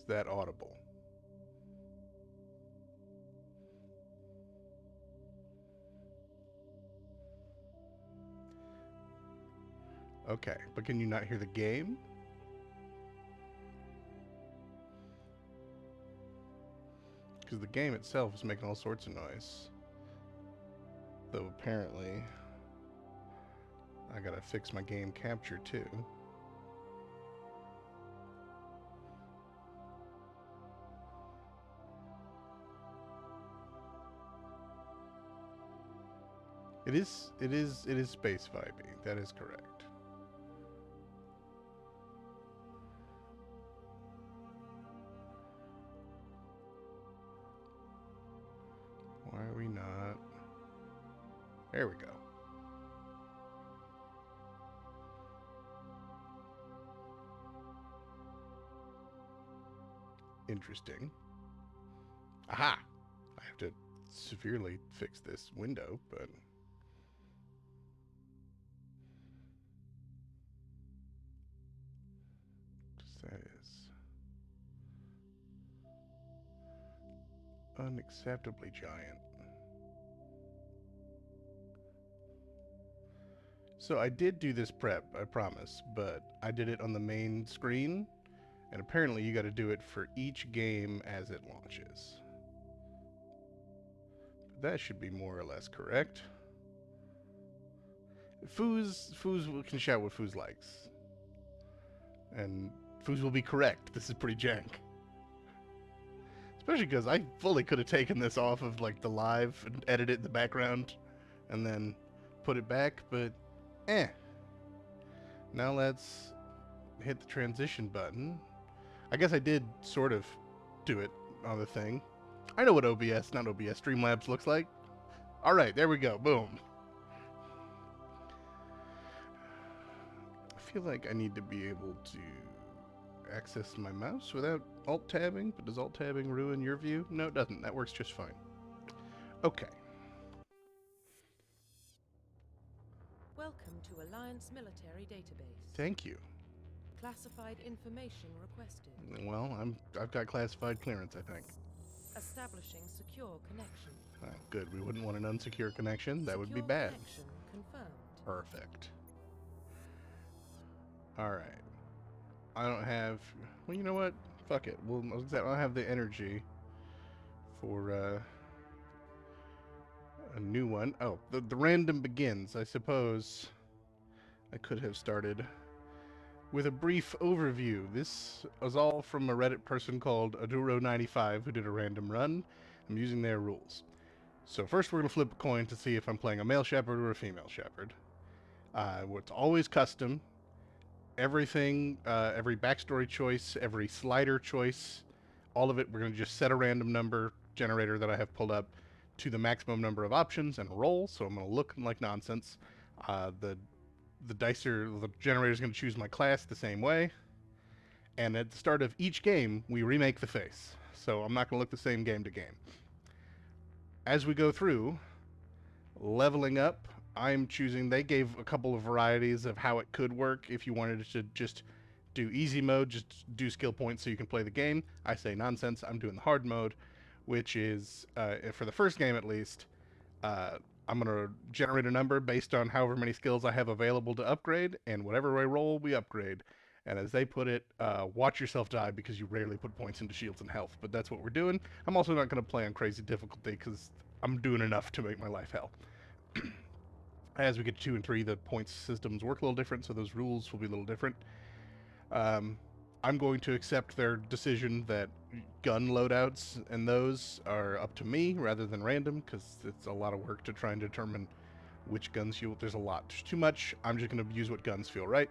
that audible? Okay, but can you not hear the game? Because the game itself is making all sorts of noise. Though apparently, I gotta fix my game capture too. It is space vibey. That is correct. Why are we not? There we go. Interesting. Aha! I have to severely fix this window, but that is unacceptably giant. So I did do this prep, I promise, but I did it on the main screen, and apparently you got to do it for each game as it launches. But that should be more or less correct. Foos can shout what Foos likes, and Foos will be correct. This is pretty jank. Especially because I fully could have taken this off of like the live and edited it in the background, and then put it back, but eh. Now let's hit the transition button. I guess I did sort of do it on the thing. I know what OBS, not OBS, Streamlabs looks like. All right, there we go. Boom. I feel like I need to be able to access my mouse without alt-tabbing, but does alt-tabbing ruin your view? No, it doesn't. That works just fine. Okay. Welcome to Alliance Military Database. Thank you. Classified information requested. Well, I've got classified clearance, I think. Establishing secure connection. Good. We wouldn't want an unsecure connection. That would be Secure bad. Connection confirmed. Perfect. All right. I don't have. Well, you know what? Fuck it. Well, I don't have the energy for a new one. Oh, the random begins. I suppose I could have started with a brief overview. This was all from a Reddit person called Aduro95 who did a random run. I'm using their rules. So first we're going to flip a coin to see if I'm playing a male shepherd or a female shepherd. It's always custom. Everything, every backstory choice, every slider choice, all of it, we're going to just set a random number generator that I have pulled up to the maximum number of options and roll. So I'm going to look like nonsense. The generator is going to choose my class the same way. And at the start of each game, we remake the face. So I'm not going to look the same game to game. As we go through, leveling up, I'm choosing, they gave a couple of varieties of how it could work if you wanted to just do easy mode, just do skill points so you can play the game. I say nonsense, I'm doing the hard mode, which is, for the first game at least, I'm going to generate a number based on however many skills I have available to upgrade, and whatever I roll, we upgrade. And as they put it, watch yourself die because you rarely put points into shields and health. But that's what we're doing. I'm also not going to play on crazy difficulty because I'm doing enough to make my life hell. As we get to 2 and 3, the points systems work a little different, so those rules will be a little different. I'm going to accept their decision that gun loadouts and those are up to me rather than random, because it's a lot of work to try and determine which guns there's a lot. There's too much. I'm just going to use what guns feel right.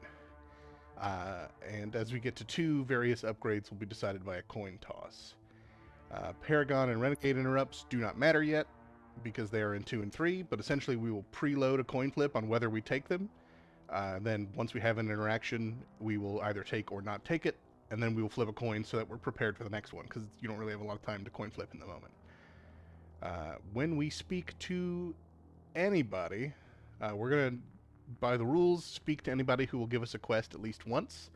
And as we get to 2, various upgrades will be decided by a coin toss. Paragon and Renegade interrupts do not matter yet because they are in 2 and 3, but essentially we will preload a coin flip on whether we take them. Then once we have an interaction, we will either take or not take it, and then we will flip a coin so that we're prepared for the next one, because you don't really have a lot of time to coin flip in the moment. When we speak to anybody, we're going to, by the rules, speak to anybody who will give us a quest at least once,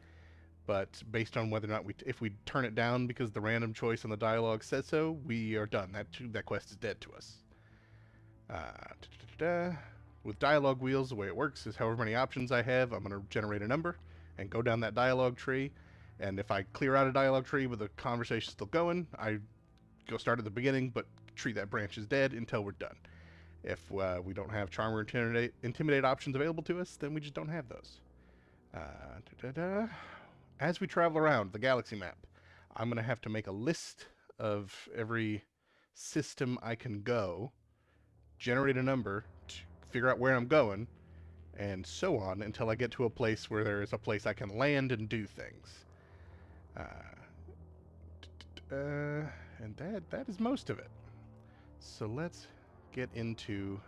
but based on whether or not if we turn it down because the random choice on the dialogue says so, we are done. That quest is dead to us. With dialogue wheels, the way it works is however many options I have, I'm going to generate a number and go down that dialogue tree. And if I clear out a dialogue tree with the conversation still going, I go start at the beginning, but treat that branch as dead until we're done. If we don't have charm or intimidate options available to us, then we just don't have those. As we travel around the galaxy map, I'm going to have to make a list of every system I can go, generate a number, to figure out where I'm going, and so on until I get to a place where there is a place I can land and do things. And that is most of it. So let's get into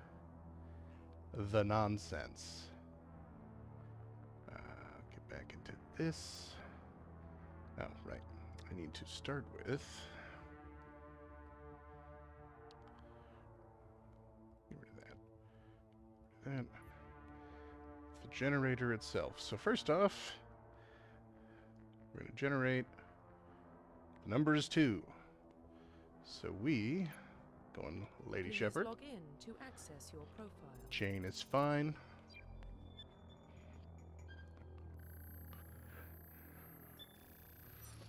the nonsense. Get back into this. Oh, right. I need to start with... Get rid of that. That. The generator itself. So first off, we're going to generate... The number is 2. So we... Going Lady Please Shepherd. log in to access your profile. Jane is fine.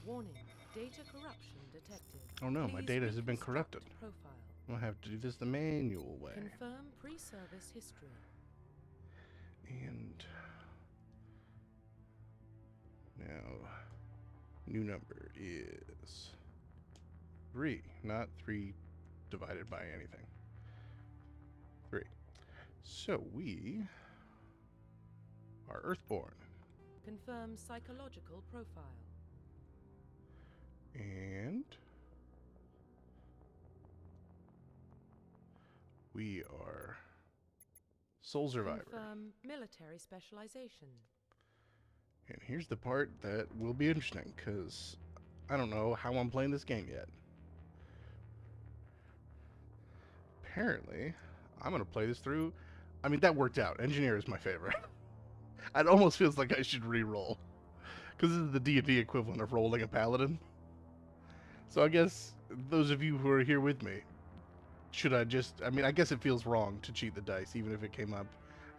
Warning, data corruption detected. Oh no, my Please data has been reconstruct corrupted. Profile. I'll have to do this the manual way. Confirm pre-service history. And now, new number is 3, not 3 divided by anything. 3. So we are Earthborn. Confirm psychological profile. And we are Soul Survivor. Confirm military specialization. And here's the part that will be interesting, because I don't know how I'm playing this game yet. Apparently, I'm going to play this through... I mean, that worked out. Engineer is my favorite. It almost feels like I should re-roll. Because this is the D&D equivalent of rolling a paladin. So I guess those of you who are here with me, should I just... I mean, I guess it feels wrong to cheat the dice, even if it came up.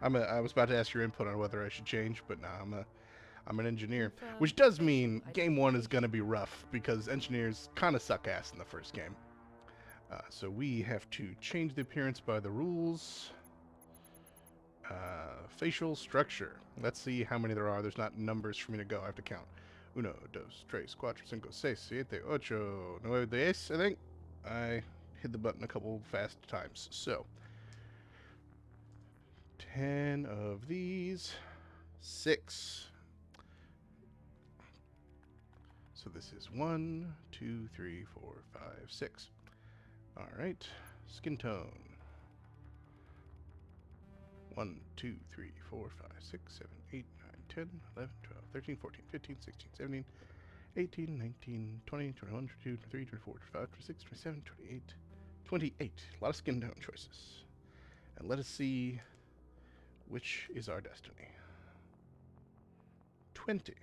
I was about to ask your input on whether I should change, but nah, I'm an engineer. Confirm Which does mean facial game 1 is going to be rough, because engineers kind of suck ass in the first game. So we have to change the appearance by the rules. Facial structure. Let's see how many there are. There's not numbers for me to go. I have to count. 1, 2, 3, 4, 5, 6, 7, 8, 9, 10, I think. I hit the button a couple fast times. So, 10 of these. 6. So this is 1, 2, 3, 4, 5, 6. Alright. Skin tone. 1, 2, 3, 4, 5, 6, 7, 8, 9, 10, 11, 12, 13, 14, 15, 16, 17, 18, 19, 20, 21, 22, 23, 24, 25, 26, 27, 28, 28. A lot of skin tone choices. And let us see which is our destiny. 20.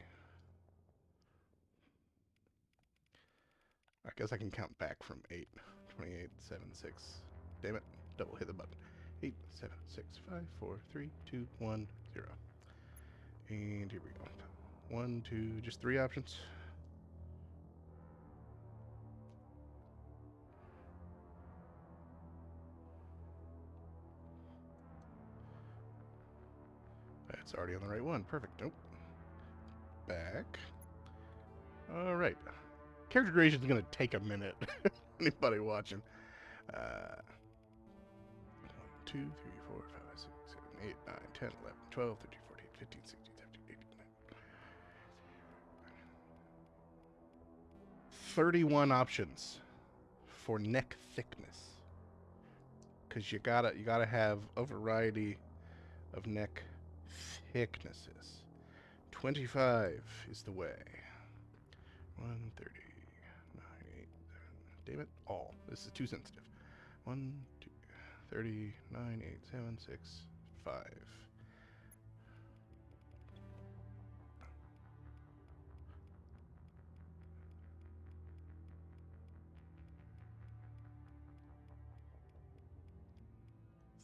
I guess I can count back from 8. 28, 7, 6. Damn it. Double hit the button. 8, 7, 6, 5, 4, 3, 2, 1, 0. And here we go. 1, 2, just 3 options. That's already on the right one. Perfect. Nope. Back. All right. Character creation is going to take a minute. Anybody watching? 1, 2, 3, 4, 5, 6, 7, 8, 9, 10, 11, 12, 13, 14, 15, 16, 17, 18, 19. 31 options for neck thickness. Because you gotta have a variety of neck thicknesses. 25 is the way. 130, 9, 8, 7. Damn it. All. This is too sensitive. 1, 2, 30, 9, 8, 7, 6, 5.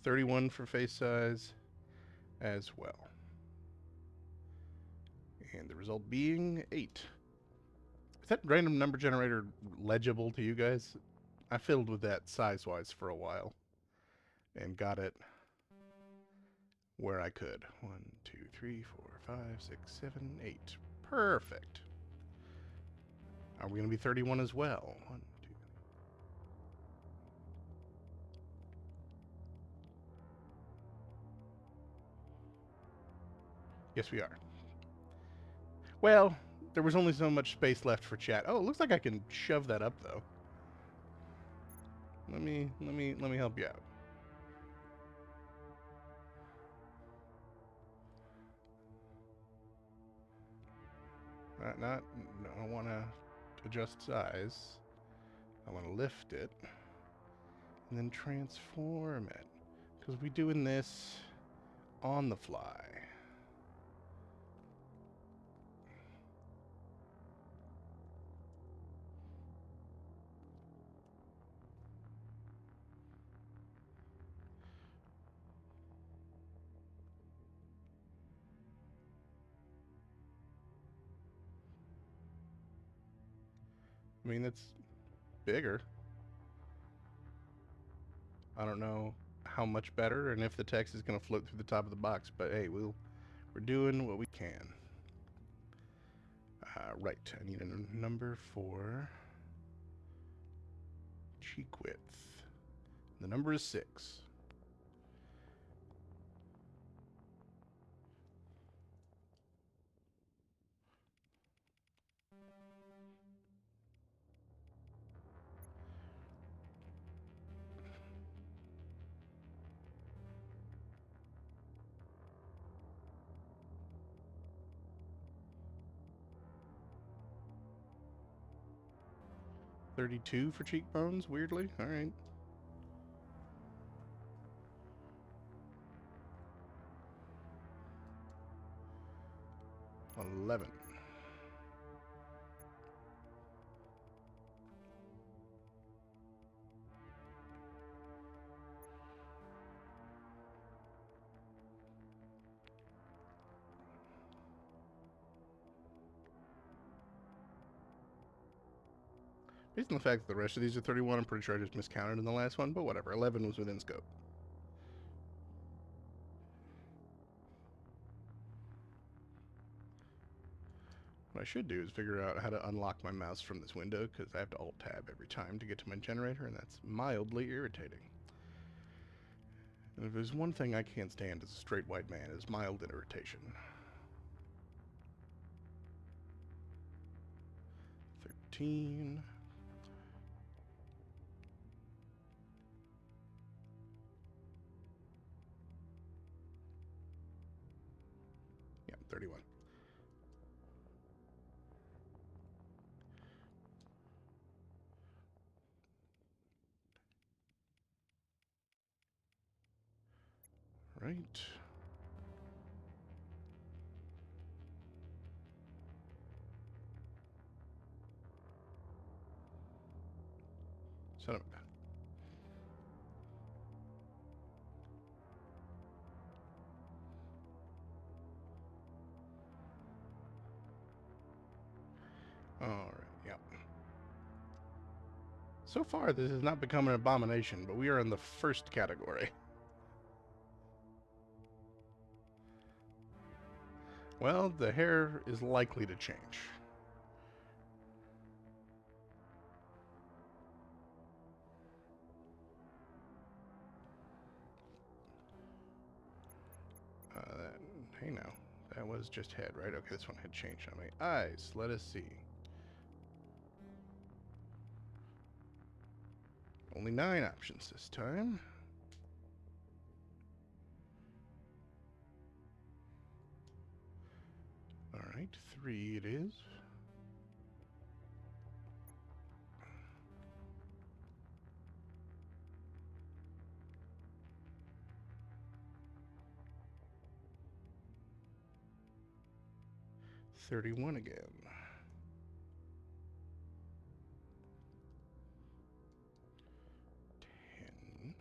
31 for face size as well. And the result being 8. Is that random number generator legible to you guys? I fiddled with that size-wise for a while and got it where I could. 1, 2, 3, 4, 5, 6, 7, 8. Perfect. Are we going to be 31 as well? 1, 2. Yes, we are. Well, there was only so much space left for chat. Oh, it looks like I can shove that up though. Let me help you out. I don't want to adjust size. I want to lift it and then transform it, because we're doing this on the fly. I mean, it's bigger. I don't know how much better and if the text is going to float through the top of the box, but hey, we're doing what we can. Right, I need a number for cheek width. The number is 6. $32 for cheekbones, weirdly. All right. $11. Based on the fact that the rest of these are 31, I'm pretty sure I just miscounted in the last one, but whatever. 11 was within scope. What I should do is figure out how to unlock my mouse from this window, because I have to Alt-Tab every time to get to my generator, and that's mildly irritating. And if there's one thing I can't stand as a straight white man, is mild irritation. 13. Yeah, 31. Right. Son of a... Alright, yep. So far, this has not become an abomination, but we are in the first category. Well, the hair is likely to change. Hey now, that was just head, right? Okay, this one had changed on me. Eyes, let us see. Only 9 options this time. Alright, 3 it is. $31 again. 10.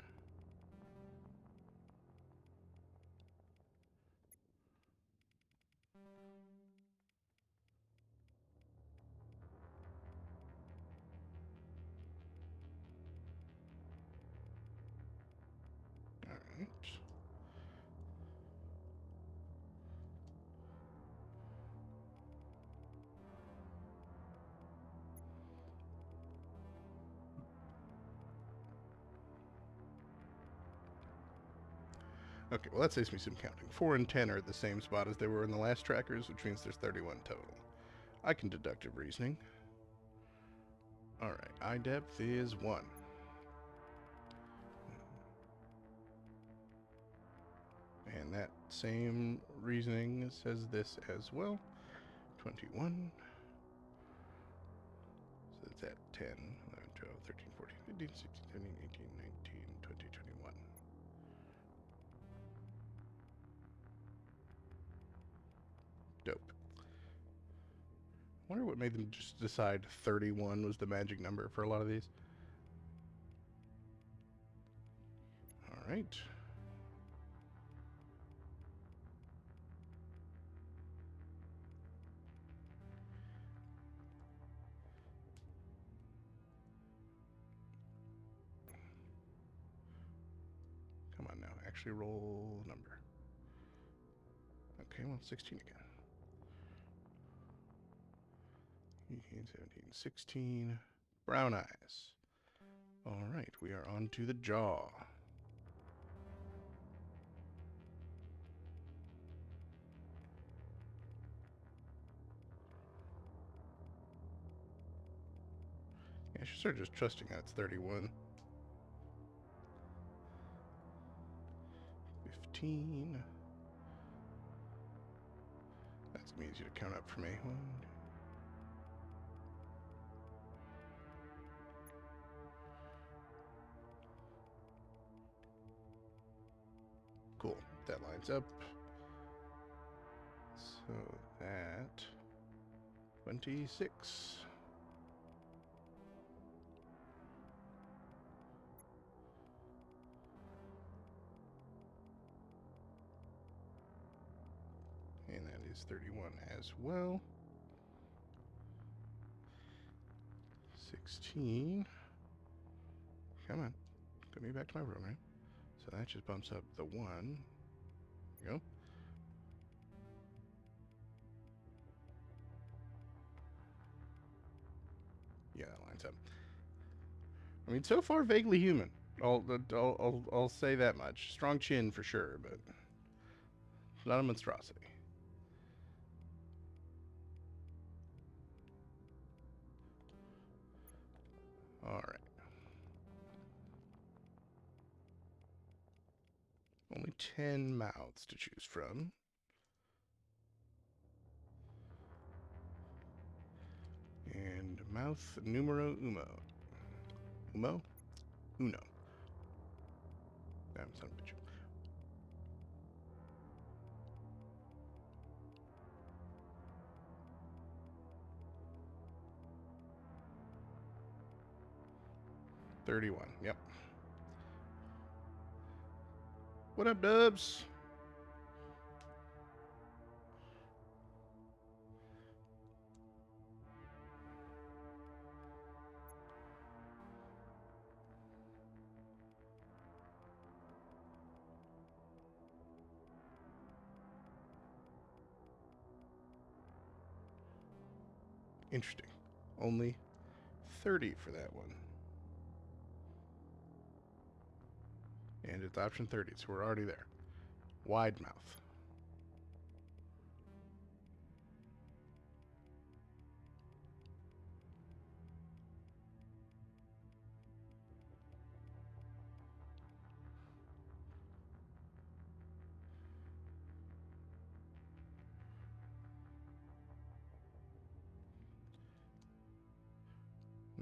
Okay, well that saves me some counting. 4 and 10 are at the same spot as they were in the last trackers, which means there's 31 total. I can deductive reasoning. Alright, eye depth is 1. And that same reasoning says this as well. 21. So that's at 10, 11, 12, 13, 14, 15, 16, 17, 18, 19, 20, 21. Dope. I wonder what made them just decide 31 was the magic number for a lot of these. Alright. Come on now, actually roll the number. Okay, well, 16 again. 18, 17, 16. Brown eyes. Alright, we are on to the jaw. Yeah, I should start just trusting that it's 31. 15. That's gonna be easy to count up for me. 1, 2. Cool, that lines up. So that 26. And that is 31 as well. 16. Come on. Get me back to my program. So that just bumps up the 1. There you go. Yeah, that lines up. I mean, so far vaguely human. I'll say that much. Strong chin for sure, but not a monstrosity. All right. Only 10 mouths to choose from. And mouth numero uno. Umo? Uno. Damn, son of a bitch. $31. Yep. What up, Dubs? Interesting. Only 30 for that one. And it's option 30, so we're already there. Wide mouth.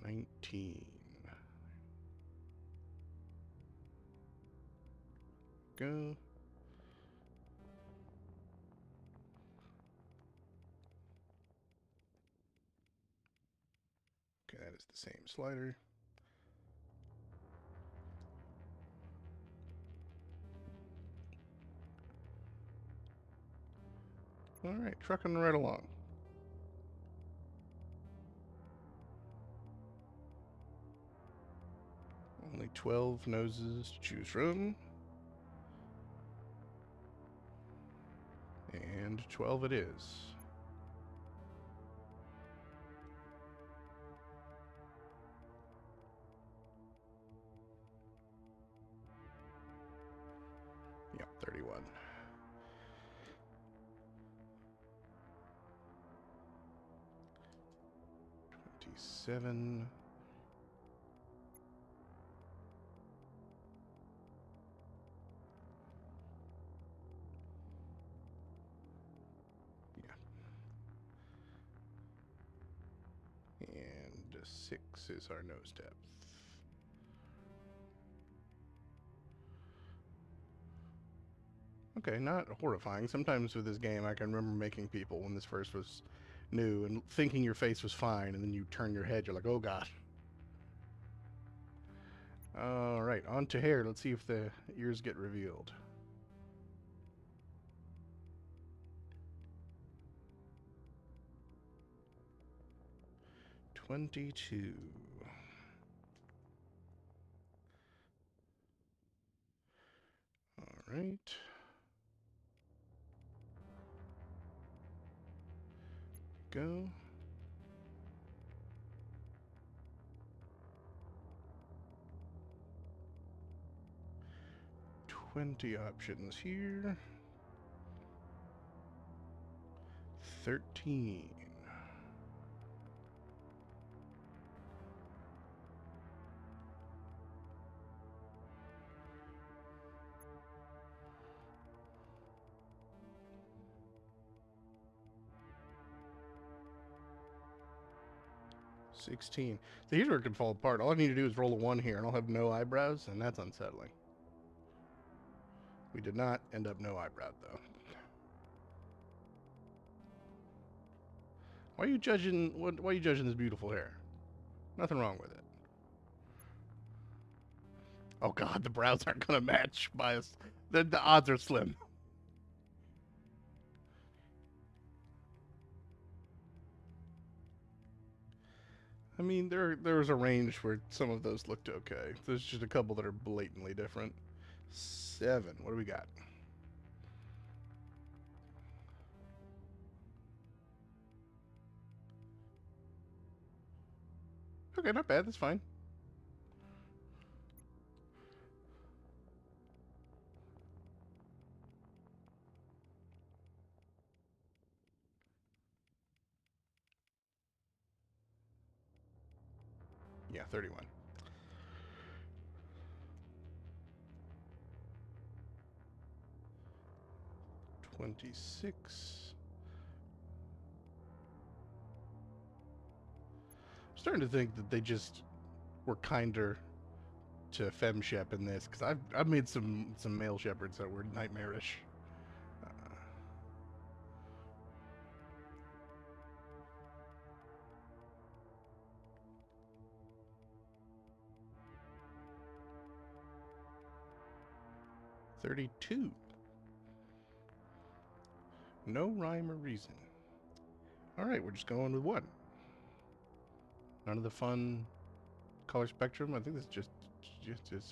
$19. Go. Okay, that is the same slider. All right, trucking right along. Only 12 noses to choose from. And 12 it is. Yep, 31. Seven. Yeah. And 6 is our nose depth. Okay, not horrifying. Sometimes with this game, I can remember making people when this first was new and thinking your face was fine, and then you turn your head, you're like, oh god. Alright, on to hair. Let's see if the ears get revealed. $22. Alright. Go. $20 options here. 13. $16. So here's where it can fall apart. All I need to do is roll a 1 here, and I'll have no eyebrows, and that's unsettling. We did not end up no eyebrow, though. Why are you judging? Why are you judging this beautiful hair? Nothing wrong with it. Oh god, the brows aren't gonna match by us. The odds are slim. I mean, there was a range where some of those looked okay. There's just a couple that are blatantly different. 7. What do we got? Okay, not bad. That's fine. Yeah, 31. $26. I'm starting to think that they just were kinder to Fem Shep in this, because I've made some male shepherds that were nightmarish. 32. No rhyme or reason. Alright, we're just going with 1. None of the fun color spectrum. I think this just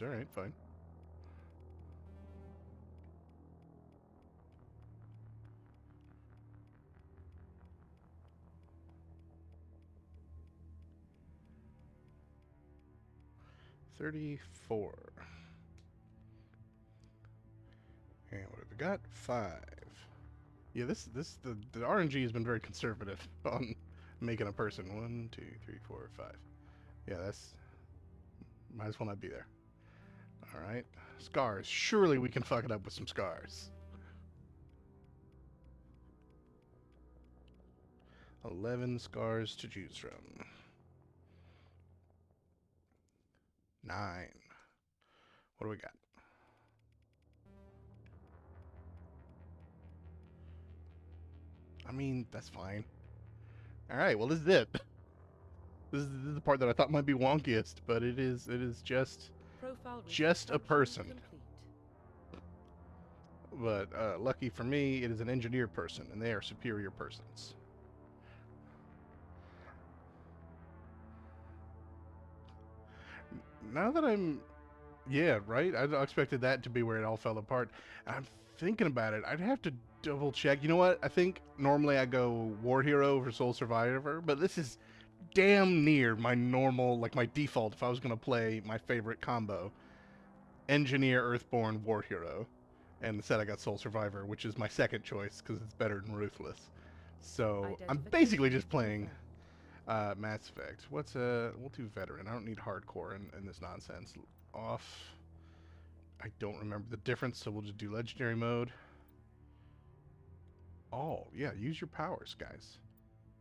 alright, fine. $34. And what have we got? 5. Yeah, the RNG has been very conservative on making a person. 1, 2, 3, 4, 5. Yeah, that's might as well not be there. Alright. Scars. Surely we can fuck it up with some scars. 11 scars to choose from. 9. What do we got? I mean, that's fine. Alright, well, this is it. This is the part that I thought might be wonkiest, but it is just a person. Complete. But lucky for me, it is an engineer person, and they are superior persons. Now that yeah, right? I expected that to be where it all fell apart. I'm thinking about it. I'd have to double check. You know what? I think normally I go War Hero for Soul Survivor, but this is damn near my normal, like my default if I was going to play my favorite combo. Engineer, Earthborn, War Hero. And instead I got Soul Survivor, which is my second choice because it's better than Ruthless. So I'm basically just playing Mass Effect. We'll do Veteran. I don't need Hardcore in this nonsense. Off. I don't remember the difference, so we'll just do Legendary mode. Oh, yeah, use your powers, guys.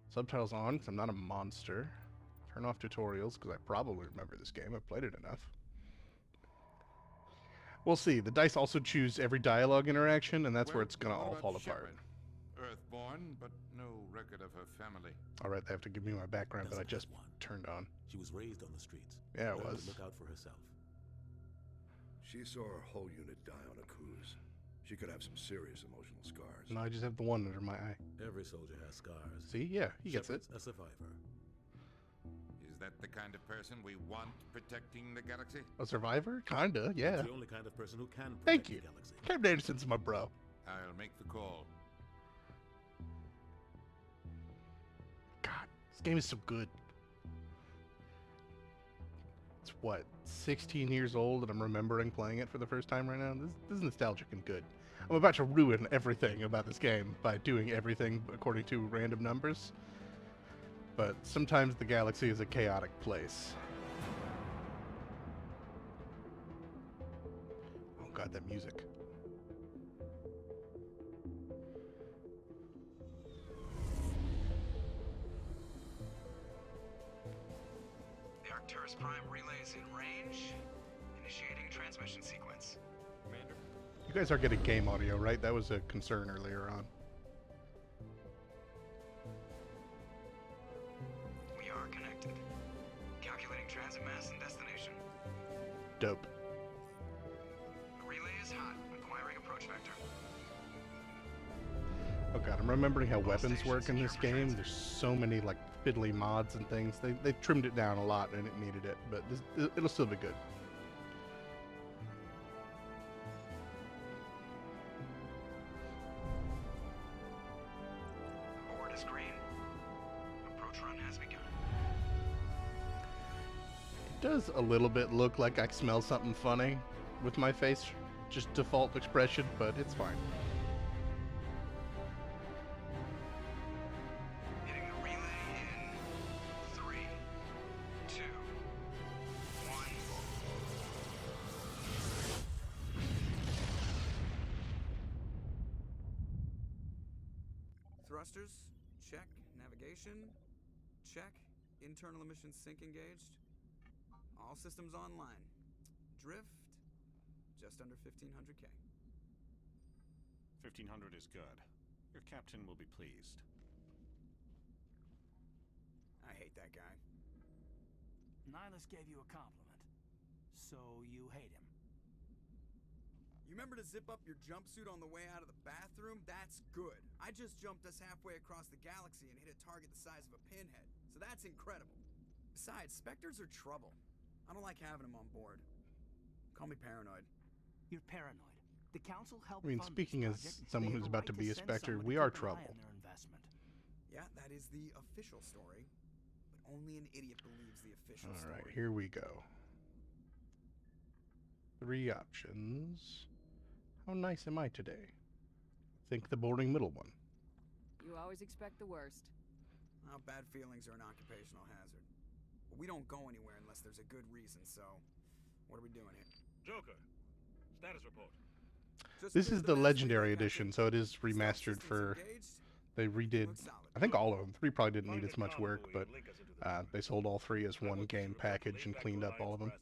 Subtitles on, because I'm not a monster. Turn off tutorials, because I probably remember this game. I've played it enough. We'll see. The dice also choose every dialogue interaction, and that's where it's going to all fall apart. Earthborn, but no record of her family. Alright, they have to give me my background that I just turned on. She was raised on the streets. Yeah, it Learned was. to look out for herself. She saw her whole unit die on a cruise. She could have some serious emotional scars. No, I just have the one under my eye. Every soldier has scars. See? Yeah, he gets it. Shepard's a survivor. Is that the kind of person we want protecting the galaxy? A survivor? Kinda, yeah. The only kind of person who can protect Thank you. the galaxy. Captain Anderson's my bro. I'll make the call. God, this game is so good. It's what, 16 years old, and I'm remembering playing it for the first time right now? This is nostalgic and good. I'm about to ruin everything about this game by doing everything according to random numbers. But sometimes the galaxy is a chaotic place. Oh god, that music. The Arcturus Prime relay is in range. Initiating transmission sequence. Commander? You guys are getting game audio, right? That was a concern earlier on. We are connected. Calculating transit mass and destination. Dope. The relay is hot. Acquiring approach vector. Oh god, I'm remembering how weapons work in this game. There's so many like fiddly mods and things. They trimmed it down a lot and it needed it, but it'll still be good. Board is green. Approach run has begun. It does a little bit look like I smell something funny with my face, just default expression, but it's fine. Hitting the relay in 3, 2, 1. Thrusters, check. Navigation, check. Internal emissions sync engaged. All systems online. Drift, just under 1500K. 1500 is good. Your captain will be pleased. I hate that guy. Nihilus gave you a compliment, so you hate him. You remember to zip up your jumpsuit on the way out of the bathroom? That's good. I just jumped us halfway across the galaxy and hit a target the size of a pinhead, so that's incredible. Besides, Spectres are trouble. I don't like having them on board. Call me paranoid. You're paranoid. The council helped I mean, fund speaking this as project. someone They who's have about to right be a send Spectre, someone we to are keep an eye trouble. on their investment. Yeah, that is the official story. But only an idiot believes the official story. Alright, here we go. 3 options. How nice am I today? Think the boring middle one. You always expect the worst. Well, bad feelings are an occupational hazard. But we don't go anywhere unless there's a good reason, so what are we doing here? Joker, status report. Just This clear is the mass legendary relay, Captain. edition, so it is Stealth remastered systems for... engaged. They redid, Looks solid. I think all of them. 3 probably didn't need as much work, but they sold all 3 as one game package and cleaned up all of them.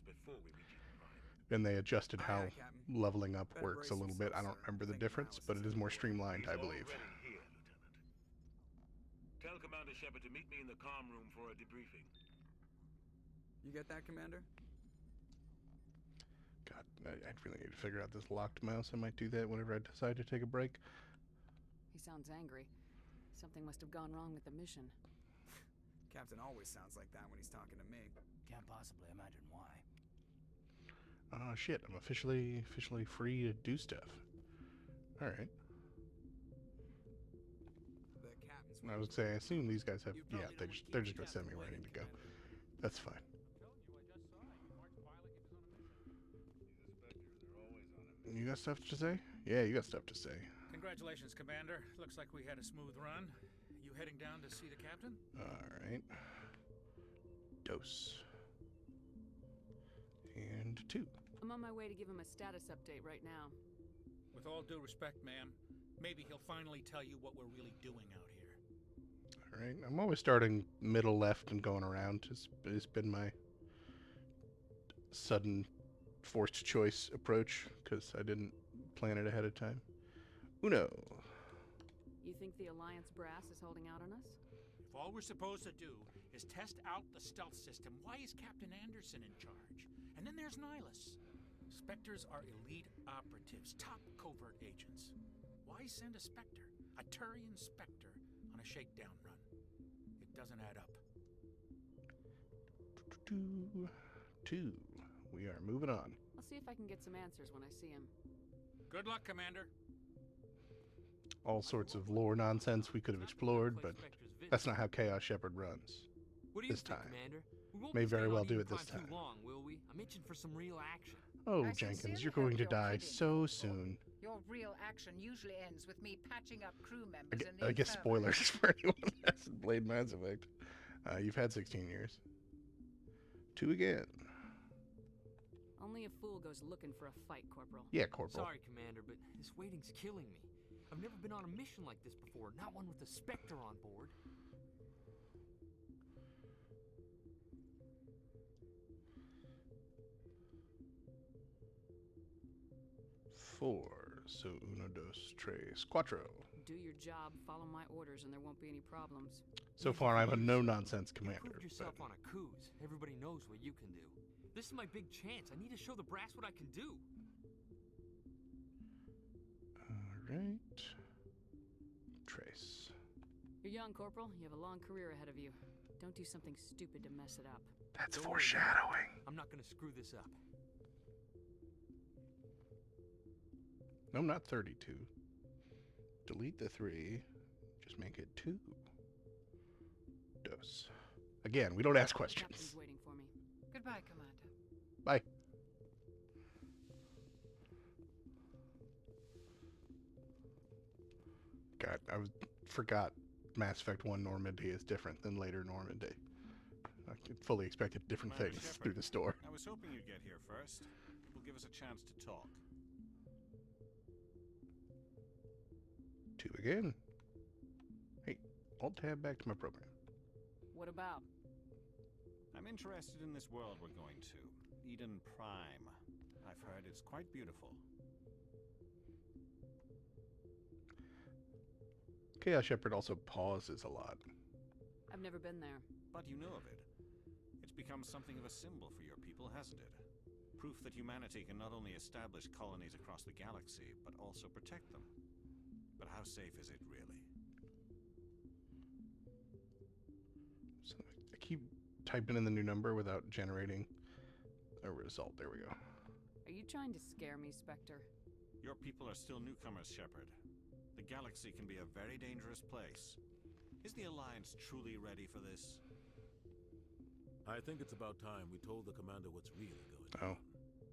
And they adjusted how Aye, aye, Captain. leveling up Better works a brace little bit. I yourself, don't sir. remember the Thinking difference, but it is more streamlined, I believe. Tell Commander Shepard to meet me in the comm room for a debriefing. You get that, Commander? God, I really need to figure out this locked mouse. I might do that whenever I decide to take a break. He sounds angry. Something must have gone wrong with the mission. Captain always sounds like that when he's talking to me. Can't possibly imagine why. Oh shit, I'm officially free to do stuff. Alright. The captain's I would say, I assume these guys have, yeah, they're just gonna send me where I need to go. That's fine. You got stuff to say? Yeah, you got stuff to say. Congratulations, Commander. Looks like we had a smooth run. You heading down to see the captain? Alright. Dose. And 2. I'm on my way to give him a status update right now. With all due respect, ma'am, maybe he'll finally tell you what we're really doing out here. Alright, I'm always starting middle left and going around. It's been my sudden forced choice approach, because I didn't plan it ahead of time. Uno. You think the Alliance brass is holding out on us? If all we're supposed to do is test out the stealth system, why is Captain Anderson in charge? And then there's Nihilus. Spectres are elite operatives, top covert agents. Why send a Spectre, a Turian Spectre, on a shakedown run? It doesn't add up. 2. We are moving on. I'll see if I can get some answers when I see him. Good luck, Commander. All sorts of lore nonsense we could have explored, but that's not how Chaos Shepherd runs. What do you this think, time. Commander? We won't May be very staying well on do Eden it this Prime time. Too long, will we? I'm itching for some real action. Oh, I Jenkins, sincerely you're going hope to you're die kidding. so soon. Your real action usually ends with me patching up crew members in the I guess infirmary. spoilers for anyone that hasn't played Mass Effect. You've had 16 years. 2 again. Only a fool goes looking for a fight, Corporal. Yeah, Corporal. Sorry, Commander, but this waiting's killing me. I've never been on a mission like this before, not one with a Spectre on board. Four. So uno, dos, tres, cuatro. Do your job, follow my orders, and there won't be any problems. So far, I'm a no-nonsense commander. You proved yourself on a cruise. Everybody knows what you can do. This is my big chance. I need to show the brass what I can do. Alright. Trace. You're young, Corporal. You have a long career ahead of you. Don't do something stupid to mess it up. That's Don't worry, foreshadowing. I'm not gonna screw this up. No, not 32. Delete the 3. Just make it 2. Dos. Again, we don't ask questions. Captain's waiting for me. Goodbye, Commander. Bye. God, forgot Mass Effect 1 Normandy is different than later Normandy. I fully expected different Commander things Shepard, through the store. I was hoping you'd get here first. It will give us a chance to talk. 2 again. Hey, Alt-Tab back to my program. What about? I'm interested in this world we're going to. Eden Prime. I've heard it's quite beautiful. Chaos Shepherd also pauses a lot. I've never been there. But you know of it. It's become something of a symbol for your people, hasn't it? Proof that humanity can not only establish colonies across the galaxy, but also protect them. But how safe is it, really? So I keep typing in the new number without generating a result. There we go. Are you trying to scare me, Spectre? Your people are still newcomers, Shepard. The galaxy can be a very dangerous place. Is the Alliance truly ready for this? I think it's about time we told the commander what's really going on. Oh.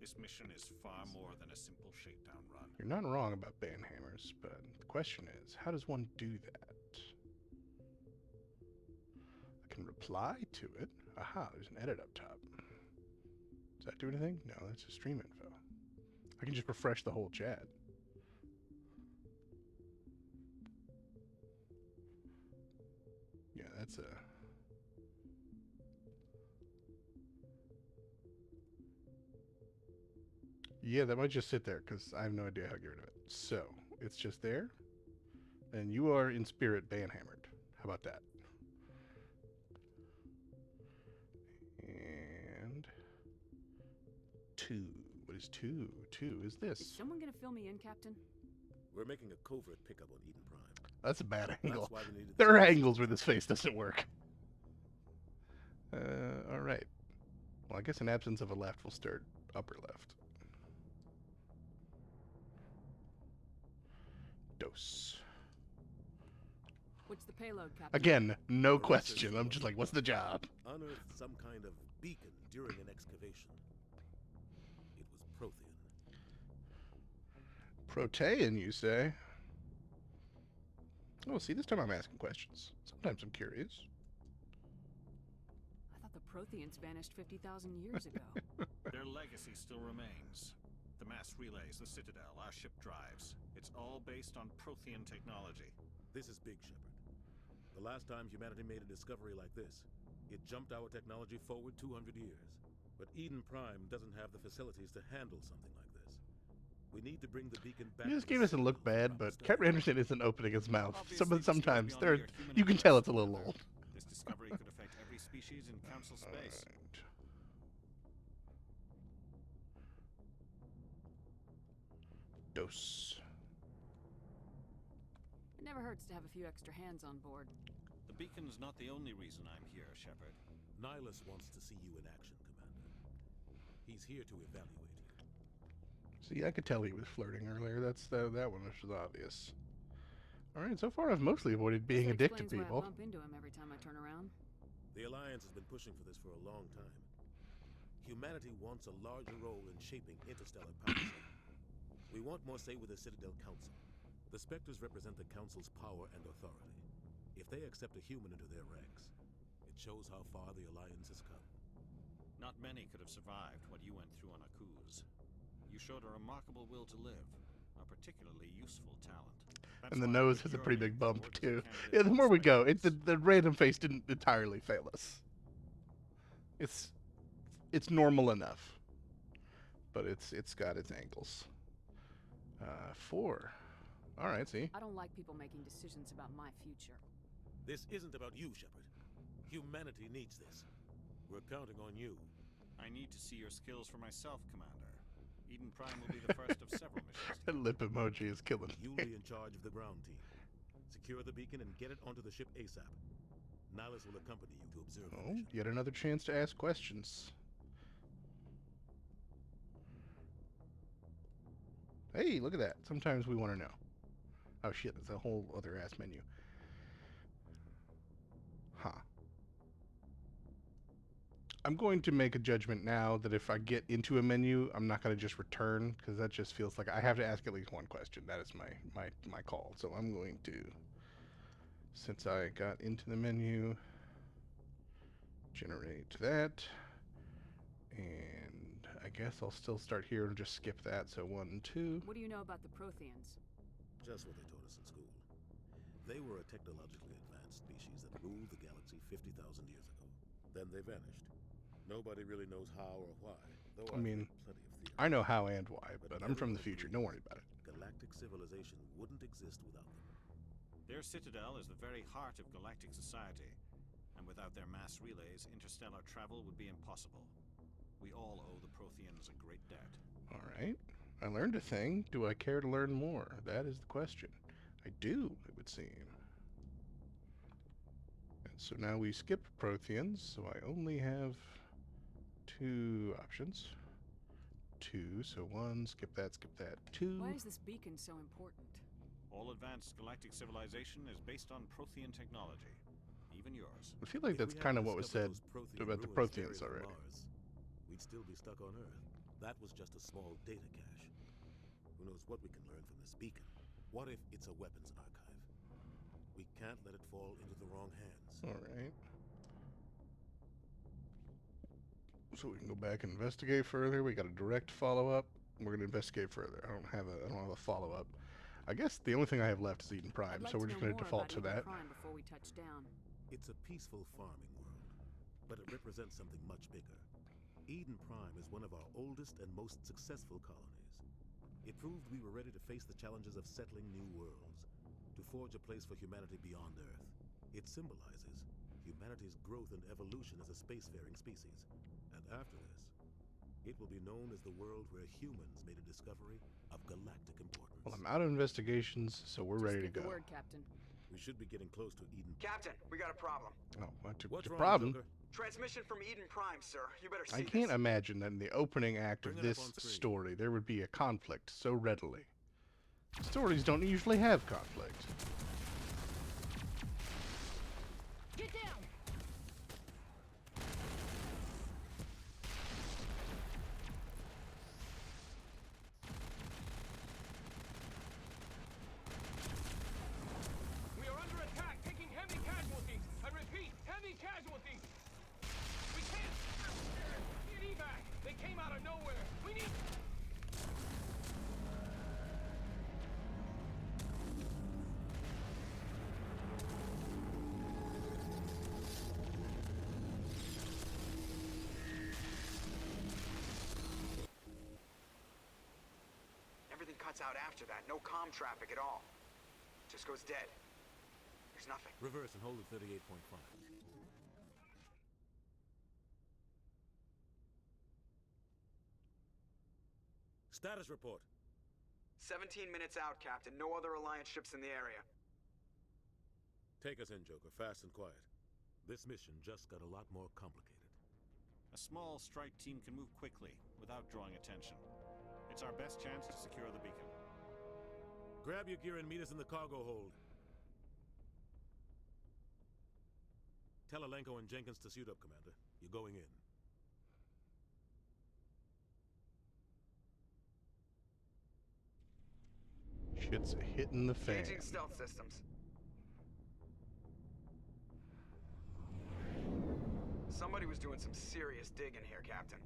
This mission is far more than a simple shakedown run. You're not wrong about banhammers, but the question is, how does one do that? I can reply to it. Aha, there's an edit up top. Does that do anything? No, that's just stream info. I can just refresh the whole chat. Yeah, that's a... Yeah, that might just sit there, because I have no idea how to get rid of it. So, it's just there, and you are in spirit banhammered. How about that? And... 2. What is 2? 2 is this. Is someone gonna fill me in, Captain? We're making a covert pickup on Eden Prime. That's a bad angle. That's why we needed There are angles where this face doesn't work. Alright. Well, I guess in absence of a left, we'll start upper left. Dose. What's the payload, Captain? Again, no question. I'm just like, what's the job? Unearthed some kind of beacon during an excavation. It was Prothean. Protean, you say? Oh, see, this time I'm asking questions. Sometimes I'm curious. I thought the Protheans vanished 50,000 years ago. Their legacy still remains. The mass relays, the Citadel, our ship drives. It's all based on Prothean technology. This is Big Shepard. The last time humanity made a discovery like this, it jumped our technology forward 200 years. But Eden Prime doesn't have the facilities to handle something like this. We need to bring the beacon back. This to game the doesn't look Citadel bad, but faster. Captain Anderson isn't opening his mouth. Obviously, Sometimes this goes there, beyond your human you can tell it's a interests, little Commander. old. This discovery could affect every species in Council space. Alright. Dose. It never hurts to have a few extra hands on board. The beacon's not the only reason I'm here, Shepard. Nihilus wants to see you in action, Commander. He's here to evaluate you. See, I could tell he was flirting earlier. That one was obvious. Alright, so far I've mostly avoided being a This dick to explains people. why I bump into him every time I turn around. The Alliance has been pushing for this for a long time. Humanity wants a larger role in shaping interstellar policy. We want more say with the Citadel Council. The Spectres represent the Council's power and authority. If they accept a human into their ranks, it shows how far the Alliance has come. Not many could have survived what you went through on Akuz. You showed a remarkable will to live, a particularly useful talent. That's And the why I nose put has a your pretty name big bump, forward as a too. candidate Yeah, the for more we go, Spectres. the random face didn't entirely fail us. It's normal enough. But it's got its angles. 4. Alright, see. I don't like people making decisions about my future. This isn't about you, Shepard. Humanity needs this. We're counting on you. I need to see your skills for myself, Commander. Eden Prime will be the first of several missions. That lip emoji is killing You'll me. be in charge of the ground team. Secure the beacon and get it onto the ship ASAP. Nihilus will accompany you to observe the Oh, mission. yet another chance to ask questions. Hey, look at that. Sometimes we want to know. Oh shit, that's a whole other ass menu. Huh. I'm going to make a judgment now that if I get into a menu, I'm not going to just return, because that just feels like I have to ask at least one question. That is my call. So I'm going to, since I got into the menu, generate that, and I guess I'll still start here and just skip that. So 1 and 2. What do you know about the Protheans? Just what they taught us in school. They were a technologically advanced species that ruled the galaxy 50,000 years ago. Then they vanished. Nobody really knows how or why, though I mean, plenty of theories. I know how and why, but I'm from everyone the future. agrees Don't worry about it. Galactic civilization wouldn't exist without them. Their citadel is the very heart of galactic society, and without their mass relays, interstellar travel would be impossible. We all owe the Protheans a great debt. All right. I learned a thing. Do I care to learn more? That is the question. I do, it would seem. And so now we skipped Protheans, so I only have 2 options. 2, so 1, skip that, 2. Why is this beacon so important? All advanced galactic civilization is based on Prothean technology, even yours. I feel like If that's we kind of hadn't what was said discovered those about the ruins Protheans buried on already. Mars, we'd still be stuck on Earth. That was just a small data cache. Who knows what we can learn from this beacon? What if it's a weapons archive? We can't let it fall into the wrong hands. All right. So we can go back and investigate further. We got a direct follow-up. We're going to investigate further. I don't have a follow-up. I guess the only thing I have left is Eden Prime, I'd like so we're to just know going to more default about to Eden that. Prime before we touch down. It's a peaceful farming world, but it represents something much bigger. Eden Prime is one of our oldest and most successful colonies. It proved we were ready to face the challenges of settling new worlds, to forge a place for humanity beyond Earth. It symbolizes humanity's growth and evolution as a spacefaring species. And after this, it will be known as the world where humans made a discovery of galactic importance. Well, I'm out of investigations, so we're ready to Get the go. word, Captain. We should be getting close to Eden. Captain, we got a problem. Oh, what's What's the wrong, problem? Joker? Transmission from Eden Prime, sir. You better see I can't this. imagine that in the opening act Bring of it up this on screen. story there would be a conflict so readily. Stories don't usually have conflict. Get down! spots out after that. No comm traffic at all. Just goes dead. There's nothing. Reverse and hold at 38.5. Status report. 17 minutes out, Captain. No other Alliance ships in the area. Take us in, Joker, fast and quiet. This mission just got a lot more complicated. A small strike team can move quickly, without drawing attention. It's our best chance to secure the beacon. Grab your gear and meet us in the cargo hold. Tell Alenko and Jenkins to suit up, Commander. You're going in. Shit's hitting the fan. Engaging stealth systems. Somebody was doing some serious digging here, Captain.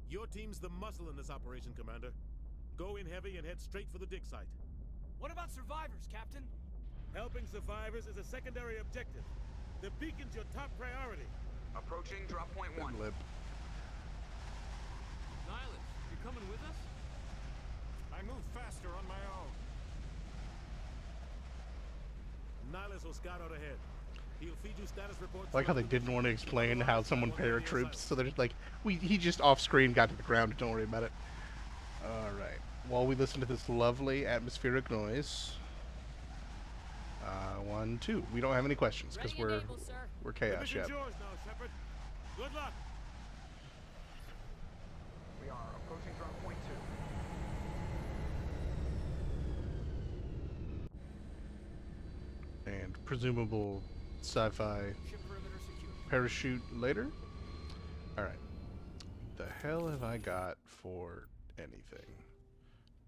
Your team's the muscle in this operation, Commander. Go in heavy and head straight for the dig site. What about survivors, Captain? Helping survivors is a secondary objective. The beacon's your top priority. Approaching drop point 1. Lip. Nihilus, you coming with us? I move faster on my own. Nihilus will scout out ahead. He'll feed you status reports. I like how they didn't want to explain how someone paratroops, so they're just like, he just off screen got to the ground, don't worry about it. Alright, while we listen to this lovely atmospheric noise, 1, 2. We don't have any questions, because we're chaos, yep. Yours now, Shepard. Good luck. We are approaching drop point 2. And presumable sci-fi parachute later. Alright. The hell have I got for anything?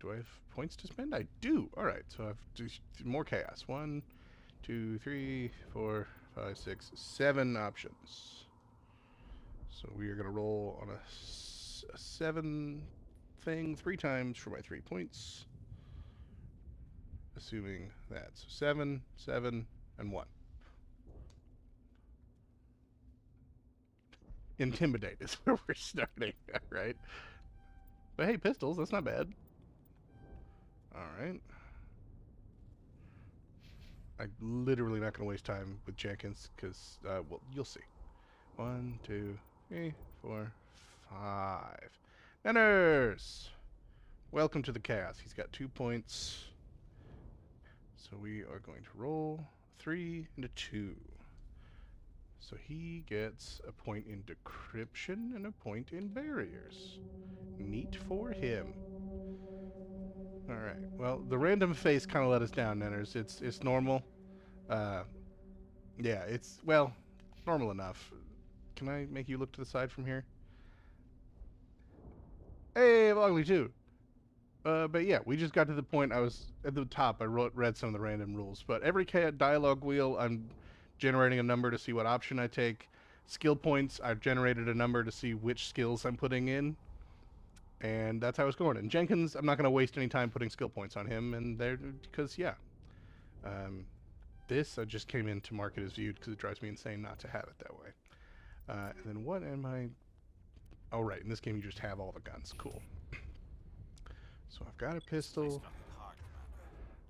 Do I have points to spend? I do! Alright, so I have to do more chaos. 1, 2, 3, 4, 5, 6, 7 options. So we are going to roll on a 7 thing 3 times for my 3 points. Assuming that's 7, 7, and 1. Intimidate is where we're starting, right? But hey, pistols, that's not bad. Alright. I'm literally not going to waste time with Jenkins, because, well, you'll see. 1, 2, 3, 4, 5. Nanners! Welcome to the chaos. He's got 2 points. So we are going to roll 3 and a 2. So he gets a point in decryption and a point in barriers. Neat for him. Alright, well, the random face kind of let us down, Nenners. It's normal. Yeah, it's, well, normal enough. Can I make you look to the side from here? Hey, I'm ugly too. But yeah, we just got to the point. I was at the top. I read some of the random rules. But every dialogue wheel, I'm generating a number to see what option I take. Skill points, I've generated a number to see which skills I'm putting in. And that's how it's going. And Jenkins, I'm not going to waste any time putting skill points on him. And there, because, yeah. This, I just came in to mark it as viewed because it drives me insane not to have it that way. And then what am I... Oh, right. In this game, you just have all the guns. Cool. So I've got a pistol.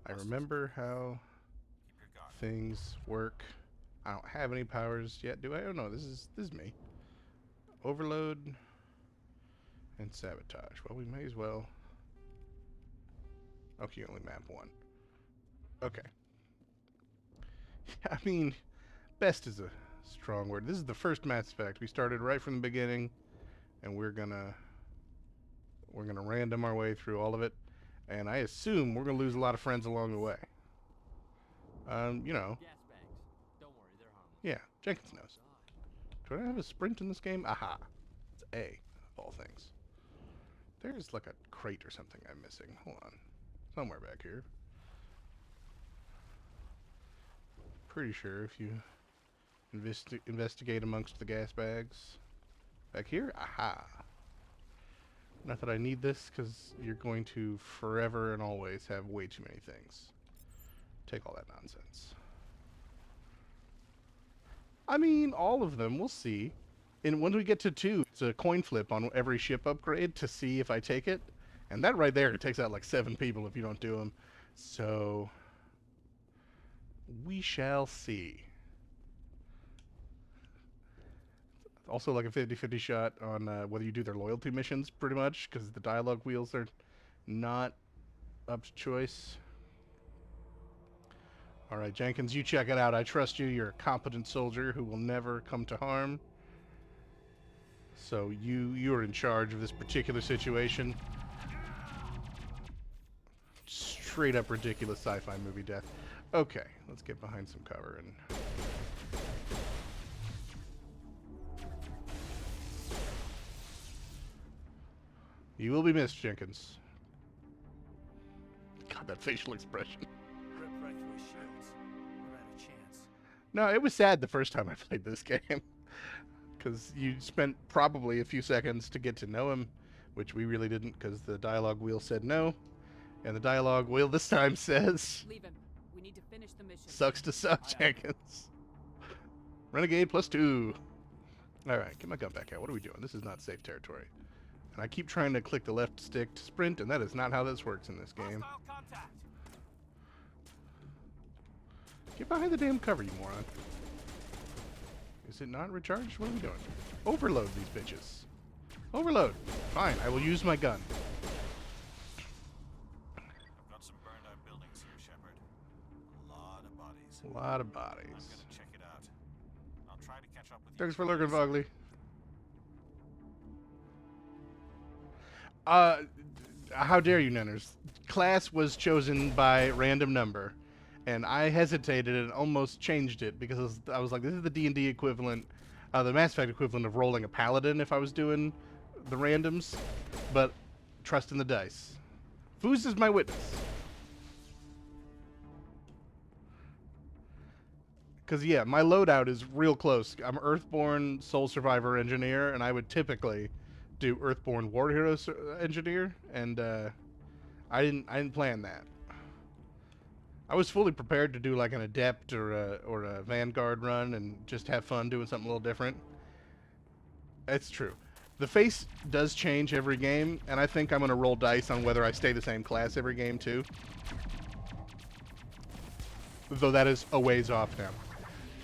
I remember how things work. I don't have any powers yet, do I? Oh no, this is me. Overload and sabotage. Well, we may as well. Okay, you only map 1. Okay. I mean, best is a strong word. This is the first Mass Effect. We started right from the beginning, and we're gonna random our way through all of it, and I assume we're gonna lose a lot of friends along the way. You know. Gas bags. Don't worry, they're harmless. Yeah, Jenkins knows. Do I have a sprint in this game? Aha. It's A, of all things. There's like a crate or something I'm missing. Hold on. Somewhere back here. Pretty sure if you investigate amongst the gas bags. Back here? Aha. Not that I need this, because you're going to forever and always have way too many things. Take all that nonsense. I mean, all of them. We'll see. And when we get to 2, it's a coin flip on every ship upgrade to see if I take it. And that right there takes out like 7 people if you don't do them. So we shall see. Also like a 50-50 shot on whether you do their loyalty missions, pretty much, because the dialogue wheels are not up to choice. Alright, Jenkins, you check it out. I trust you. You're a competent soldier who will never come to harm. So you're in charge of this particular situation. Straight up ridiculous sci-fi movie death. Okay, let's get behind some cover and... You will be missed, Jenkins. God, that facial expression. Rip right through his shields. Never had a chance. No, it was sad the first time I played this game. Because you spent probably a few seconds to get to know him, which we really didn't, because the dialogue wheel said no. And the dialogue wheel this time says... Leave him. We need to finish the mission. Sucks to suck, Jenkins. Renegade +2. Alright, get my gun back out. What are we doing? This is not safe territory. And I keep trying to click the left stick to sprint, and that is not how this works in this game. Get behind the damn cover, you moron. Is it not recharged? What are we doing? Overload these bitches. Overload. Fine, I will use my gun. I've got some burned out buildings here, Shepard. A lot of bodies. A lot of bodies. I'm gonna check it out. I'll try to catch up with you. Thanks for lurking, Vogley. How dare you, Nenners? Class was chosen by random number, and I hesitated and almost changed it because I was like, this is the D&D equivalent, the Mass Effect equivalent of rolling a paladin if I was doing the randoms, but trust in the dice. Foos is my witness. Because, yeah, my loadout is real close. I'm Earthborn Soul Survivor Engineer, and I would typically do Earthborn War Hero Engineer, and I didn't plan that. I was fully prepared to do like an Adept or a Vanguard run and just have fun doing something a little different. It's true. The face does change every game, and I think I'm going to roll dice on whether I stay the same class every game too. Though that is a ways off now.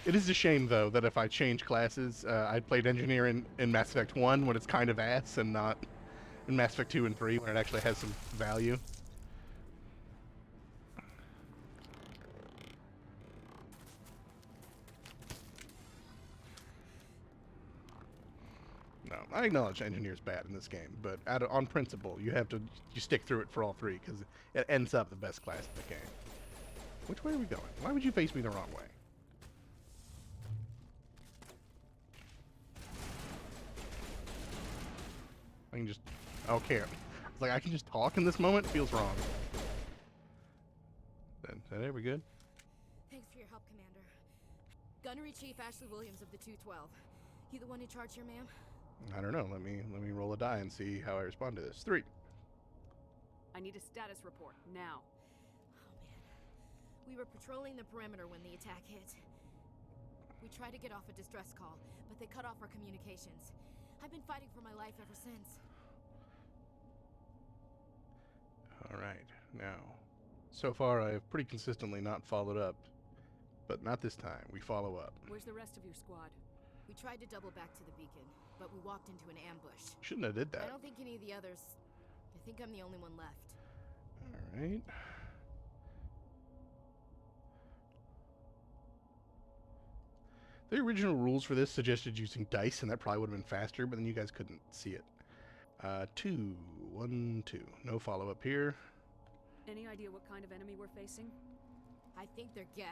It is a shame, though, that if I change classes, I played Engineer in Mass Effect 1 when it's kind of ass, and not in Mass Effect 2 and 3 when it actually has some value. No, I acknowledge Engineer's bad in this game, but on principle, you stick through it for all 3, because it ends up the best class in the game. Which way are we going? Why would you face me the wrong way? I can just... Okay. It's like, I can just talk in this moment? Feels wrong. There we good? Thanks for your help, Commander. Gunnery Chief Ashley Williams of the 212. You the one in charge here, ma'am? I don't know. Let me roll a die and see how I respond to this. 3. I need a status report, now. Oh, man. We were patrolling the perimeter when the attack hit. We tried to get off a distress call, but they cut off our communications. I've been fighting for my life ever since. Alright, now. So far, I have pretty consistently not followed up. But not this time. We follow up. Where's the rest of your squad? We tried to double back to the beacon, but we walked into an ambush. Shouldn't have did that. I don't think any of the others... I think I'm the only one left. Alright. The original rules for this suggested using dice, and that probably would have been faster, but then you guys couldn't see it. 2, 1, 2. No follow-up here. Any idea what kind of enemy we're facing? I think they're Geth.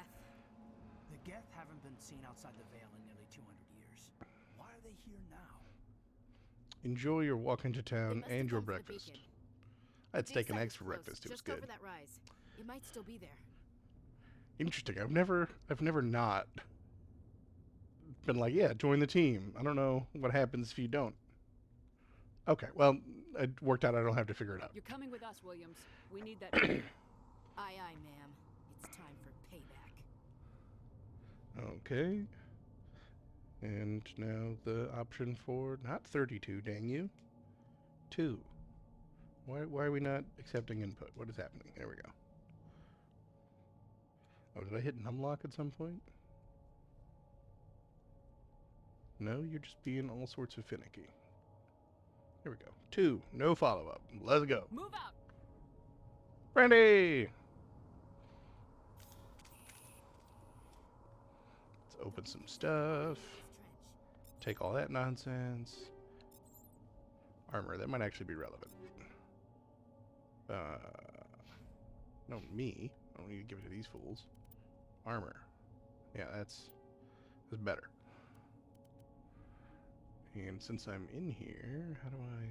The Geth haven't been seen outside the Veil in nearly 200 years. Why are they here now? Enjoy your walk into town and your breakfast. I had steak and eggs for breakfast. It was good. Just over that rise. It might still be there. Interesting. I've never not been like, yeah, join the team. I don't know what happens if you don't. Okay, well, it worked out. I don't have to figure it out. You're coming with us, Williams. We need that. Aye, aye, ma'am. It's time for payback. Okay. And now the option for not 32, dang you. 2. Why are we not accepting input? What is happening? There we go. Oh, did I hit numlock at some point? No, you're just being all sorts of finicky. There we go. 2, no follow-up. Let's go. Move out. Brandy! Let's open some stuff. Take all that nonsense. Armor, that might actually be relevant. No, me. I don't need to give it to these fools. Armor. Yeah, that's better. And since I'm in here, how do I...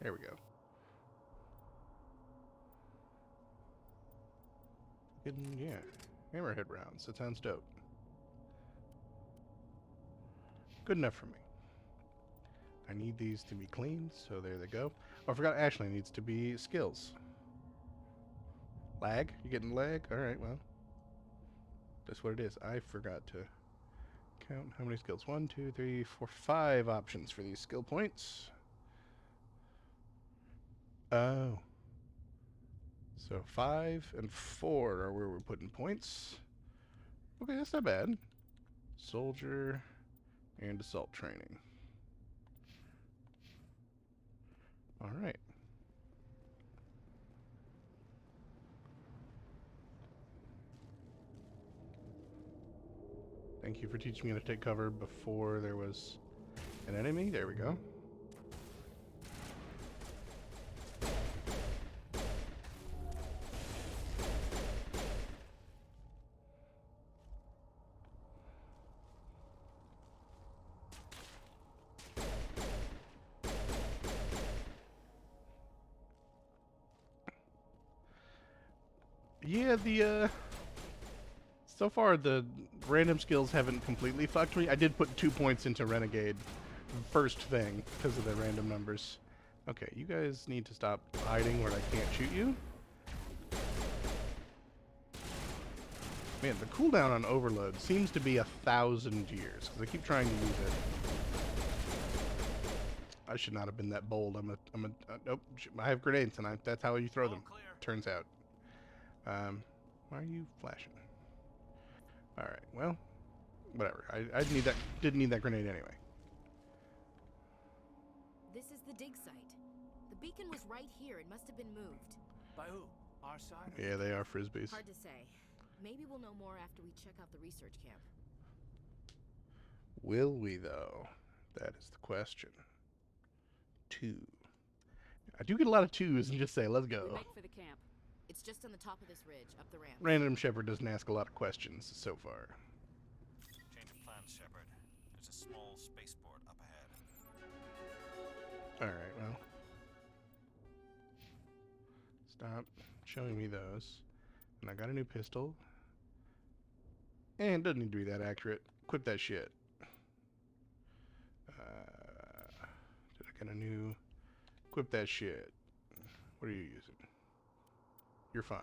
There we go. Yeah, hammerhead rounds. That sounds dope. Good enough for me. I need these to be cleaned, so there they go. Oh, I forgot Ashley needs to be skills. Lag? You getting lag? Alright, well. That's what it is. I forgot to count how many skills. 1, 2, 3, 4, 5 options for these skill points. Oh. So 5 and 4 are where we're putting points. Okay, that's not bad. Soldier and assault training. All right. Thank you for teaching me how to take cover before there was an enemy. There we go. Yeah, so far the random skills haven't completely fucked me. I did put 2 points into Renegade first thing because of the random numbers. Okay, you guys need to stop hiding where I can't shoot you. Man, the cooldown on Overload seems to be 1,000 years because I keep trying to use it. I should not have been that bold. Nope. I have grenades and that's how you throw them. Turns out. Why are you flashing? Alright, well, whatever. I didn't need that grenade anyway. This is the dig site. The beacon was right here. It must have been moved. By who? Our side? Yeah, they are frisbees. Hard to say. Maybe we'll know more after we check out the research camp. Will we, though? That is the question. 2. I do get a lot of 2s and just say, let's go. We make for the camp. It's just on the top of this ridge, up the ramp. Random Shepard doesn't ask a lot of questions so far. Change of plans, Shepard. There's a small spaceport up ahead. Alright, well. Stop showing me those. And I got a new pistol. And it doesn't need to be that accurate. Equip that shit. Did I get a new... Equip that shit. What are you using? You're fine.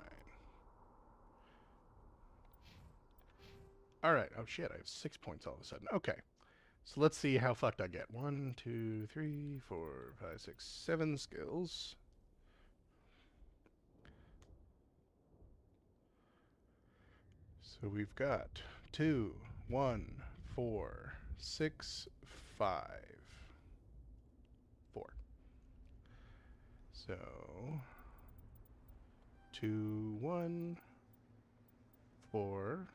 Alright. Oh shit, I have 6 points all of a sudden. Okay. So let's see how fucked I get. 1, 2, 3, 4, 5, 6, 7 skills. So we've got 2, 1, 4, 6, 5, 4. So 2, 1, 4,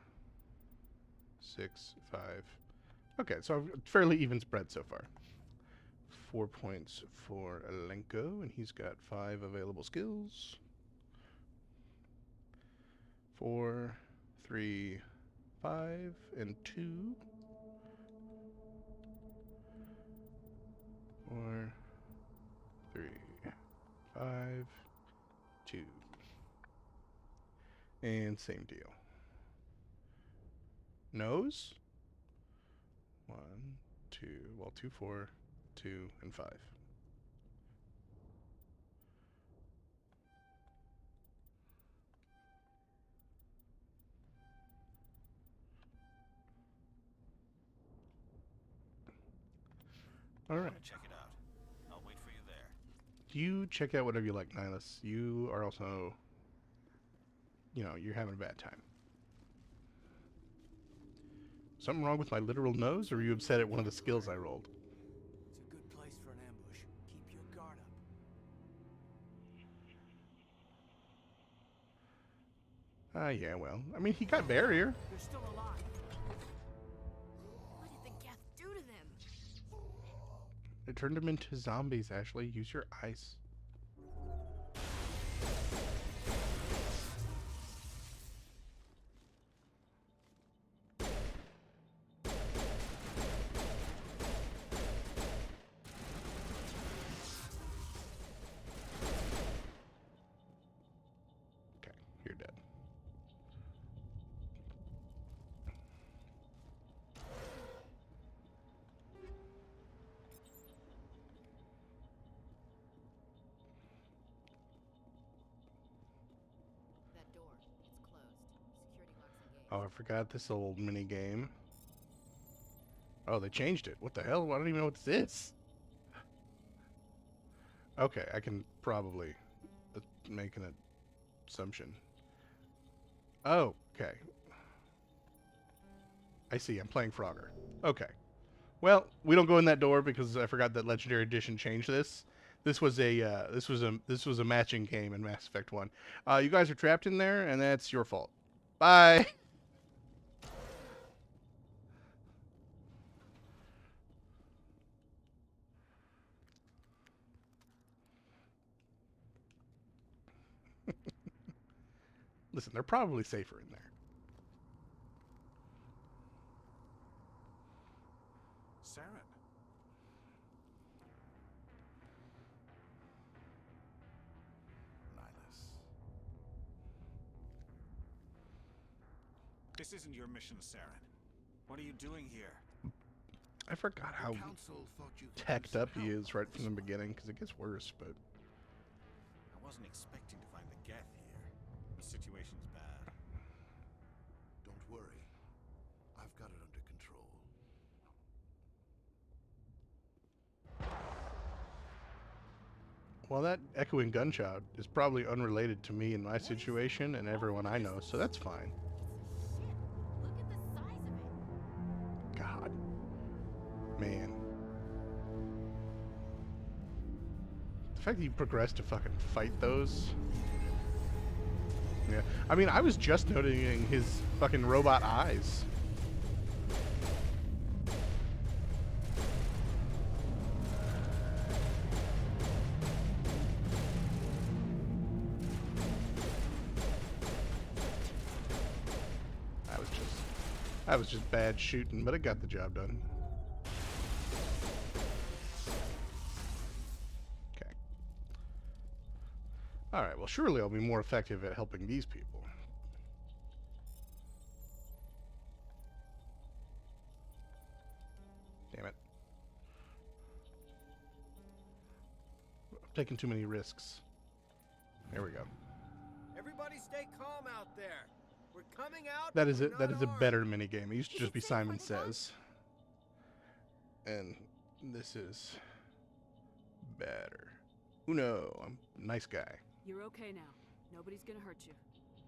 6, 5. Okay, so fairly even spread so far. 4 points for Alenko, and he's got 5 available skills. 4, 3, 5, and 2. 4, 3, 5, 2. And same deal. Nose. 1, 2, well, 2, 4, 2, and 5. All right. Check it out. I'll wait for you there. You check out whatever you like, Nihilus. You are also, you know, you're having a bad time. Something wrong with my literal nose, or are you upset at one of the skills I rolled? It's a good place for an ambush. Keep your guard up. Yeah, well, I mean, he got barrier. They're still alive. What did the Geth do to them? It turned them into zombies, Ashley. Use your eyes. Okay, you're dead. That door, it's closed. Security locks engaged. Oh, I forgot this little mini game. Oh, they changed it. What the hell? I don't even know what this is. Okay, I can probably make an assumption. Oh, okay. I see. I'm playing Frogger. Okay. Well, we don't go in that door because I forgot that Legendary Edition changed this. This was a matching game in Mass Effect 1. You guys are trapped in there, and that's your fault. Bye. Listen, they're probably safer in there. Saren. Nihilus. This isn't your mission, Saren. What are you doing here? I forgot how teched up he is right from the beginning, because it gets worse, but... I wasn't expecting to find the Geth here. The situation's bad. Don't worry. I've got it under control. Well, that echoing gunshot is probably unrelated to me and my situation and everyone I know, so that's fine. Look at the size of it. God. Man. The fact that you progressed to fucking fight those... Yeah. I mean, I was just noticing his fucking robot eyes. That was just bad shooting, but it got the job done. Okay. Alright, well surely I'll be more effective at helping these people. Damn it. I'm taking too many risks. There we go. Everybody stay calm out there. We're coming out. That is it. That is a better minigame. It used to just be Simon Says. And this is better. Uno, I'm a nice guy. You're okay now. Nobody's gonna hurt you.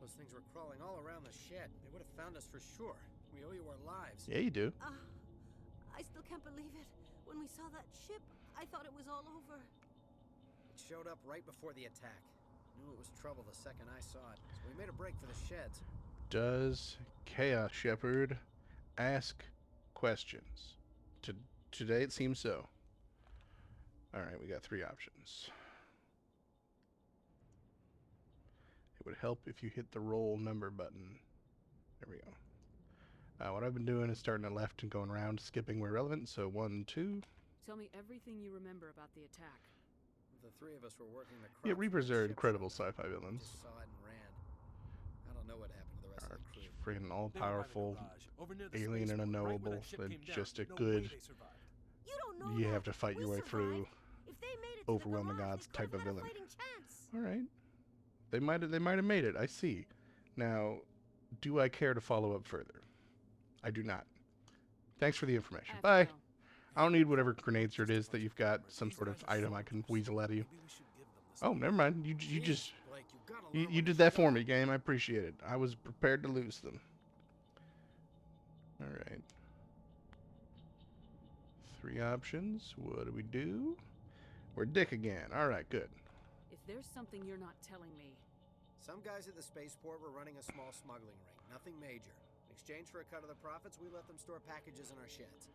Those things were crawling all around the shed. They would have found us for sure. We owe you our lives. Yeah, you do. I still can't believe it. When we saw that ship, I thought it was all over. It showed up right before the attack. Knew it was trouble the second I saw it, so we made a break for the sheds. Does Chaos Shepherd ask questions? Today it seems so. Alright, we got 3 options. It would help if you hit the roll number button. There we go. What I've been doing is starting to left and going around, skipping where relevant. So 1, 2. Tell me everything you remember about the attack. The 3 of us were working the Yeah, crops Reapers when the are ship incredible showed up. sci-fi villains. Just saw it and ran. I don't know what happened to the rest of the crew. Freaking all-powerful alien and unknowable. They're just a good... You don't know You that. have to fight your We way through If they made it to overwhelming the garage, odds we could type of have had a villain. fighting chance. All right. They might have made it. I see. Now, do I care to follow up further? I do not. Thanks for the information. Bye. I don't need whatever grenades it is that you've got. Some sort of item I can weasel out of you. Oh, never mind. You just Blake, you gotta you, learn you when did to that shut for up. me, game. I appreciate it. I was prepared to lose them. All right. 3 options. What do we do? We're Dick again. All right, good. If there's something you're not telling me, Some guys at the spaceport were running a small smuggling ring. Nothing major. In exchange for a cut of the profits, we let them store packages in our sheds.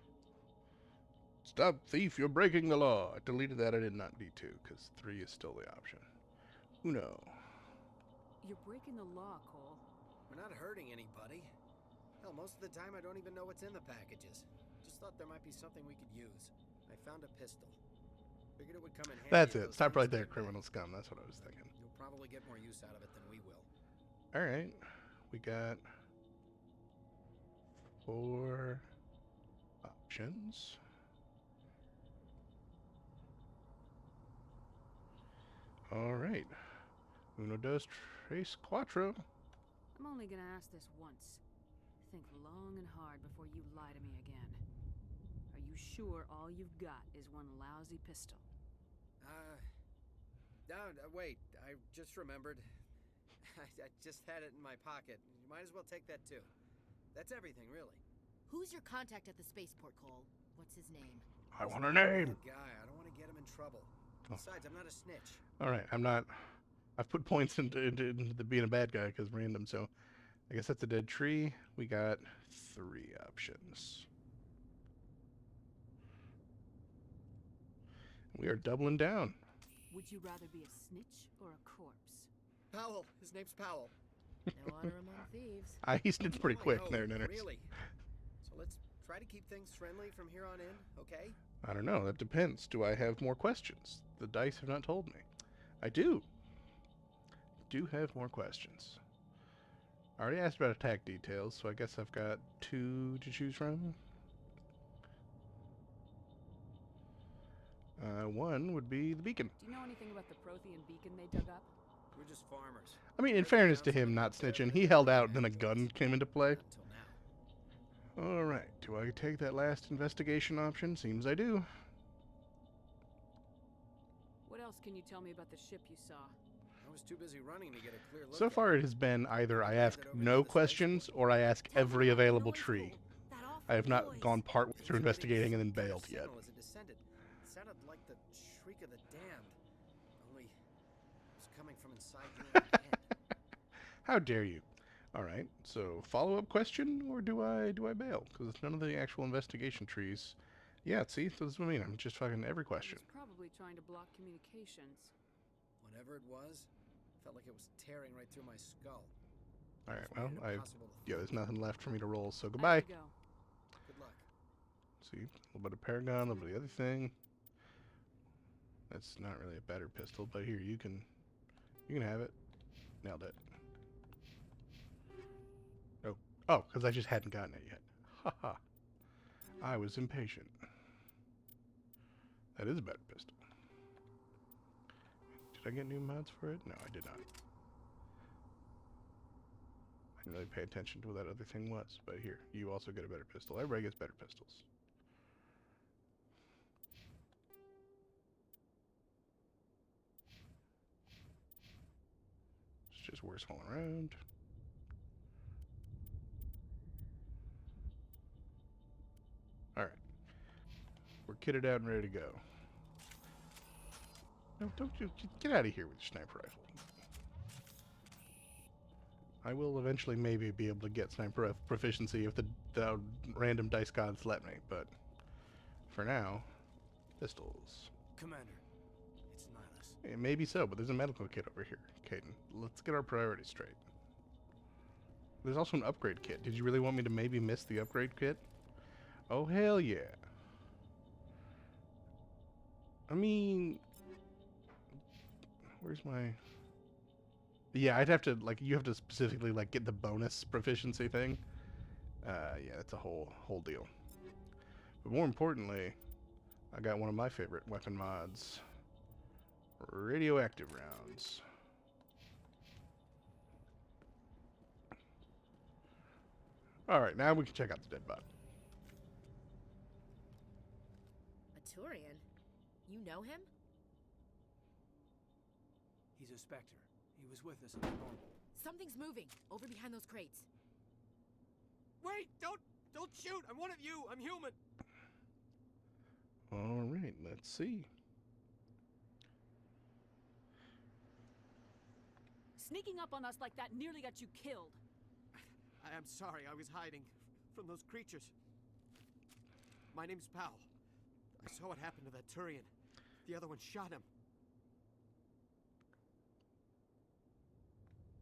Stop, thief! You're breaking the law. I deleted that. I did not need to, because 3 is still the option. Uno. you're breaking the law, Cole. We're not hurting anybody. Hell, most of the time I don't even know what's in the packages. Just thought there might be something we could use. I found a pistol. Figured it would come in handy. That's if it. those Stop things right there, get bad. criminal scum. That's what I was thinking. You'll probably get more use out of it than we will. All right. We got 4 options. All right. Uno, dos, tres, cuatro. I'm only gonna ask this once. Think long and hard before you lie to me again. Are you sure all you've got is one lousy pistol? Wait. I just remembered. I just had it in my pocket. You might as well take that too. That's everything, really. Who's your contact at the spaceport, Cole? What's his name? I want her name. That guy. I don't want to get him in trouble. Besides, I'm not a snitch. All right. I'm not. I've put points into the being a bad guy because random. So I guess that's a dead tree. We got 3 options. We are doubling down. Would you rather be a snitch or a corpse? Powell. His name's Powell. No honor among thieves. He snitched pretty Oh, I quick know, there, Ninners. Really? So let's try to keep things friendly from here on in, okay? I don't know. That depends. Do I have more questions? The dice have not told me. I do. Do have more questions. I already asked about attack details, so I guess I've got 2 to choose from. 1 would be the beacon. Do you know anything about the Prothean beacon they dug up? We're just farmers. I mean, in fairness to him not snitching, he held out and then a gun came into play. Alright, do I take that last investigation option? Seems I do. What else can you tell me about the ship you saw? I was too busy running to get a clear look So far it has been either I ask no questions or I ask every available tree. I have not gone partway through investigating and then bailed yet. As it descended. It sounded like the shriek of the damned. Only it was coming from inside your own head. How dare you? Alright, so follow-up question, or do I bail? Because none of the actual investigation trees... Yeah, see, that's what I mean. I'm just fucking every question. He's probably trying to block communications. Whatever it was, felt like it was tearing right through my skull. Alright, Just well, made it impossible to yeah, there's nothing left for me to roll, so I goodbye. have to go. Good luck. See, a little bit of Paragon, a little bit of the other thing. That's not really a better pistol, but here, you can have it. Nailed it. Oh, because I just hadn't gotten it yet. Haha. I was impatient. That is a better pistol. Did I get new mods for it? No, I did not. I didn't really pay attention to what that other thing was, but here, you also get a better pistol. Everybody gets better pistols. It's just worse falling around. Alright. We're kitted out and ready to go. No, don't you get out of here with your sniper rifle. I will eventually maybe be able to get sniper proficiency if the random dice gods let me, but for now, pistols. Commander, it's Nihilus. Yeah, maybe so, but there's a medical kit over here, Caden. Let's get our priorities straight. There's also an upgrade kit. Did you really want me to maybe miss the upgrade kit? Oh, hell yeah. I mean... Where's my... Yeah, I'd have to, like, you have to specifically, like, get the bonus proficiency thing. Yeah, that's a whole deal. But more importantly, I got one of my favorite weapon mods. Radioactive rounds. Alright, now we can check out the dead body. A Turian? You know him? to Spectre. He was with us at the normal. Something's moving over behind those crates. Wait! Don't shoot! I'm one of you! I'm human! All right, let's see. Sneaking up on us like that nearly got you killed. I am sorry, I was hiding from those creatures. My name's Powell. I saw what happened to that Turian. The other one shot him.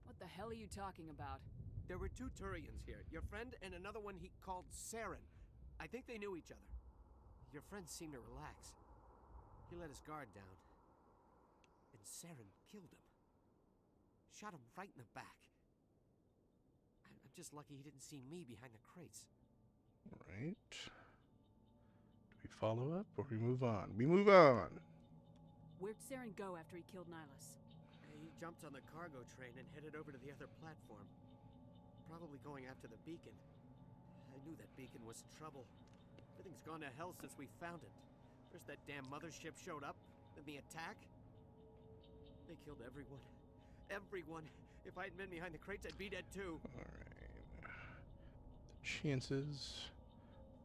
What the hell are you talking about? There were 2 Turians here. Your friend and another one he called Saren. I think they knew each other. Your friend seemed to relax. He let his guard down. And Saren killed him. Shot him right in the back. I'm just lucky he didn't see me behind the crates. All right. Do we follow up or we move on? We move on. Where'd Saren go after he killed Nihilus? He jumped on the cargo train and headed over to the other platform. Probably going after the beacon. I knew that beacon was trouble. Everything's gone to hell since we found it. First that damn mothership showed up, then the attack. They killed everyone. Everyone. If I hadn't been behind the crates, I'd be dead too. Alright. The chances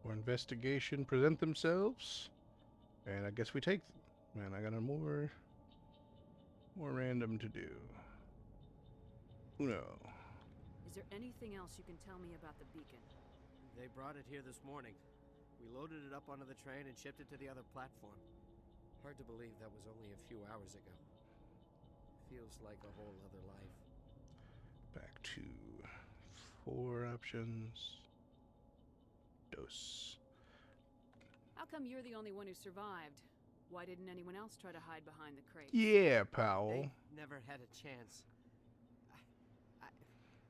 for investigation present themselves. And I guess we take them. Man, I got a more random to do. Uno. Is there anything else you can tell me about the beacon? They brought it here this morning. We loaded it up onto the train and shipped it to the other platform. Hard to believe that was only a few hours ago. Feels like a whole other life. Back to 4 options. Dos. How come you're the only one who survived? Why didn't anyone else try to hide behind the crate? Yeah, Powell. They never had a chance.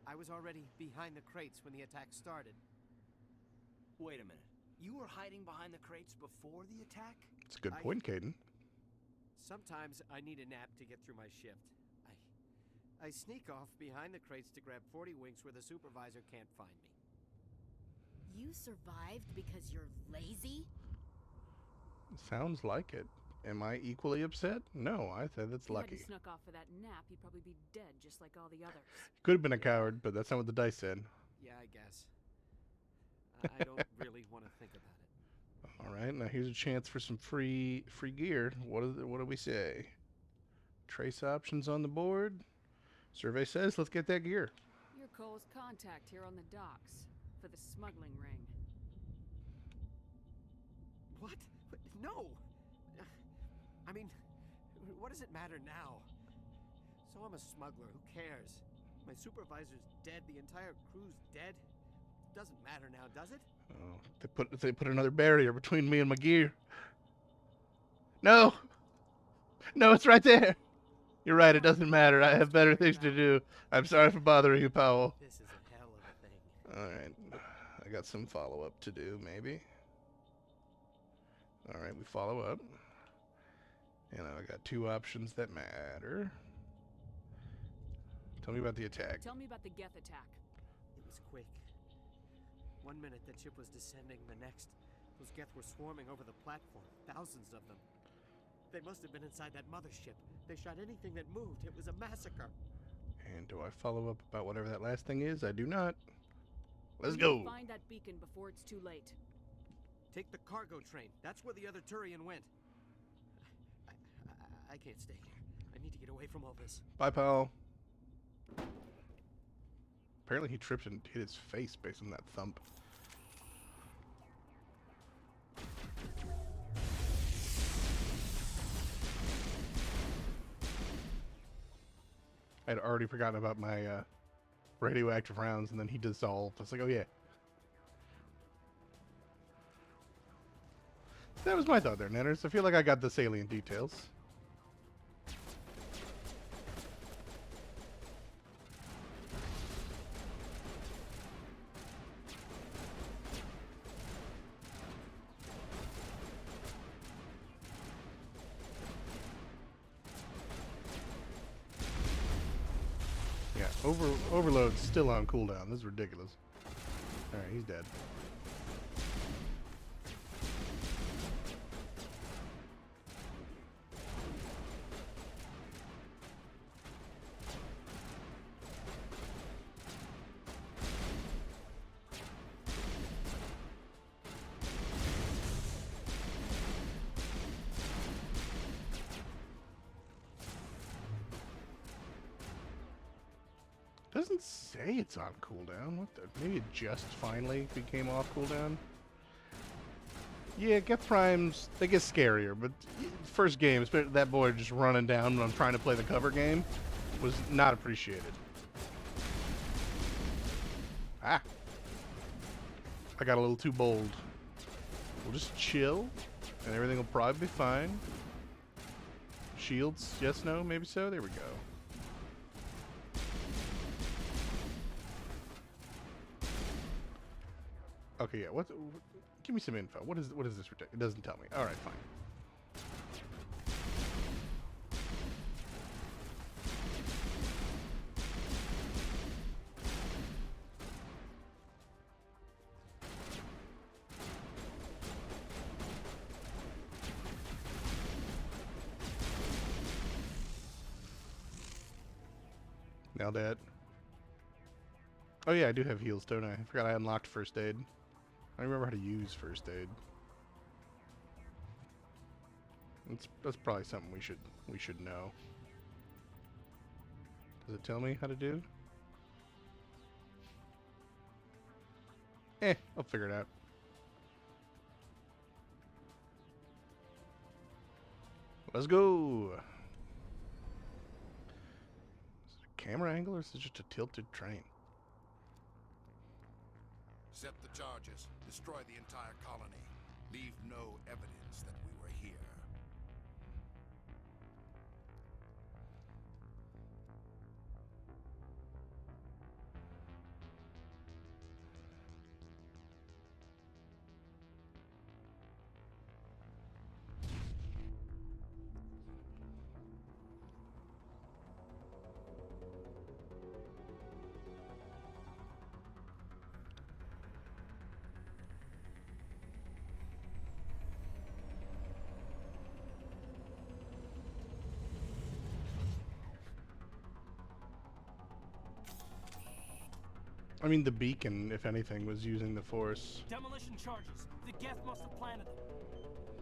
I was already behind the crates when the attack started. Wait a minute. You were hiding behind the crates before the attack? It's a good point, Caden. Sometimes I need a nap to get through my shift. I sneak off behind the crates to grab 40 winks where the supervisor can't find me. You survived because you're lazy? Sounds like it. Am I equally upset? No, I said that's lucky. If you hadn't snuck off for that nap, you'd probably be dead just like all the others. Could have been a coward, but that's not what the dice said. Yeah, I guess. I don't really want to think about it. All right, now here's a chance for some free gear. What do we say? Trace options on the board. Survey says let's get that gear. You're Cole's contact here on the docks for the smuggling ring. What? No! I mean, what does it matter now? So I'm a smuggler, who cares? My supervisor's dead, the entire crew's dead. Doesn't matter now, does it? Oh, they put another barrier between me and my gear. No! No, it's right there! You're right, it doesn't matter. I have better things to do. I'm sorry for bothering you, Powell. This is a hell of a thing. Alright. I got some follow-up to do, maybe. Alright, we follow up. And I got 2 options that matter. Tell me about the attack. Tell me about the Geth attack. It was quick. 1 minute the ship was descending, the next, those Geth were swarming over the platform. Thousands of them. They must have been inside that mothership. They shot anything that moved. It was a massacre. And do I follow up about whatever that last thing is? I do not. Let's We go. need to find that beacon before it's too late. Take the cargo train. That's where the other Turian went. I can't stay here. I need to get away from all this. Bye, pal. Apparently he tripped and hit his face based on that thump. I'd already forgotten about my radioactive rounds, and then he dissolved. I was like, oh yeah. That was my thought there, Nanners. I feel like I got the salient details. Yeah, Overload's still on cooldown. This is ridiculous. Alright, he's dead. Doesn't say it's on cooldown. What the? Maybe it just finally became off cooldown. Yeah, Geth Primes, they get scarier, but first game, especially that boy just running down when I'm trying to play the cover game, was not appreciated. Ah. I got a little too bold. We'll just chill, and everything will probably be fine. Shields, yes, no, maybe so? There we go. Okay, yeah, what give me some info. What is this? It doesn't tell me. All right, fine. Now that. Oh yeah, I do have heals, don't I? I forgot I unlocked first aid. I don't remember how to use first aid. That's probably something we should know. Does it tell me how to do? I'll figure it out. Let's go. Is it a camera angle or is it just a tilted train? Set the charges. Destroy the entire colony. Leave no evidence that we were here. I mean, the beacon, if anything, was using the Force. Demolition charges. The Geth must have planted them.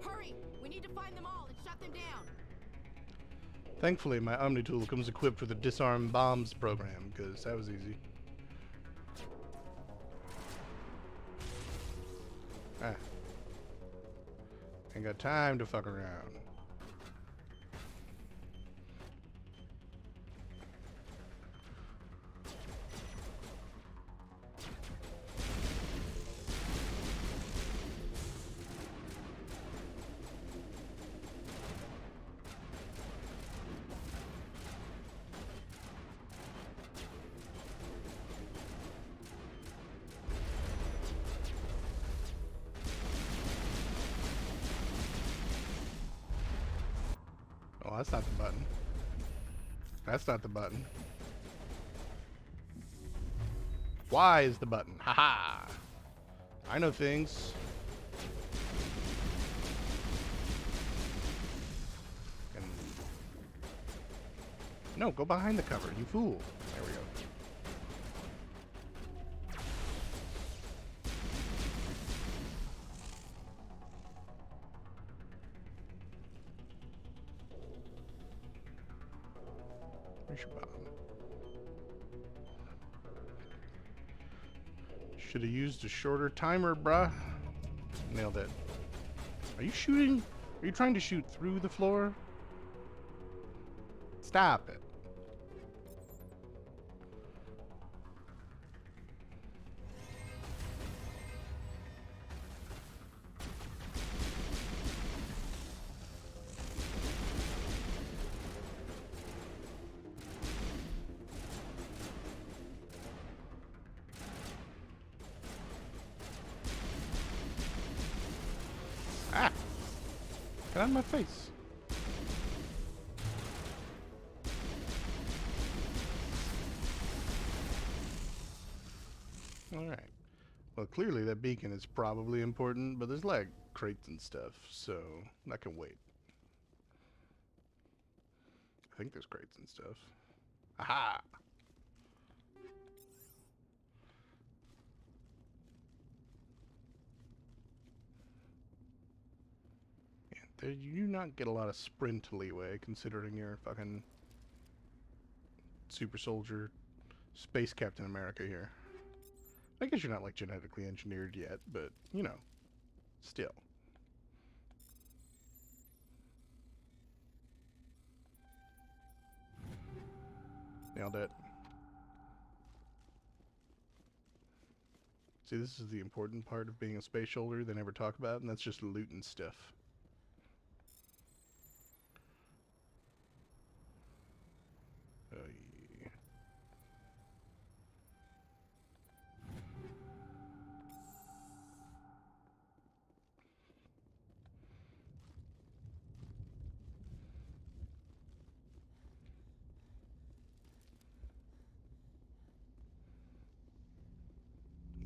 Hurry! We need to find them all and shut them down. Thankfully, my Omni tool comes equipped with a disarm bombs program, because that was easy. Ah. Ain't got time to fuck around. Oh, that's not the button. That's not the button. Y is the button. Haha. I know things. And no, go behind the cover, you fool. There we go. Should have used a shorter timer, bruh. Nailed it. Are you shooting? Are you trying to shoot through the floor? Stop it. Ah! Get out of my face. Alright. Well, clearly that beacon is probably important, but there's like crates and stuff, so that can wait. I think there's crates and stuff. Aha! Yeah, you do not get a lot of sprint leeway considering you're fucking super soldier Space Captain America here. I guess you're not like genetically engineered yet, but you know, still. Nailed it. See, this is the important part of being a space shoulder they never talk about, and that's just looting stuff. Oh, yeah.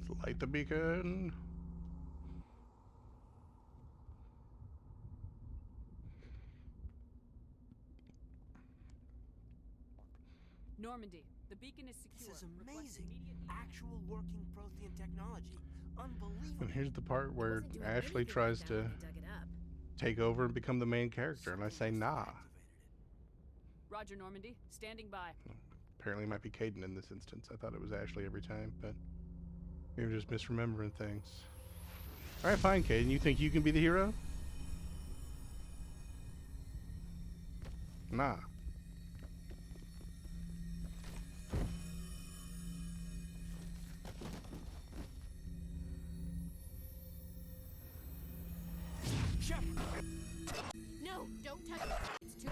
Let's light the beacon. Normandy, the beacon is secure. This is amazing. Actual working Prothean technology. Unbelievable. And here's the part where Ashley tries to take over and become the main character, and I say nah. Roger, Normandy. Standing by. Apparently it might be Caden in this instance. I thought it was Ashley every time, but maybe I'm just misremembering things. Alright, fine, Caden. You think you can be the hero? Nah. No, don't touch it. It's too.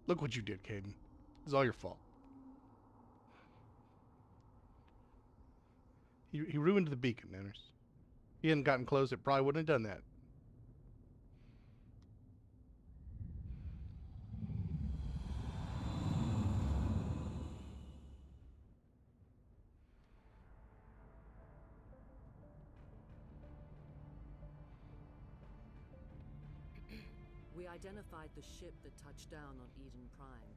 Look what you did, Caden. It's all your fault. He ruined the beacon, Nanners. He hadn't gotten close, it probably wouldn't have done that. We identified the ship that touched down on Eden Prime,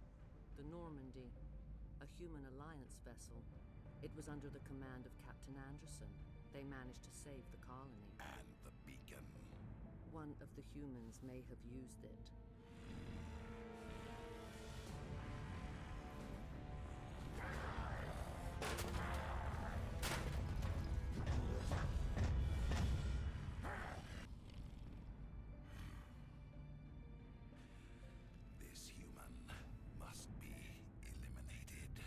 the Normandy, a human alliance vessel. It was under the command of Captain Anderson. They managed to save the colony. And the beacon. One of the humans may have used it. This human must be eliminated.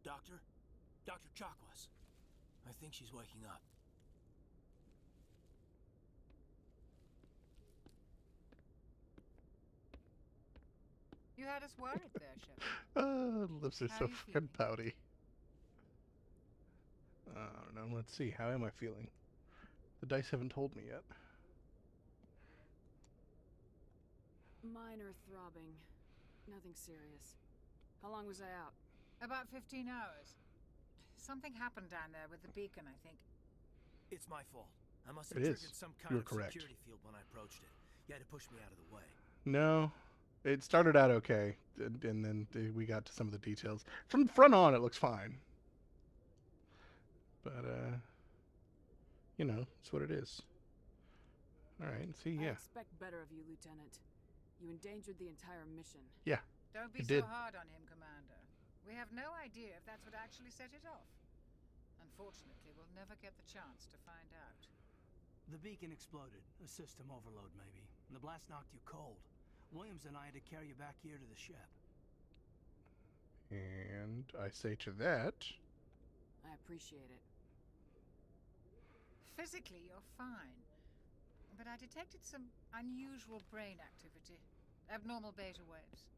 Doctor? Dr. Chakwas. I think she's waking up. You had us worried there, Shepard. Lips are How so you fucking pouty. I don't know. Let's see. How am I feeling? The dice haven't told me yet. Minor throbbing. Nothing serious. How long was I out? About 15 hours. Something happened down there with the beacon, I think. It's my fault. I must have It is. triggered some kind You're of correct. security field when I approached it. You had to push me out of the way. No. It started out okay, and then we got to some of the details. From the front on, it looks fine. But, you know, it's what it is. Alright, see, I yeah. expect better of you, Lieutenant. You endangered the entire mission. Yeah, Don't be it so did. hard on him, Commander. We have no idea if that's what actually set it off. Unfortunately, we'll never get the chance to find out. The beacon exploded. A system overload, maybe. And the blast knocked you cold. Williams and I had to carry you back here to the ship. And I say to that... I appreciate it. Physically, you're fine. But I detected some unusual brain activity. Abnormal beta waves.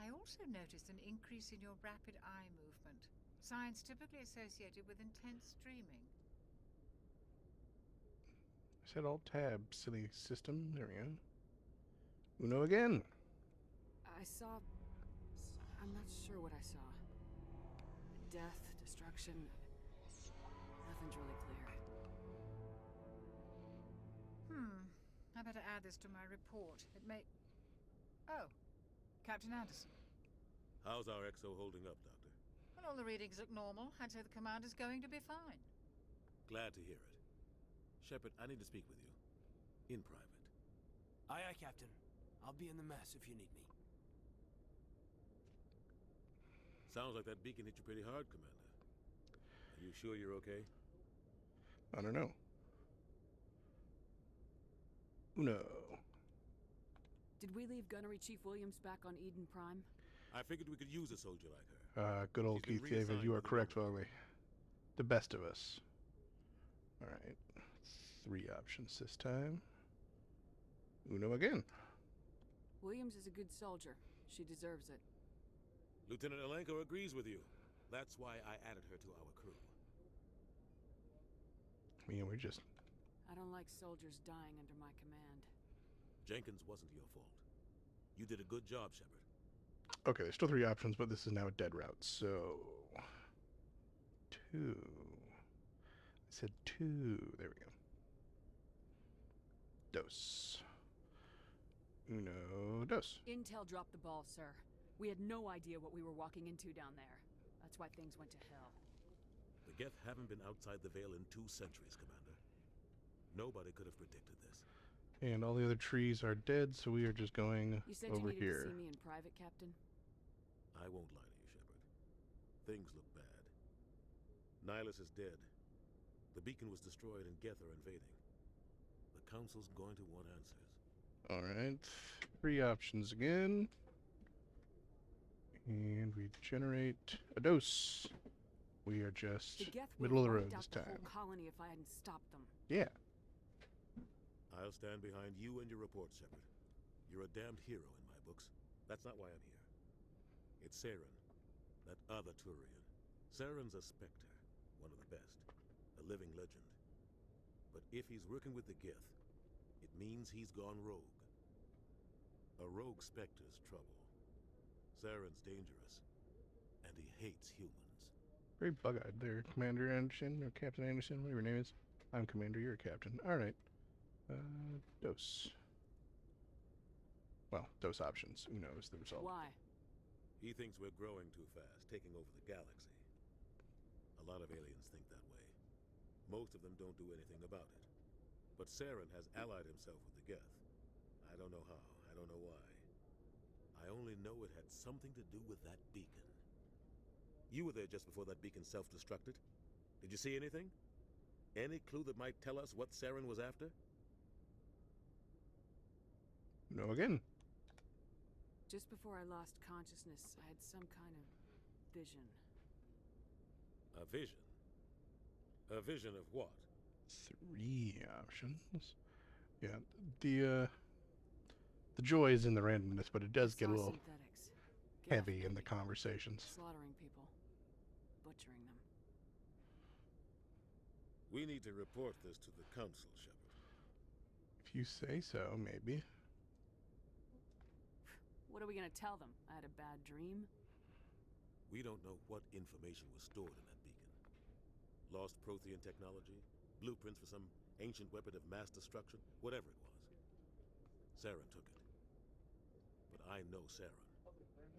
I also noticed an increase in your rapid eye movement. Signs typically associated with intense dreaming. I said alt tab, silly system. There we go. Uno again. I saw... I'm not sure what I saw. Death, destruction... Nothing's really clear. I better add this to my report. It may... Oh. Captain Anderson. How's our XO holding up, Doctor? Well, all the readings look normal. I'd say the commander's going to be fine. Glad to hear it. Shepard, I need to speak with you. In private. Aye, aye, Captain. I'll be in the mess if you need me. Sounds like that beacon hit you pretty hard, Commander. Are you sure you're okay? I don't know. Uno. Did we leave Gunnery Chief Williams back on Eden Prime? I figured we could use a soldier like her. Good old She's Keith been David, you reassigned are to the correct, Fogley. The best of us. Alright. 3 options this time. Uno again. Williams is a good soldier. She deserves it. Lieutenant Alenko agrees with you. That's why I added her to our crew. I mean, we're just... I don't like soldiers dying under my command. Jenkins wasn't your fault. You did a good job, Shepard. Okay, there's still 3 options, but this is now a dead route, so... 2... I said 2... There we go. Dos. Uno, dos. Intel dropped the ball, sir. We had no idea what we were walking into down there. That's why things went to hell. The Geth haven't been outside the Veil in 2 centuries, Commander. Nobody could have predicted this. And all the other trees are dead, so we are just going You said over you needed here. to see me in private, Captain? I won't lie to you, Shepard. Things look bad. Nihilus is dead. The beacon was destroyed and Geth are invading. The Council's going to want answers. Alright, 3 options again. And we generate a dose. We are just The Geth middle of the would road have this wiped out the time. whole colony if I hadn't stopped them. Yeah. I'll stand behind you and your report, Shepard. You're a damned hero in my books. That's not why I'm here. It's Saren, that other Turian. Saren's a Spectre, one of the best, a living legend. But if he's working with the Geth, it means he's gone rogue. A rogue Spectre's trouble. Saren's dangerous, and he hates humans. Very bug-eyed there, Commander Anderson, or Captain Anderson, whatever your name is. I'm Commander, you're a Captain. Alright. Dose. Well, dose options. Uno is the result. Why? He thinks we're growing too fast, taking over the galaxy. A lot of aliens think that way. Most of them don't do anything about it. But Saren has allied himself with the Geth. I don't know how, I don't know why. I only know it had something to do with that beacon. You were there just before that beacon self-destructed. Did you see anything? Any clue that might tell us what Saren was after? No again. Just before I lost consciousness, I had some kind of vision. A vision? A vision of what? 3 options. Yeah, the joy is in the randomness, but it does get a little Synthetics. heavy in the conversations. Slaughtering people. Butchering them. We need to report this to the Council, Shepard. If you say so, maybe. What are we gonna tell them? I had a bad dream? We don't know what information was stored in that beacon. Lost Prothean technology, blueprints for some ancient weapon of mass destruction, whatever it was. Saren took it. But I know Saren.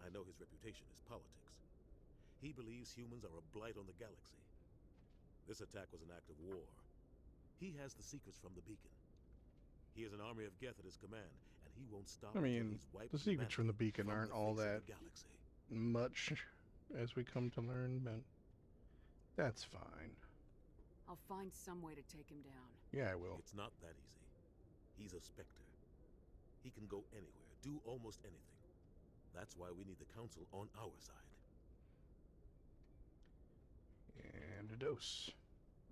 I know his reputation is politics. He believes humans are a blight on the galaxy. This attack was an act of war. He has the secrets from the beacon. He has an army of Geth at his command, and he won't stop I until mean, he's wiped the secrets from the beacon from aren't the all face of that the galaxy. much, as we come to learn, but that's fine. I'll find some way to take him down. Yeah, I will. It's not that easy. He's a Spectre. He can go anywhere, do almost anything. That's why we need the Council on our side. And a dose.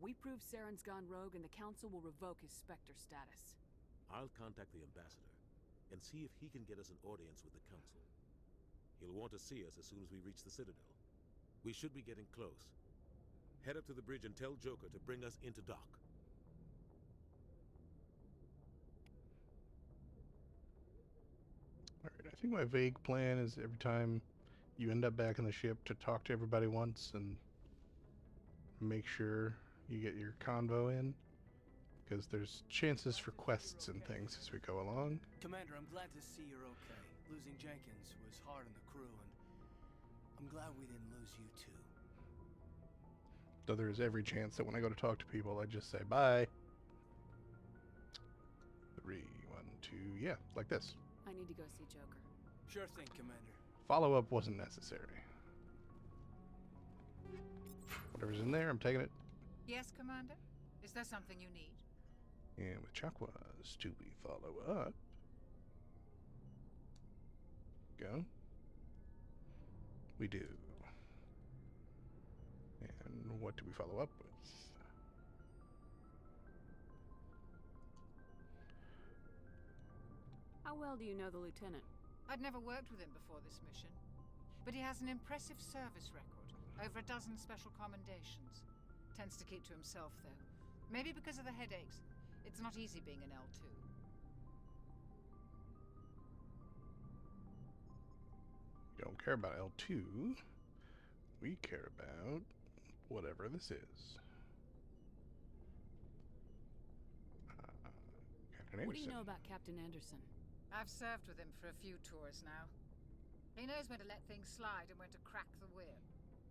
We prove Saren's gone rogue and the Council will revoke his Spectre status. I'll contact the Ambassador and see if he can get us an audience with the Council. He'll want to see us as soon as we reach the Citadel. We should be getting close. Head up to the bridge and tell Joker to bring us into dock. Alright, I think my vague plan is every time you end up back in the ship to talk to everybody once and make sure you get your convo in, because there's chances for quests and things as we go along. Commander, I'm glad to see you're okay. Losing Jenkins was hard on the crew, and I'm glad we didn't lose you too. Though there is every chance that when I go to talk to people, I just say bye. 3, 1, 2, yeah, like this. I need to go see Joker. Sure thing, Commander. Follow-up wasn't necessary. Whatever's in there, I'm taking it. Yes, Commander? Is there something you need? And with Chakwas, do we follow up? Go. We do. And what do we follow up with? How well do you know the lieutenant? I'd never worked with him before this mission, but he has an impressive service record. Over a dozen special commendations. Tends to keep to himself, though. Maybe because of the headaches. It's not easy being an L2. We don't care about L2. We care about whatever this is. Captain What do you Anderson. know about Captain Anderson? I've served with him for a few tours now. He knows when to let things slide and when to crack the whip.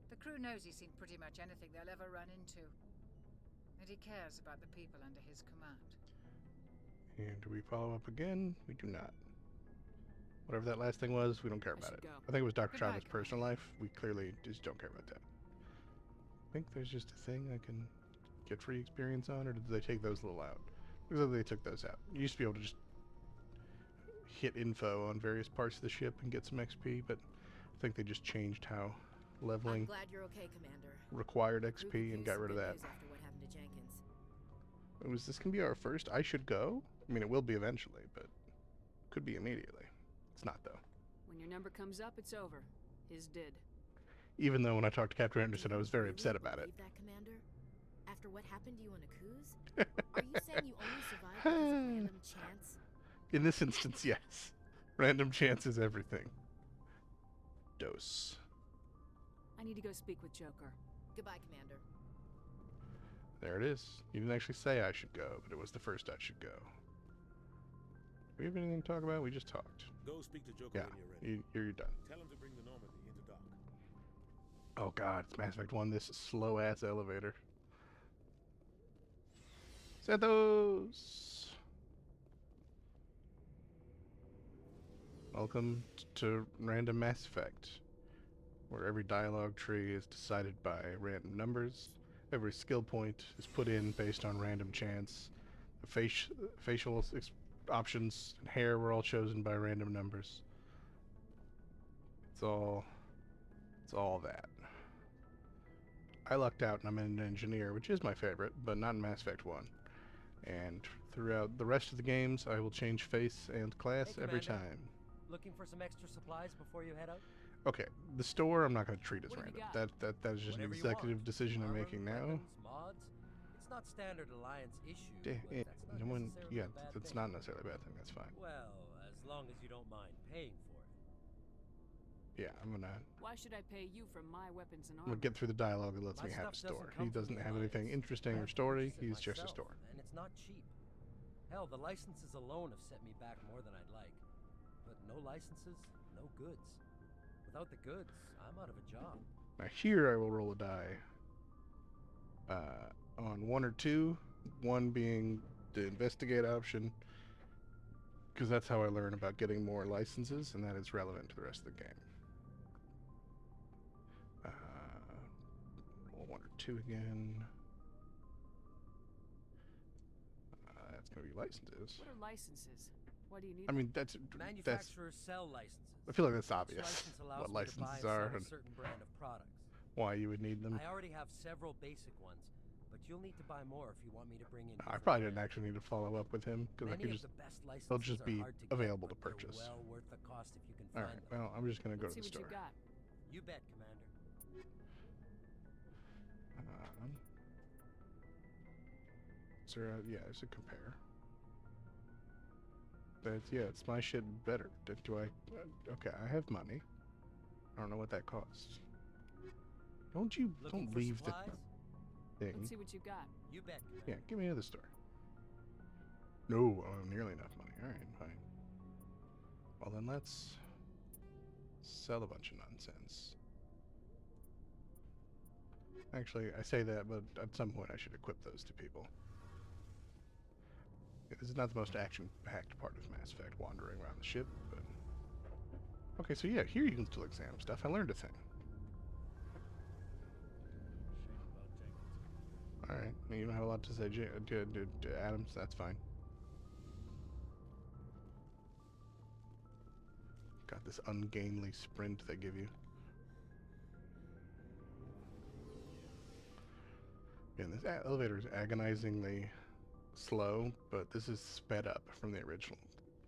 The crew knows he's seen pretty much anything they'll ever run into. And he cares about the people under his command. And do we follow up again? We do not. Whatever that last thing was, we don't care about it. go. I think it was Dr. Goodbye, Chavez' personal life. We clearly just don't care about that. I think there's just a thing I can get free experience on, or did they take those little out? Looks like they took those out. You used to be able to just hit info on various parts of the ship and get some XP, but I think they just changed how I'm leveling glad you're okay, Commander. required Crew XP could and use got some rid of good that. news after what happened to Jenkins. Was this gonna be our first? I should go? I mean, it will be eventually, but could be immediately. It's not, though. When your number comes up, it's over. His did. Even though when I talked to Captain Anderson, I was very Really upset about it. believe that, Commander? After what happened to you on Akuz? Are you saying you only survived because of random chance? In this instance, yes. Random chance is everything. Dose. I need to go speak with Joker. Goodbye, Commander. There it is. You didn't actually say I should go, but it was the first I should go. Do we have anything to talk about? We just talked. Go speak to Joker Yeah, when you're ready. you're done. Tell him to bring the Normandy into dock. Oh god, it's Mass Effect 1, this slow-ass elevator. Santos! Welcome to Random Mass Effect, where every dialogue tree is decided by random numbers. Every skill point is put in based on random chance. The facial options and hair were all chosen by random numbers. It's all that. I lucked out and I'm an engineer, which is my favorite, but not in Mass Effect 1. And throughout the rest of the games, I will change face and class Hey, every Commander. time. Looking for some extra supplies before you head out? Okay, the store I'm not going to treat as What have you random. got? That is just Whatever an you want. executive decision I'm Armor, making now. weapons, mods. It's not standard Alliance issue, but that's not no one, necessarily yeah, a bad that's thing. not necessarily a bad thing. That's fine. Well, as long as you don't mind paying for it. Yeah, I'm gonna Why should I pay you for my weapons and I'm armor? gonna get through the dialogue that lets My me have a stuff store. doesn't He come from doesn't the have anything Alliance. interesting I or have to story. purchase it He's just a myself, store. And it's not cheap. Hell, the licenses alone have set me back more than I'd like. But no licenses, no goods. Without the goods, I'm out of a job. Now here I will roll a die on 1 or 2, 1 being the investigate option, because that's how I learn about getting more licenses, and that is relevant to the rest of the game. Roll 1 or 2 again. That's going to be licenses. What are licenses? Why do you need I them? mean, that's Manufacturers sell licenses. I feel like that's Each obvious license allows what me to buy licenses and are sell a and certain brand of products. why you would need them. I already have several basic ones, but you'll need to buy more if you want me to bring in. I different probably didn't brands. actually need to follow up with him because I Many could of just the best licenses they'll just are be hard to get, available to but they're purchase. well worth the cost if you can All find right. them. Well, I'm just gonna go Let's to see the what store. you got. You bet, Commander. So yeah, it's a compare. But yeah, it's my shit better. Do I? Okay, I have money. I don't know what that costs. Don't you? Looking Don't for leave supplies? the thing. Let's see what you got. You bet, Commander. Yeah, give me another store. No, I don't have nearly enough money. All right, fine. Well then, let's sell a bunch of nonsense. Actually, I say that, but at some point I should equip those to people. Yeah, this is not the most action-packed part of Mass Effect, wandering around the ship, but... Okay, so yeah, here you can still examine stuff. I learned a thing. Alright, you don't have a lot to say, Adams, that's fine. Got this ungainly sprint they give you. And this elevator is agonizingly slow, but this is sped up from the original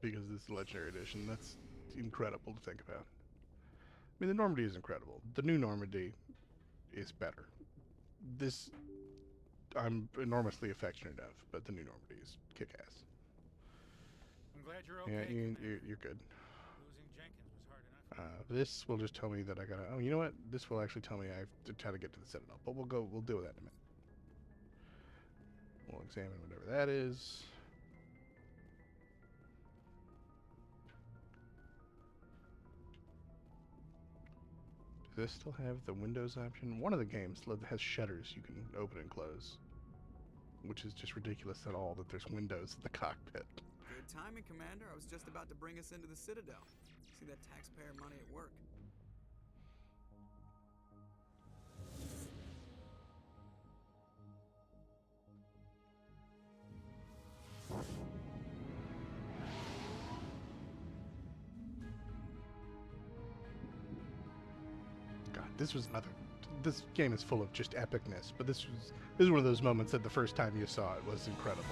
because this is Legendary Edition. That's incredible to think about. I mean, the Normandy is incredible. The new Normandy is better. This I'm enormously affectionate of, but the new Normandy is kick-ass. I'm glad you're okay. Yeah, you're good. Losing Jenkins was hard enough. This will just tell me that I gotta. Oh, you know what? This will actually tell me I have to try to get to the Citadel. But we'll deal with that in a minute. We'll examine whatever that is. Does this still have the Windows option? One of the games has shutters you can open and close, which is just ridiculous at all that there's windows in the cockpit. Good timing, Commander. I was just about to bring us into the Citadel. See that taxpayer money at work. God, this was another. This game is full of just epicness, but this is one of those moments that the first time you saw it was incredible.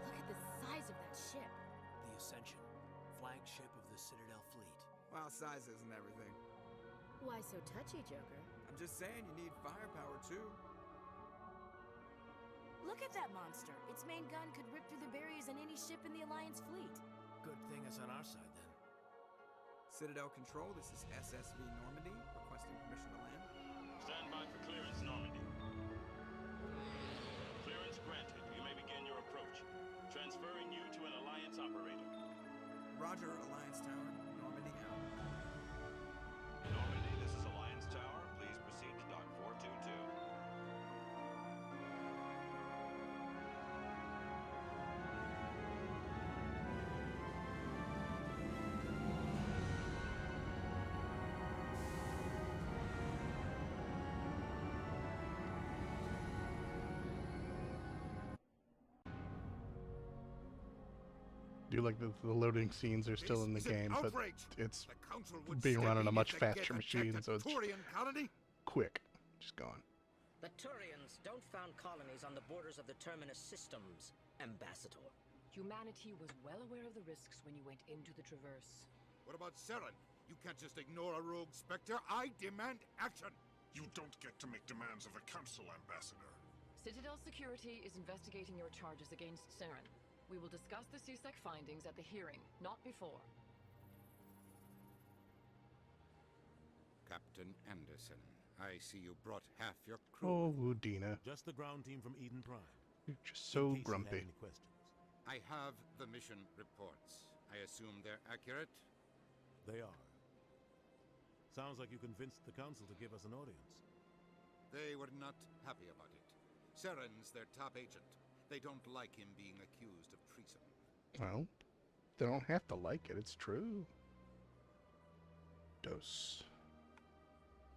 Look at the size of that ship. The Ascension, flagship of the Citadel fleet. Well, size isn't everything. Why so touchy, Joker? I'm just saying you need firepower too. Look at that monster. Its main gun could rip through the barriers in any ship in the Alliance fleet. Good thing it's on our side, then. Citadel Control, this is SSV Normandy, requesting permission to land. Stand by for clearance, Normandy. Clearance granted. You may begin your approach. Transferring you to an Alliance operator. Roger, Alliance Tower. Normandy out. Normandy, this is Alliance Tower. Please proceed to Dock 422. Do like the loading scenes are still in the game, but it's being run on a much faster machine, so it's quick. Just gone. The Turians don't found colonies on the borders of the Terminus systems, Ambassador. Humanity was well aware of the risks when you went into the Traverse. What about Saren? You can't just ignore a rogue Spectre. I demand action! You don't get to make demands of a council, Ambassador. Citadel Security is investigating your charges against Saren. We will discuss the CSEC findings at the hearing, not before. Captain Anderson, I see you brought half your crew. Oh, Udina. Just the ground team from Eden Prime. You're just so grumpy. Any questions? I have the mission reports. I assume they're accurate? They are. Sounds like you convinced the council to give us an audience. They were not happy about it. Saren's their top agent. They don't like him being accused of treason. Well, they don't have to like it. It's true. Dose.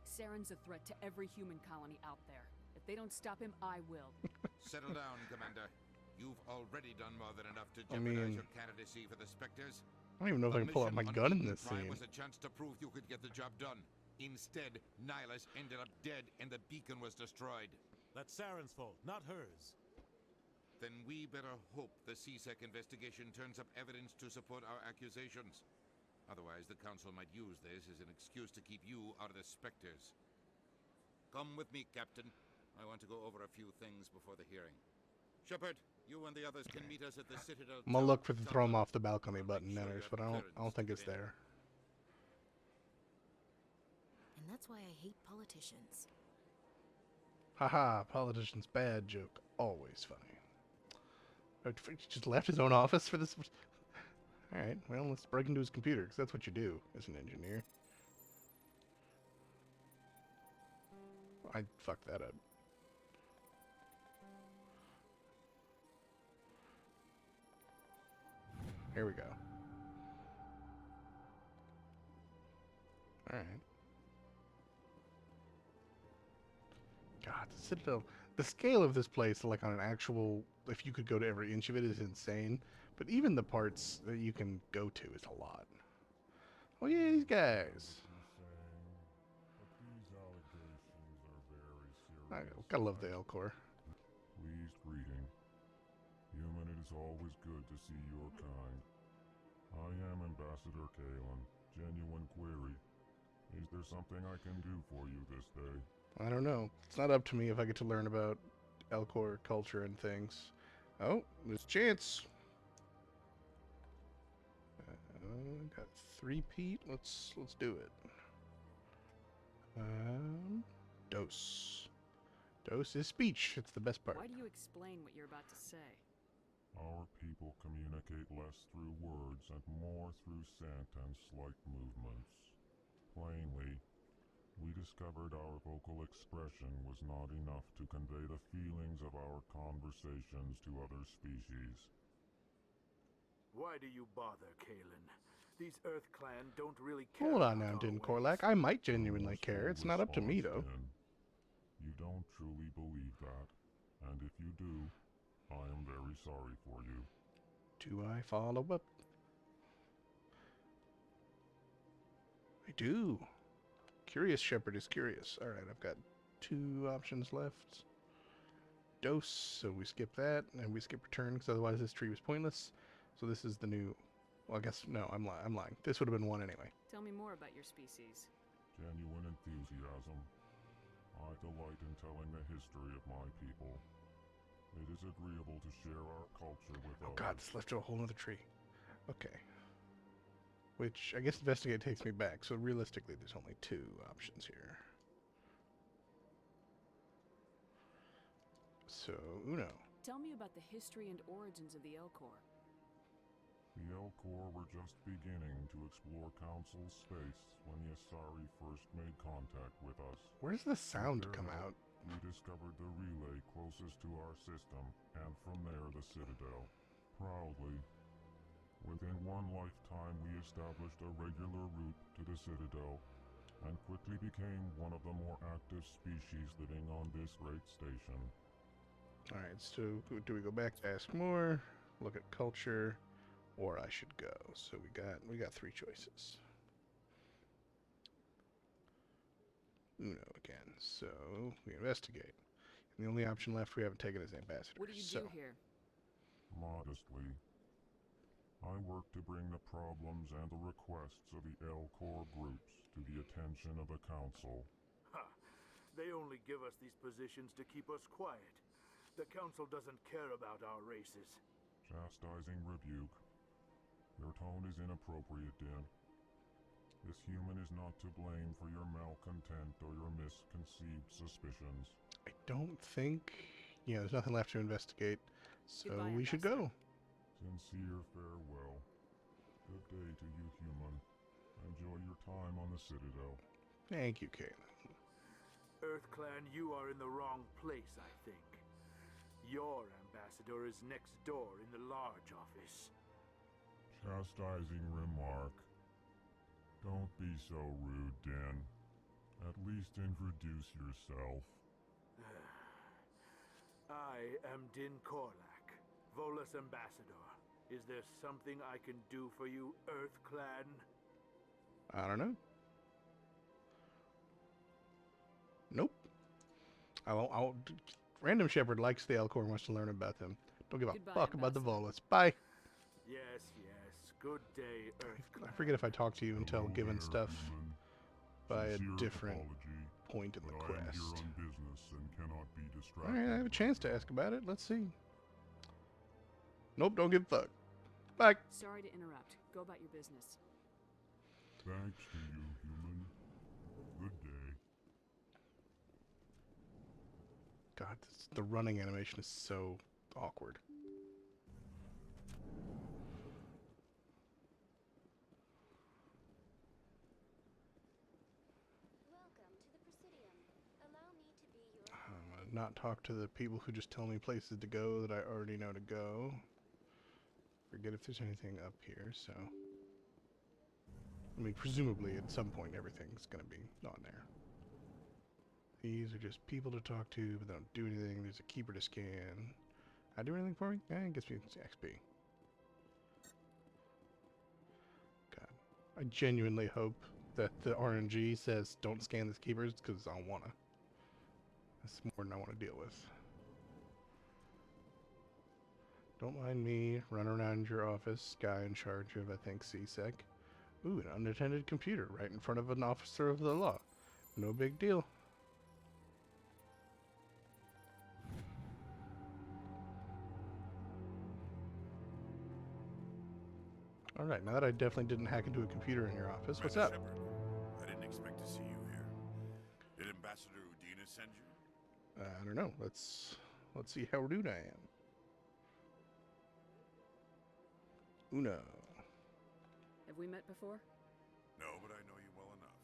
Saren's a threat to every human colony out there. If they don't stop him, I will. Settle down, Commander. You've already done more than enough to I jeopardize mean, your candidacy for the Spectres. I don't even know if I can pull out my gun in this Prime scene. was a chance to prove you could get the job done. Instead, Nihilus ended up dead and the beacon was destroyed. That's Saren's fault, not hers. Then we better hope the CSEC investigation turns up evidence to support our accusations. Otherwise, the Council might use this as an excuse to keep you out of the Spectres. Come with me, Captain. I want to go over a few things before the hearing. Shepard, you and the others can meet us at the Citadel. I'm gonna look for the throw him off the balcony button, Nanners, but I don't think it's there. And that's why I hate politicians. Haha, politician's bad joke. Always funny. Oh, he just left his own office for this? Alright, well, let's break into his computer, because that's what you do as an engineer. I fucked that up. Here we go. Alright. God, the Citadel... The scale of this place, like on an actual... If you could go to every inch of it, is insane. But even the parts that you can go to is a lot. Oh yeah, these guys. I gotta love the Elcor. Pleased greeting. Human, it is always good to see your kind. I am Ambassador Kalen. Genuine query. Is there something I can do for you this day? I don't know. It's not up to me if I get to learn about Elcor culture and things. Oh, there's a chance. Got 3-peat. Let's do it. Dose. Dose is speech. It's the best part. Why do you explain what you're about to say? Our people communicate less through words and more through scent and slight movements. Plainly, we discovered our vocal expression was not enough to convey the feelings of our conversations to other species. Why do you bother, Kalen? These Earth Clan don't really care. Hold on now, Din Korlak. I might genuinely care. It's not up to me, though. You don't truly believe that, and if you do, I am very sorry for you. Do I follow up? I do. Curious Shepherd is curious. Alright, I've got 2 options left. Dose, so we skip that, and we skip return, because otherwise this tree was pointless. So this is the new... Well, I guess, no, I'm lying. This would have been 1 anyway. Tell me more about your species. Genuine enthusiasm. I delight in telling the history of my people. It is agreeable to share our culture with others. Oh god, this left to a whole other tree. Okay. Which, I guess investigate takes me back, so realistically there's only 2 options here. So, Uno. Tell me about the history and origins of the Elcor. The Elcor were just beginning to explore Council space when the Asari first made contact with us. Where's the sound come out? We discovered the relay closest to our system, and from there the Citadel. Proudly, within 1 lifetime we established a regular route to the Citadel, and quickly became one of the more active species living on this great station. Alright, so do we go back to ask more, look at culture, or I should go? So we got 3 choices. Uno again. So we investigate. And the only option left we haven't taken is ambassador. What do you do here? Modestly, I work to bring the problems and the requests of the Elcor groups to the attention of the Council. Ha! They only give us these positions to keep us quiet. The Council doesn't care about our races. Chastising rebuke. Your tone is inappropriate, Din. This human is not to blame for your malcontent or your misconceived suspicions. I don't think... Yeah, there's nothing left to investigate, so Goodbye, we should go. Sincere farewell. Good day to you, human. Enjoy your time on the Citadel. Thank you, Kalen. Earth Clan, you are in the wrong place, I think. Your ambassador is next door in the large office. Chastising remark. Don't be so rude, Din. At least introduce yourself. I am Din Korlak, Volus ambassador. Is there something I can do for you, Earth Clan? I don't know. Nope. Random Shepherd likes the Elcor and wants to learn about them. Don't give a fuck about the Volus. Bye. Yes. Good day, Earth Clan. I forget if I talk to you until given stuff by a different point in the quest. I am here on business and cannot be distracted. Alright, I have a chance to ask about it. Let's see. Nope, don't give a fuck. Bye. Sorry to interrupt. Go about your business. Thanks to you, human. Good day. God, the running animation is so awkward. Not talk to the people who just tell me places to go that I already know to go. Forget if there's anything up here, so... I mean, presumably at some point everything's gonna be on there. These are just people to talk to, but they don't do anything. There's a keeper to scan. I do anything for me? I guess we can see XP. God. I genuinely hope that the RNG says don't scan these keepers, because I wanna. That's more than I want to deal with. Don't mind me running around your office, guy in charge of, I think, CSEC. Ooh, an unattended computer right in front of an officer of the law. No big deal. Alright, now that I definitely didn't hack into a computer in your office, what's up? Shepard, I didn't expect to see you here. Did Ambassador Udina send you? I don't know. Let's see how rude I am. Uno. Have we met before? No, but I know you well enough.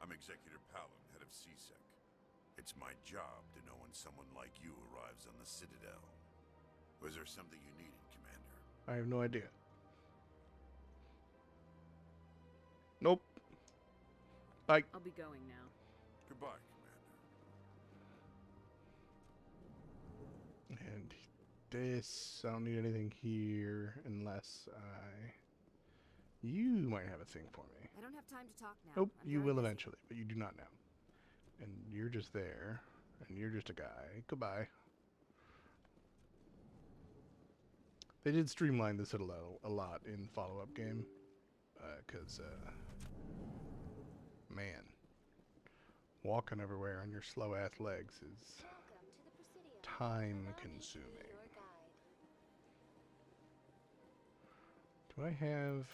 I'm Executor Palin, head of CSEC. It's my job to know when someone like you arrives on the Citadel. Was there something you needed, Commander? I have no idea. Nope. Bye. I'll be going now. Goodbye, Commander. And this, I don't need anything here unless I... You might have a thing for me. I don't have time to talk now. Nope, I'm you very will busy. eventually, but you do not now. And you're just there, and you're just a guy. Goodbye. They did streamline the Citadel a lot in follow-up game, because, man, walking everywhere on your slow-ass legs is time-consuming. Do I have...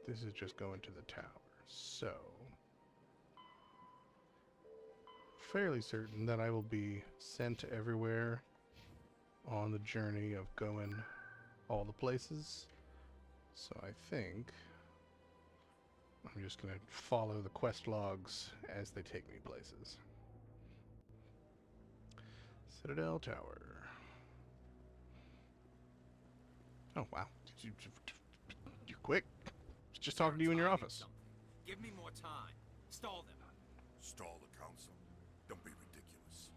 This is just going to the tower, so... fairly certain that I will be sent everywhere on the journey of going all the places. So I think I'm just going to follow the quest logs as they take me places. Citadel Tower. Oh, wow. You're quick. Just talking to you in your office. Give me more time. Stall them. Stall the Council? Don't be ridiculous.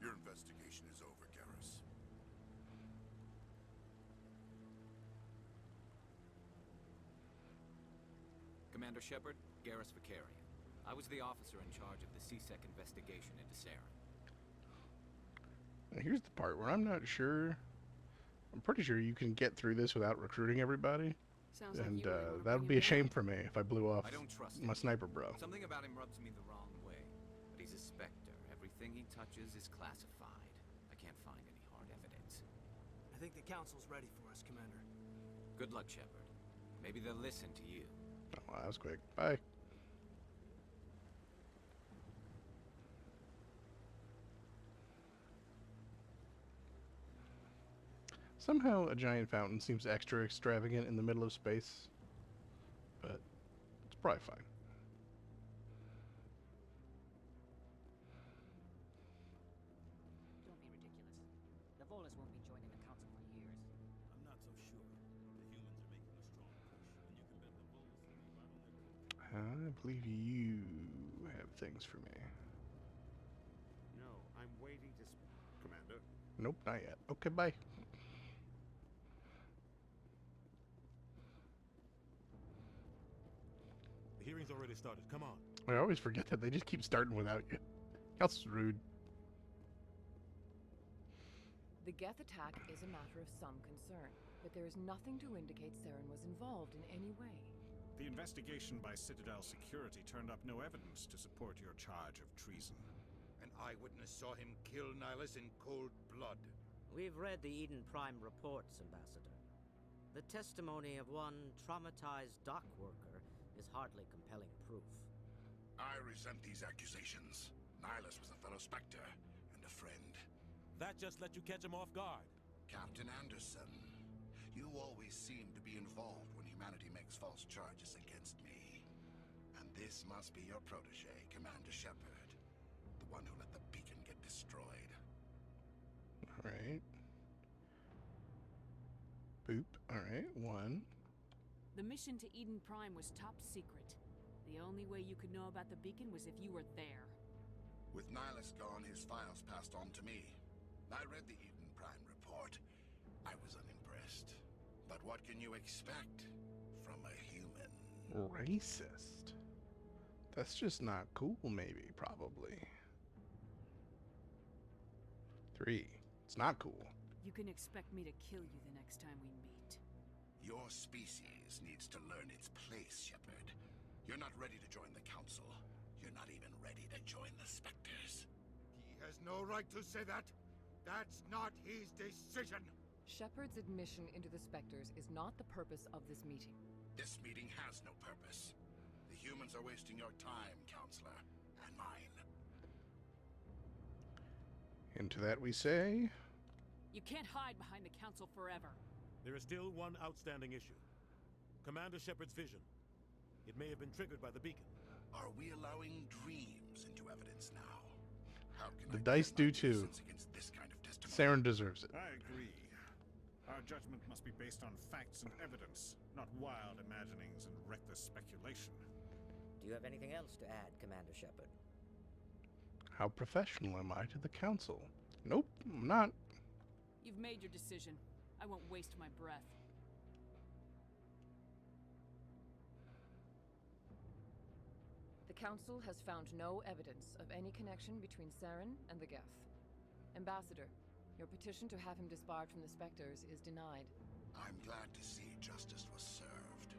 Your investigation is over, Garrus. Commander Shepard, Garrus Vakarian. I was the officer in charge of the CSEC investigation into Saren. Now here's the part where I'm not sure. I'm pretty sure you can get through this without recruiting everybody. Sounds And like you really that would be a shame for me if I blew off I don't trust my him. sniper bro. Something about him rubs me the wrong way. But he's a Spectre. Everything he touches is classified. I can't find any hard evidence. I think the Council's ready for us, Commander. Good luck, Shepard. Maybe they'll listen to you. Oh, that was quick. Bye. Somehow a giant fountain seems extra extravagant in the middle of space, but it's probably fine. Don't be ridiculous. The Volus won't be joining the Council for years. I'm not so sure. The humans are making a strong push, and you can bet the Volus will be right on their coat. I believe you have things for me. No, I'm waiting to... Commander? Nope, not yet. Okay, bye. The hearing's already started. Come on. I always forget that they just keep starting without you. That's rude. The Geth attack is a matter of some concern, but there is nothing to indicate Saren was involved in any way. The investigation by Citadel Security turned up no evidence to support your charge of treason. An eyewitness saw him kill Nihilus in cold blood. We've read the Eden Prime reports, Ambassador. The testimony of one traumatized dock worker is hardly compelling proof. I resent these accusations. Nihilus was a fellow Spectre and a friend. That just let you catch him off guard. Captain Anderson, you always seem to be involved when humanity makes false charges against me. And this must be your protege, Commander Shepard. The one who let the beacon get destroyed. Alright. Boop. Alright, 1. The mission to Eden Prime was top secret. The only way you could know about the beacon was if you were there. With Nihilus gone, his files passed on to me. I read the Eden Prime report. I was unimpressed. But what can you expect from a human? Racist. That's just not cool, maybe, probably. 3. It's not cool. You can expect me to kill you the next time we meet. Your species needs to learn its place, Shepard. You're not ready to join the Council. You're not even ready to join the Spectres. He has no right to say that. That's not his decision. Shepard's admission into the Spectres is not the purpose of this meeting. This meeting has no purpose. The humans are wasting your time, Counselor, and mine. And to that we say... You can't hide behind the Council forever. There is still one outstanding issue. Commander Shepard's vision. It may have been triggered by the beacon. Are we allowing dreams into evidence now? How can The dice do too. against this kind of testimony? Saren deserves it. I agree. Our judgment must be based on facts and evidence, not wild imaginings and reckless speculation. Do you have anything else to add, Commander Shepard? How professional am I to the Council? Nope, I'm not. You've made your decision. I won't waste my breath. The Council has found no evidence of any connection between Saren and the Geth. Ambassador, your petition to have him disbarred from the Spectres is denied. I'm glad to see justice was served.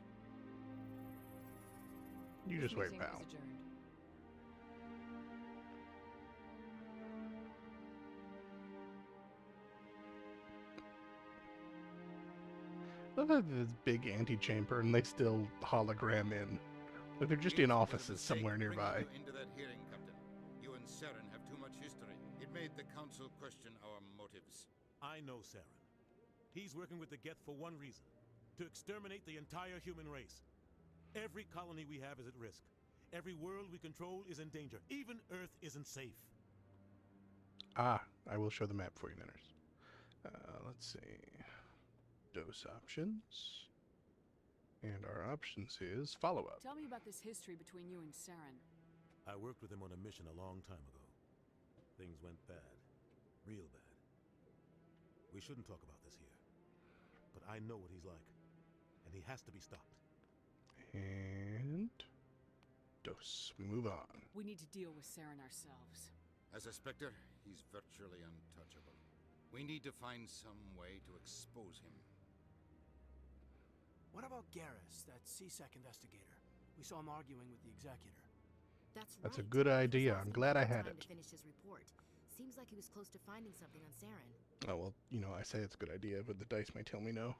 You just wait, pal. I love how this big antechamber and they still hologram in. Like they're just in offices somewhere nearby. Into that hearing, Captain. You and Saren have too much history. It made the Council question our motives. I know Saren. He's working with the Geth for one reason. To exterminate the entire human race. Every colony we have is at risk. Every world we control is in danger. Even Earth isn't safe. Ah, I will show the map for you, Ninners. Let's see. Dose options. And our options is follow-up. Tell me about this history between you and Saren. I worked with him on a mission a long time ago. Things went bad. Real bad. We shouldn't talk about this here. But I know what he's like. And he has to be stopped. And... dose. We move on. We need to deal with Saren ourselves. As a Spectre, he's virtually untouchable. We need to find some way to expose him. What about Garrus, that CSEC investigator? We saw him arguing with the Executor. That's a good idea. I'm glad I had it. To finish his report. Seems like he was close to finding something on Saren. Oh, well, you know, I say it's a good idea, but the dice may tell me no.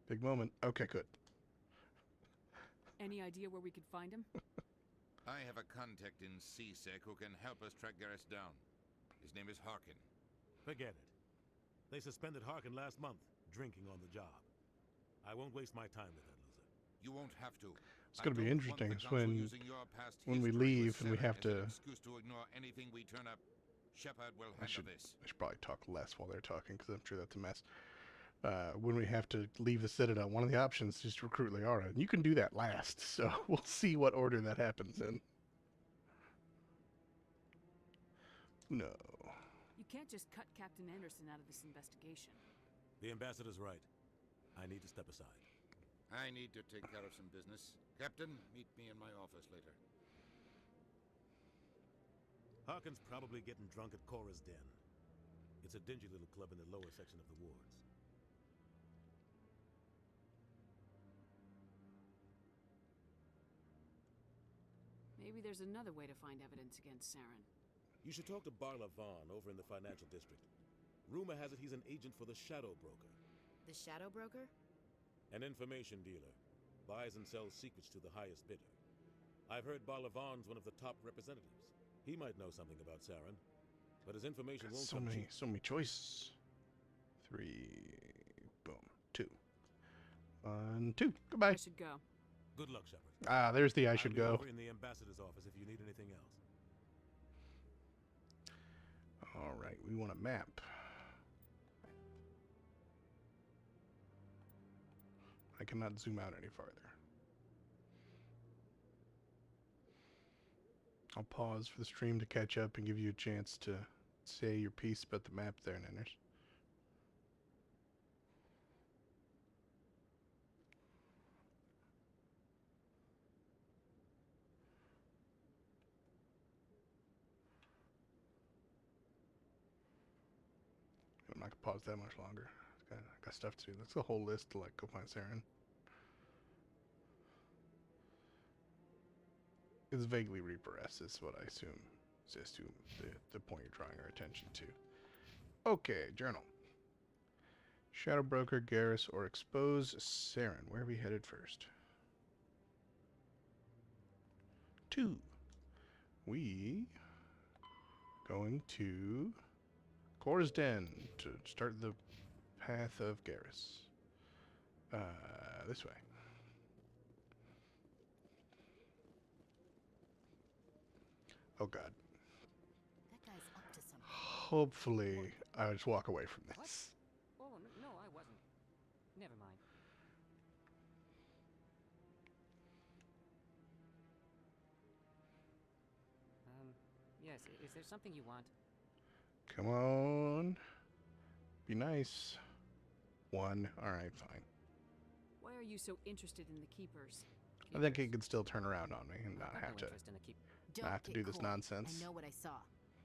Big moment. Okay, good. Any idea where we could find him? I have a contact in CSEC who can help us track Garrus down. His name is Harkin. Forget it. They suspended Harkin last month, drinking on the job. I won't waste my time with that loser. You won't have to. It's going to be interesting is when we leave and we have to... Excuse to ignore anything we turn up. Shepard will handle this. I should probably talk less while they're talking because I'm sure that's a mess. When we have to leave the Citadel, one of the options is to recruit Liara. And you can do that last, so we'll see what order that happens in. No. You can't just cut Captain Anderson out of this investigation. The ambassador's right. I need to step aside. I need to take care of some business. Captain, meet me in my office later. Harkin's probably getting drunk at Cora's Den. It's a dingy little club in the lower section of the wards. Maybe there's another way to find evidence against Saren. You should talk to Barla Vaughn over in the financial district. Rumor has it he's an agent for the Shadow Broker. The Shadow Broker? An information dealer. Buys and sells secrets to the highest bidder. I've heard Barlavan's one of the top representatives. He might know something about Saren, but his information won't come cheap. So many choices. 3, boom, 2. 1, 2. Goodbye. I should go. Good luck, Shepard. Ah, there's the I should I'll be go. over in the ambassador's office if you need anything else. All right, we want a map. I cannot zoom out any farther. I'll pause for the stream to catch up and give you a chance to say your piece about the map there, Nanners. I'm not gonna pause that much longer. I got stuff to do. That's the whole list to like go find Saren. It's vaguely Reaper S is what I assume is the point you're drawing our attention to. Okay, journal. Shadow Broker, Garrus, or expose Saren. Where are we headed first? 2. We going to Kor's Den to start the path of Garrus. This way. Oh god. That guy's up to something. Hopefully, I just walk away from this. Oh, no, I wasn't. Never mind. Yes, is there something you want? Come on. Be nice. 1. Alright, fine. Why are you so interested in the Keepers? I think he could still turn around on me and not have to. Don't I have to get do this coy. nonsense. I know what I saw.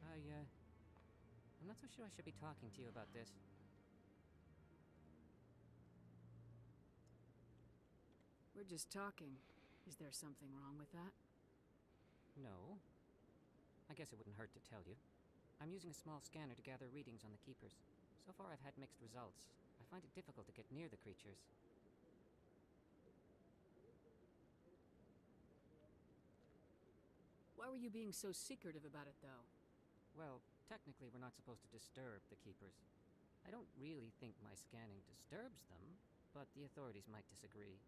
I'm not so sure I should be talking to you about this. We're just talking. Is there something wrong with that? No. I guess it wouldn't hurt to tell you. I'm using a small scanner to gather readings on the Keepers. So far I've had mixed results. I find it difficult to get near the creatures. Why were you being so secretive about it, though? Well, technically we're not supposed to disturb the Keepers. I don't really think my scanning disturbs them, but the authorities might disagree.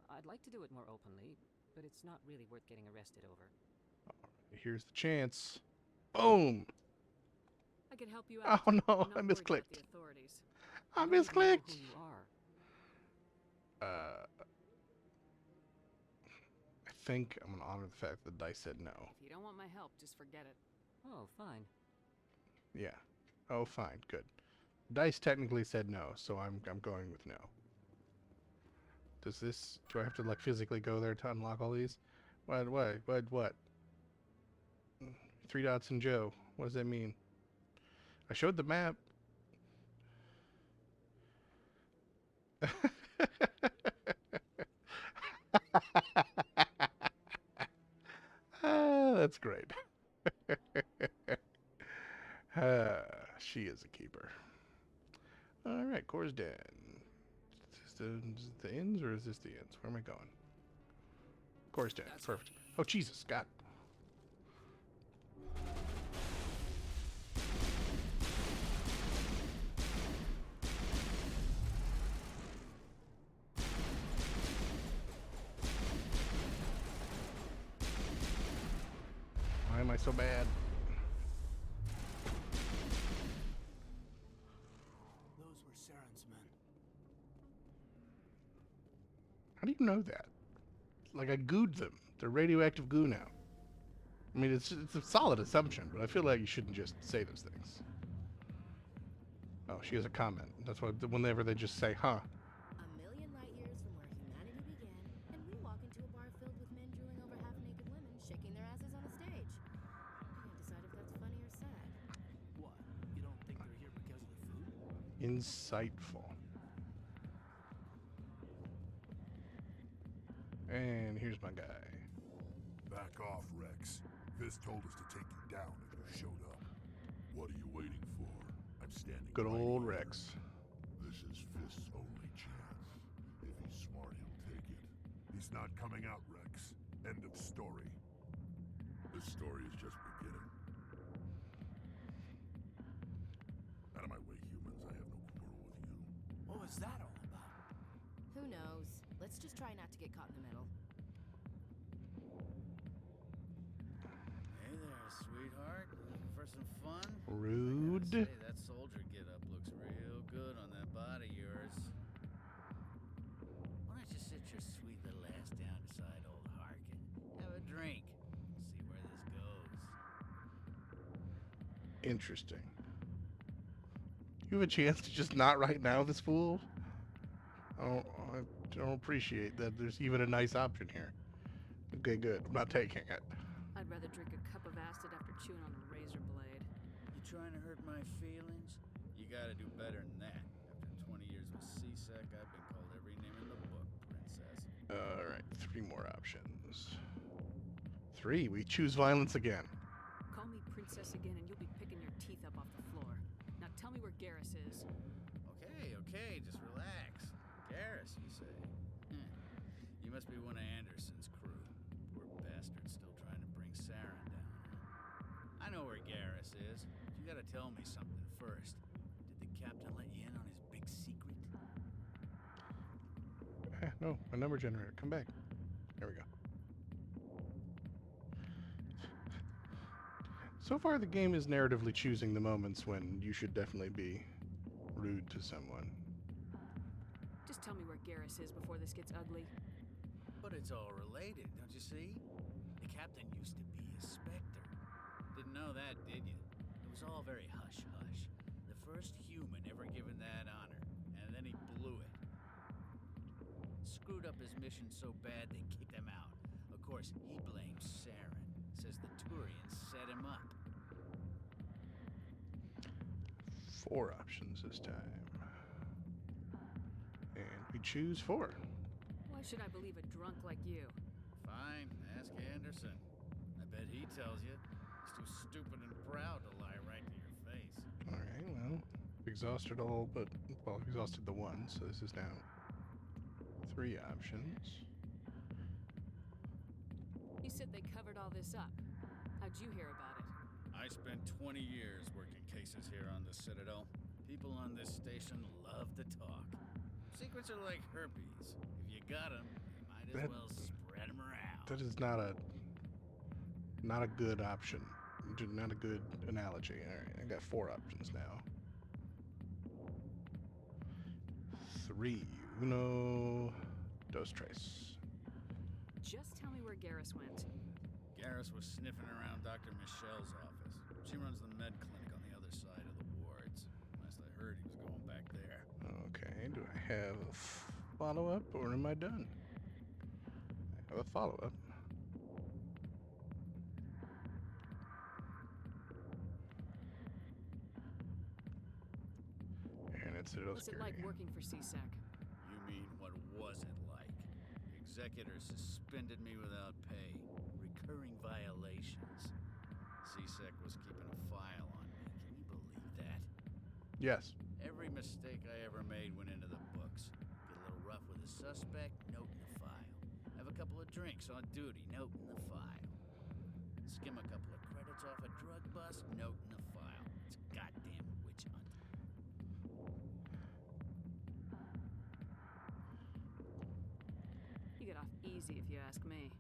I'd like to do it more openly, but it's not really worth getting arrested over. Here's the chance. Boom! I could help you out. Oh no, I'm not I worried about misclicked. the authorities. I misclicked! Who you are. I think I'm gonna honor the fact that the dice said no. If you don't want my help, just forget it. Oh, fine. Yeah. Oh, fine. Good. Dice technically said no, so I'm going with no. Does this... Do I have to, like, physically go there to unlock all these? What? 3 dots and Joe. What does that mean? I showed the map. That's great. She is a keeper. All right, Kor's Den. Is this the inns or is this the inns? Where am I going? Kor's Den. Perfect. Oh, Jesus, God. Why am I so bad? Those were Saren's men. How do you know that? Like, I gooed them. They're radioactive goo now. I mean, it's a solid assumption, but I feel like you shouldn't just say those things. Oh, she has a comment. That's why whenever they just say, huh. A million light years from where humanity began, and we walk into a bar filled with men drooling over half-naked women, shaking their asses on a stage. I can't decide if that's funny or sad. What? You don't think they're here because of the food? Insightful. And here's my guy. Back off, Rex. Fist told us to take you down if you showed up. What are you waiting for? I'm standing. Good right old here. Rex. This is Fist's only chance. If he's smart, he'll take it. He's not coming out, Rex. End of story. This story is just beginning. Out of my way, humans. I have no quarrel with you. What was that all about? Who knows? Let's just try not to get caught in the middle. Hey there, sweetheart. Looking for some fun? Rude. Say, that soldier getup looks real good on that body of yours. Why don't you sit your sweet little ass down beside old Harkin? Have a drink. See where this goes. Interesting. You have a chance to just not right now, this fool? I don't appreciate that there's even a nice option here. Okay, good. I'm not taking it. I'd rather drink a cup of acid after chewing on a razor blade. You trying to hurt my feelings? You gotta do better than that. After 20 years with C-Sec, I've been called every name in the book, princess. Alright, 3 more options. 3, we choose violence again. Call me princess again and you'll be picking your teeth up off the floor. Now tell me where Garrus is. Okay, just relax. Garrus, you say? You must be one of Anderson's crew. Poor bastard still trying to bring Saren down. I know where Garrus is. But you gotta tell me something first. Did the captain let you in on his big secret? No, a number generator. Come back. There we go. So far, the game is narratively choosing the moments when you should definitely be rude to someone. Just tell me where Garrus is before this gets ugly. But it's all related, don't you see? The captain used to be a Spectre. Didn't know that, did you? It was all very hush-hush. The first human ever given that honor, and then he blew it. Screwed up his mission so bad they kicked him out. Of course, he blames Saren. Says the Turians set him up. 4 options this time. And we choose 4. Why should I believe a drunk like you? Fine, ask Anderson. I bet he tells you. He's too stupid and proud to lie right to your face. Alright, well, exhausted all but, well, exhausted the 1, so this is now 3 options. You said they covered all this up. How'd you hear about it? I spent 20 years working cases here on the Citadel. People on this station love to talk. Secrets are like herpes. If you got them, you might as well spread them around. That is not a good option. Not a good analogy. Alright, I got 4 options now. 3. Uno, dos, tres. Just tell me where Garrus went. Garrus was sniffing around Dr. Michelle's office. She runs the med clinic on the other side of the wards. Last I heard, he was going back there. Okay, do I have a follow-up or am I done? I have a follow-up. And it's What's it like working for C-Sec? You mean, what was it like? Executors suspended me without pay. Recurring violations. C-Sec was keeping a file on me. Can you believe that? Yes. Every mistake I ever made went into the books. Get a little rough with a suspect, note in the file. Have a couple of drinks on duty, note in the file. Skim a couple of credits off a drug bust, note in the file. It's a goddamn witch hunt. You get off easy if you ask me.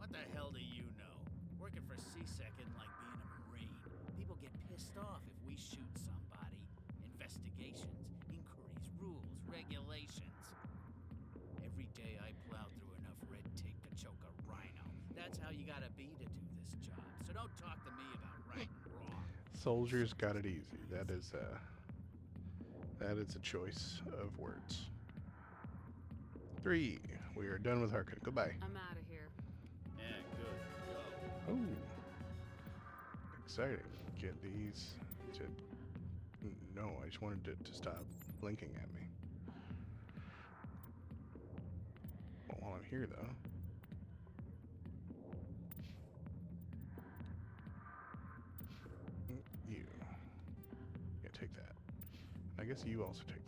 What the hell do you know? Working for C-Sec isn't like being a Marine. People get pissed off if we shoot somebody. Investigations, inquiries, rules, regulations. Every day I plow through enough red tape to choke a rhino. That's how you gotta be to do this job. So don't talk to me about right and wrong. Soldiers got it easy. That is a choice of words. 3. We are done with Harkin. Goodbye. I'm out of here. Yeah, good. Go. Oh. Exciting. Get these to... No, I just wanted it to stop blinking at me. Well, while I'm here, though... You. Yeah, take that. I guess you also take that.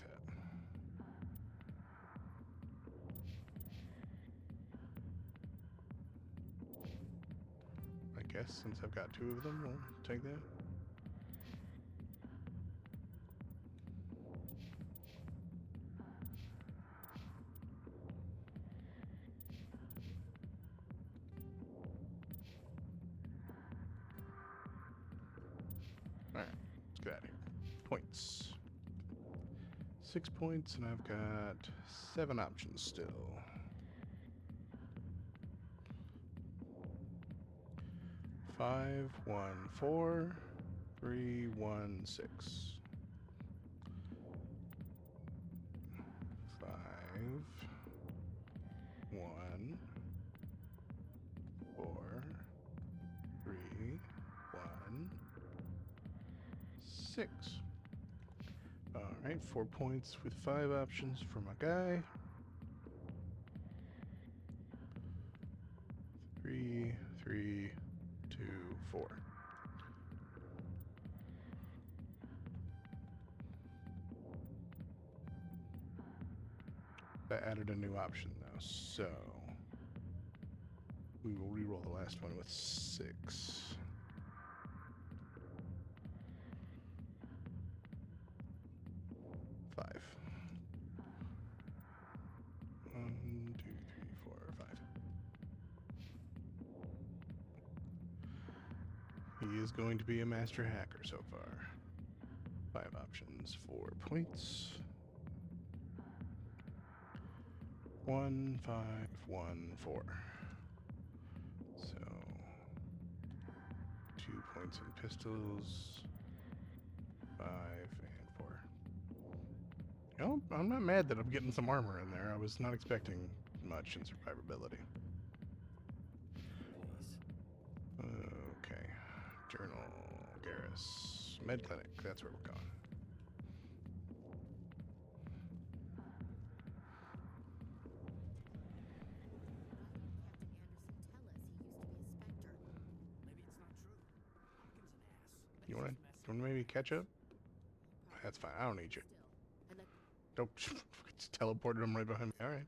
guess since I've got two of them, we'll take that. Alright, let's get out of here. Points. 6 points, and I've got 7 options still. 5, 1, 4, 3, 1, 6. 5, 1, 4, 3, 1, 6. Alright, 4 points with 5 options for my guy. 3, 3, 2, 4. I added a new option though, so we will re-roll the last one with 6. 5. 1, 2, 3, 4, 5. He is going to be a master hacker so far. 5 options, 4 points. 1, 5, 1, 4. So 2 points in pistols. 5 and 4. You know, I'm not mad that I'm getting some armor in there. I was not expecting much in survivability. Okay. Journal, Garrus. Med Clinic, that's where we're going. You want to maybe catch up? That's fine. I don't need you. Don't just teleported him right behind me. All right.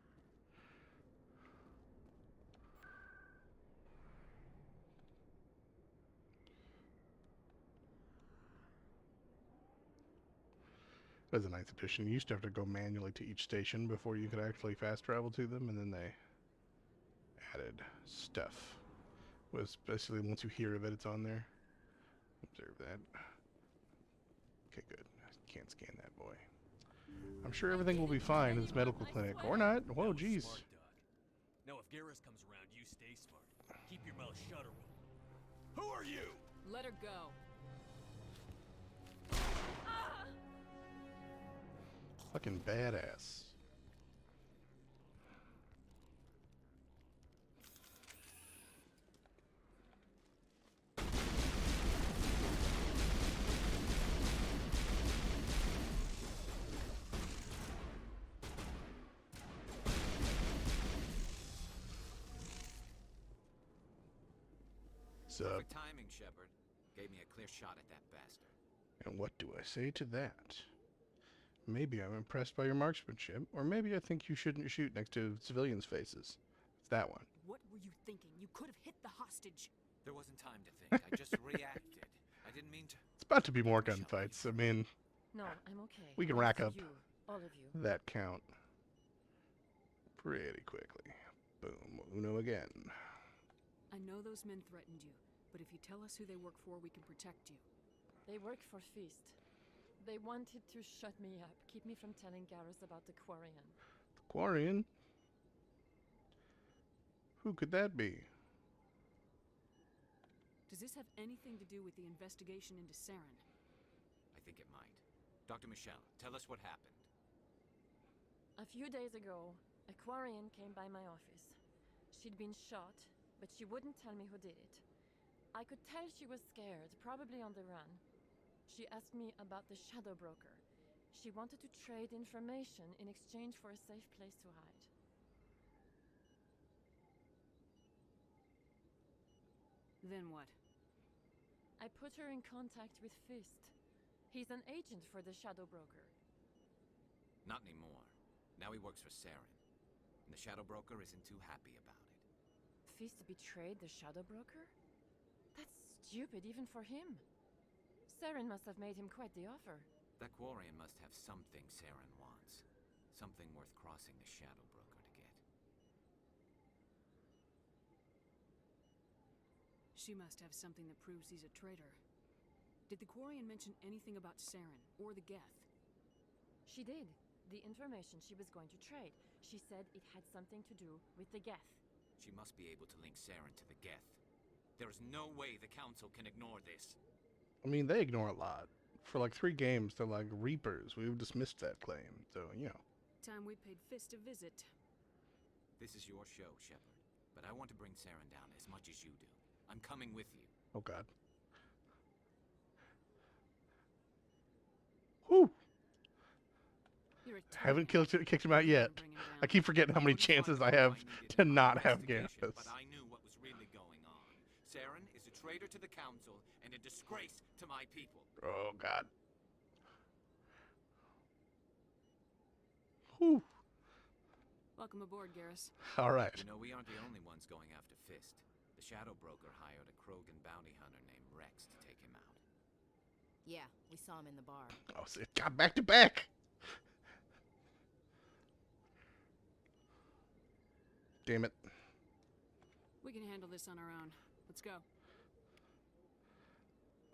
As a 9th edition, you used to have to go manually to each station before you could actually fast travel to them, and then they added stuff. It was basically once you hear of it, it's on there. Observe that. Okay, good. I can't scan that boy. I'm sure everything will be fine in this medical clinic, or not. Whoa, jeez. Now, if Garrus comes around, you stay smart. Keep your mouth shut, or we'll... Who are you? Let her go. Fucking badass. Perfect timing, Shepard. Gave me a clear shot at that bastard. And what do I say to that? Maybe I'm impressed by your marksmanship, or maybe I think you shouldn't shoot next to civilians' faces. It's that one. What were you thinking? You could have hit the hostage. There wasn't time to think. I just reacted. I didn't mean to. It's about to be more gunfights. I mean, No, I'm okay. we can rack up You, all of you. that count pretty quickly. Boom. Uno again. I know those men threatened you, but if you tell us who they work for, we can protect you. They work for Feast. They wanted to shut me up, keep me from telling Garrus about the Quarian. The Quarian? Who could that be? Does this have anything to do with the investigation into Saren? I think it might. Dr. Michelle, tell us what happened. A few days ago, a Quarian came by my office. She'd been shot, but she wouldn't tell me who did it. I could tell she was scared, probably on the run. She asked me about the Shadow Broker. She wanted to trade information in exchange for a safe place to hide. Then what? I put her in contact with Fist. He's an agent for the Shadow Broker. Not anymore. Now he works for Saren. And the Shadow Broker isn't too happy about it. Fist betrayed the Shadow Broker? That's stupid even for him. Saren must have made him quite the offer. That Quarian must have something Saren wants. Something worth crossing the Shadow Broker to get. She must have something that proves he's a traitor. Did the Quarian mention anything about Saren or the Geth? She did. The information she was going to trade. She said it had something to do with the Geth. She must be able to link Saren to the Geth. There is no way the Council can ignore this. I mean, they ignore a lot. For like 3 games, they're like Reapers. We've dismissed that claim, so, you know. Time we paid Fist a visit. This is your show, Shepard. But I want to bring Saren down as much as you do. I'm coming with you. Oh, God. Whew! Haven't kicked him out yet. I keep forgetting how many chances I have to not have Gambus. But I knew what was really going on. Saren is a traitor to the Council and a disgrace to my people. Oh, God. Whew. Welcome aboard, Garrus. All right. You know, we aren't the only ones going after Fist. The Shadow Broker hired a Krogan bounty hunter named Rex to take him out. Yeah, we saw him in the bar. Oh, so it got back to back. Damn it. We can handle this on our own. Let's go.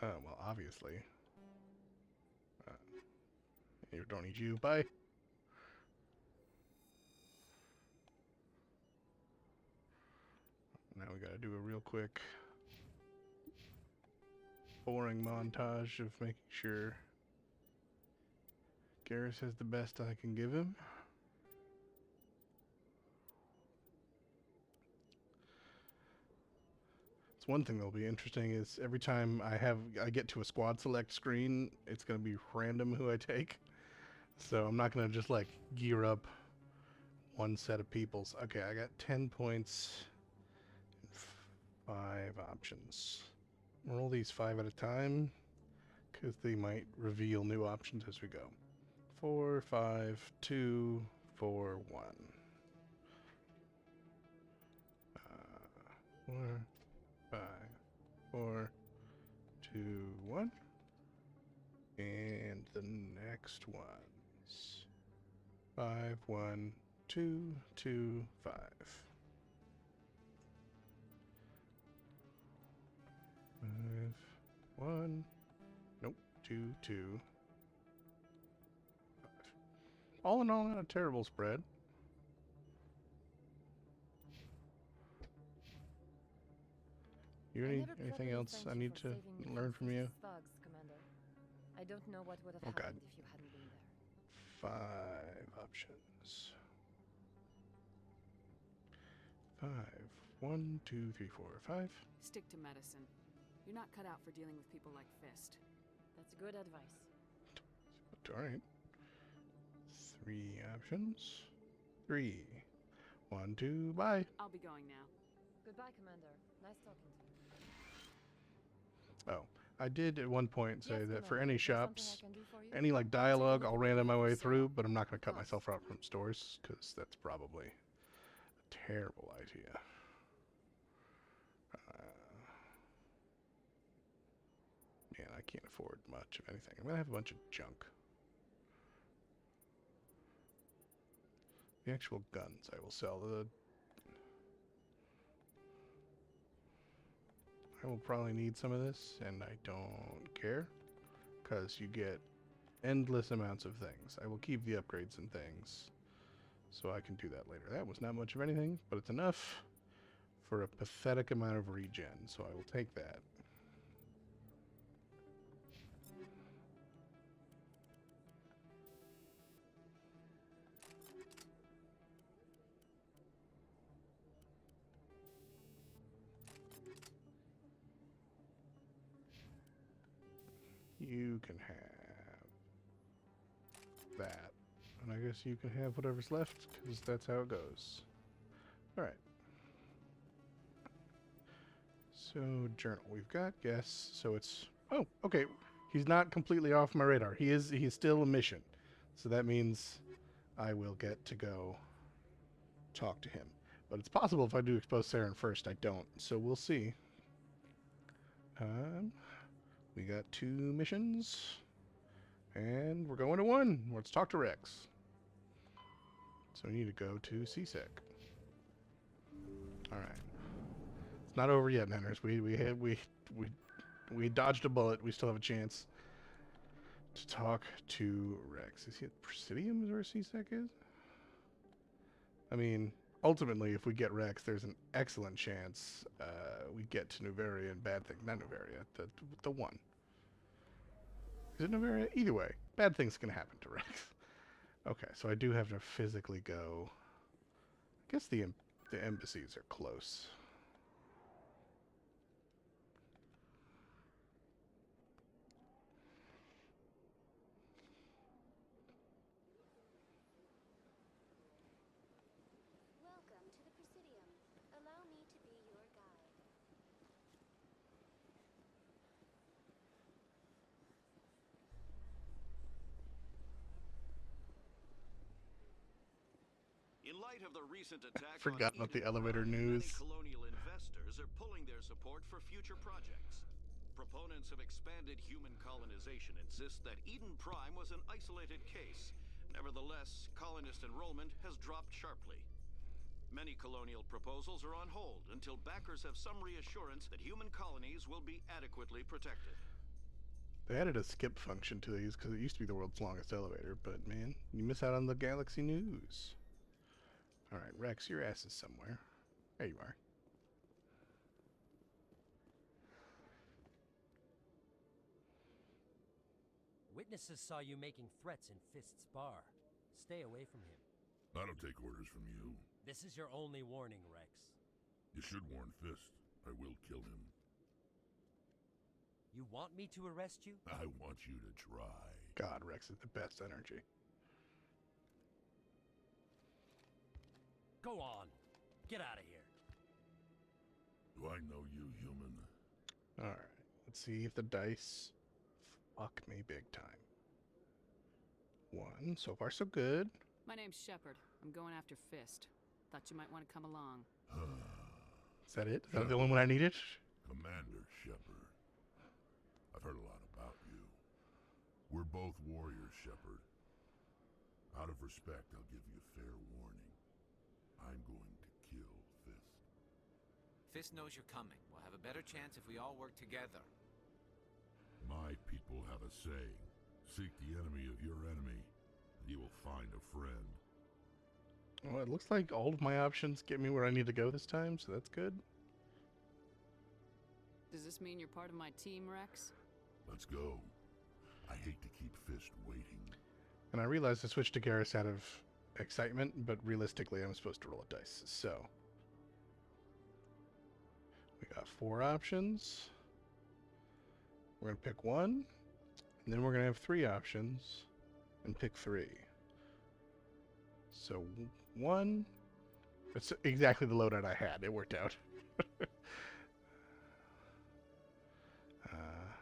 Well, obviously. Don't need you. Bye. Now we gotta do a real quick boring montage of making sure Garrus has the best I can give him. It's one thing that'll be interesting is every time I get to a squad select screen, it's gonna be random who I take. So I'm not gonna just like gear up one set of peoples. Okay, I got 10 points. 5 options. Roll these 5 at a time, because they might reveal new options as we go. 4, 5, 2, 4, 1. 4, 5, 4, 2, 1. And the next ones. 5, 1, 2, 2, 5. 5, 1, nope, 2, 2, 5. All in all, not a terrible spread. Anything else I need to learn from you? Thugs, Commander. I don't know what would have Oh, God. happened if you hadn't been there. 5 options. 5, 1, 2, 3, 4, 5. Stick to medicine. You're not cut out for dealing with people like Fist. That's good advice. All right. 3 options. 3, 1, 2, bye. I'll be going now. Goodbye, Commander. Nice talking to you. Oh, I did at one point say that for Commander, any is there something I shops, can do for you? any like dialogue, I'll random my way through, but I'm not going to cut myself out from stores, because that's probably a terrible idea. Man, I can't afford much of anything. I'm going to have a bunch of junk. The actual guns I will sell. I will probably need some of this, and I don't care, because you get endless amounts of things. I will keep the upgrades and things, so I can do that later. That was not much of anything, but it's enough for a pathetic amount of regen, so I will take that. You can have that. And I guess you can have whatever's left, because that's how it goes. Alright. So, journal. We've got guess. So it's... Oh, okay. He's not completely off my radar. He is still a mission. So that means I will get to go talk to him. But it's possible if I do expose Saren first, I don't. So we'll see. We got 2 missions. And we're going to 1. Let's talk to Rex. So we need to go to CSEC. Alright. It's not over yet, Nenners. We dodged a bullet. We still have a chance to talk to Rex. Is he at Presidium is where CSEC is? I mean, ultimately, if we get Rex, there's an excellent chance we get to Noveria and bad thing. Not Noveria, the 1. Is it Noveria? Either way, bad things can happen to Rex. Okay, so I do have to physically go. I guess the embassies are close. Welcome to the Presidium. Allow me to be your guide. In light of the recent attack Forgot about the elevator Eden Prime, news. many colonial investors are pulling their support for future projects. Proponents of expanded human colonization insist that Eden Prime was an isolated case. Nevertheless, colonist enrollment has dropped sharply. Many colonial proposals are on hold until backers have some reassurance that human colonies will be adequately protected. They added a skip function to these because it used to be the world's longest elevator, but man, you miss out on the Galaxy news. Alright, Rex, your ass is somewhere. There you are. Witnesses saw you making threats in Fist's bar. Stay away from him. I don't take orders from you. This is your only warning, Rex. You should warn Fist. I will kill him. You want me to arrest you? I want you to try. God, Rex is the best energy. Go on. Get out of here. Do I know you, human? Alright, let's see if the dice fuck me big time. 1, so far so good. My name's Shepard. I'm going after Fist. Thought you might want to come along. Is that it? Is that the only one I needed? Commander Shepard. I've heard a lot about you. We're both warriors, Shepard. Out of respect, I'll give you fair warning. I'm going to kill Fist. Fist knows you're coming. We'll have a better chance if we all work together. My people have a saying. Seek the enemy of your enemy, and you will find a friend. Well, it looks like all of my options get me where I need to go this time, so that's good. Does this mean you're part of my team, Rex? Let's go. I hate to keep Fist waiting. And I realized I switched to Garrus out of excitement, but realistically I'm supposed to roll a dice, so. We got 4 options. We're going to pick 1, and then we're going to have 3 options, and pick 3. So 1, it's exactly the loadout I had. It worked out.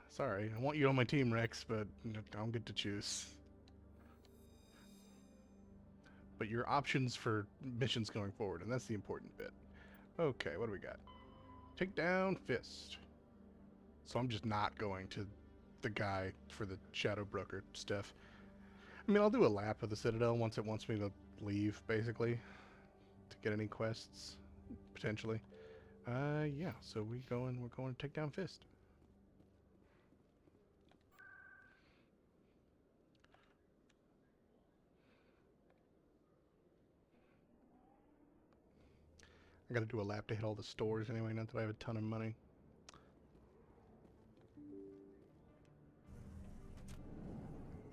Sorry, I want you on my team, Rex, but I don't get to choose. But your options for missions going forward, and that's the important bit. Okay, what do we got? Take down Fist. So I'm just not going to the guy for the Shadow Broker stuff. I mean, I'll do a lap of the Citadel once it wants me to leave, basically, to get any quests, potentially. Yeah, so we're going to take down Fist. I gotta do a lap to hit all the stores anyway, not that I have a ton of money.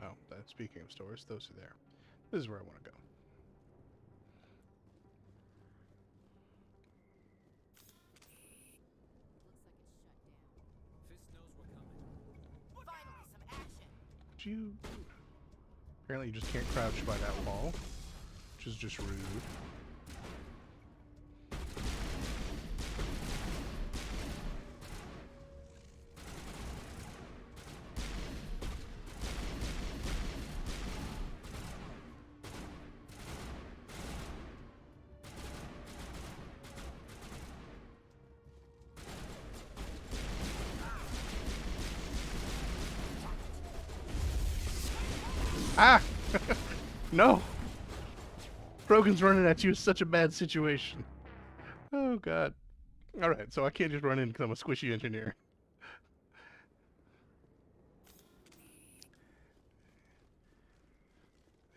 Oh, speaking of stores, those are there. This is where I want to go. Fist knows we're coming. Finally, some action. You... Apparently you just can't crouch by that wall, which is just rude. Ah! No! Krogan's running at you is such a bad situation. Oh, God. Alright, so I can't just run in because I'm a squishy engineer.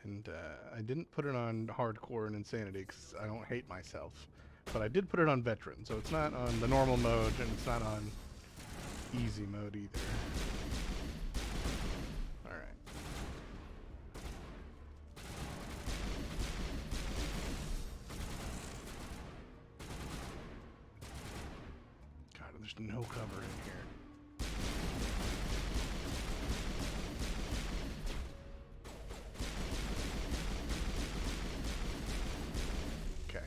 And I didn't put it on hardcore and insanity because I don't hate myself. But I did put it on veteran, so it's not on the normal mode and it's not on easy mode either. Alright. God, there's no cover in here. Okay.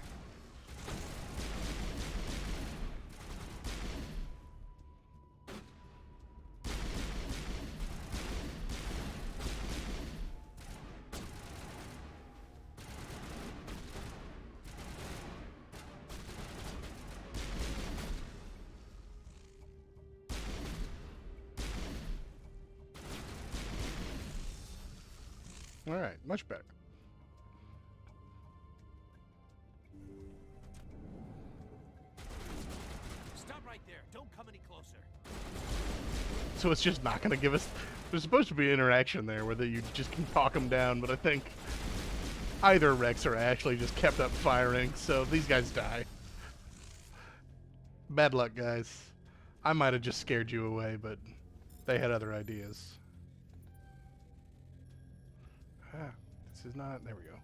All right, much better. Stop right there. Don't come any closer. So it's just not going to give us... There's supposed to be interaction there where you just can talk them down, but I think either Rex or Ashley just kept up firing, so these guys die. Bad luck, guys. I might have just scared you away, but they had other ideas. Ah, this is not... There we go.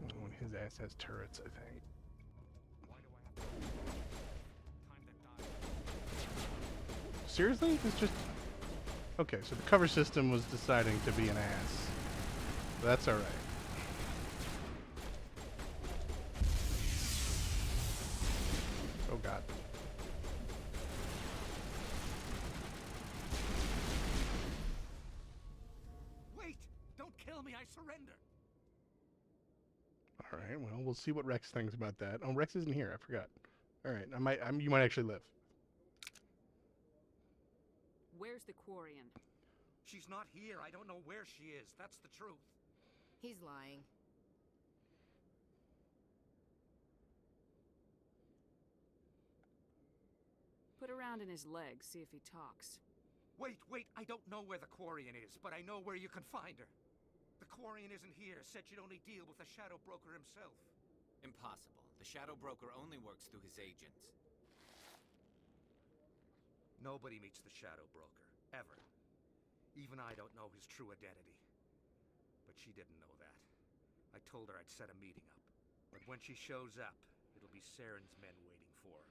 Oh, and his ass has turrets, I think. Seriously? It's just... Okay, so the cover system was deciding to be an ass. That's alright. Oh god. Wait! Don't kill me, I surrender! Alright, well, we'll see what Rex thinks about that. Oh, Rex isn't here, I forgot. Alright, you might actually live. Where's the Quarian? She's not here. I don't know where she is. That's the truth. He's lying. Put around in his legs, see if he talks. Wait, I don't know where the Quarian is, but I know where you can find her. The Quarian isn't here. Said she'd only deal with the Shadow Broker himself. Impossible. The Shadow Broker only works through his agents. Nobody meets the Shadow Broker, ever. Even I don't know his true identity. But she didn't know that. I told her I'd set a meeting up. But when she shows up, it'll be Saren's men waiting for her.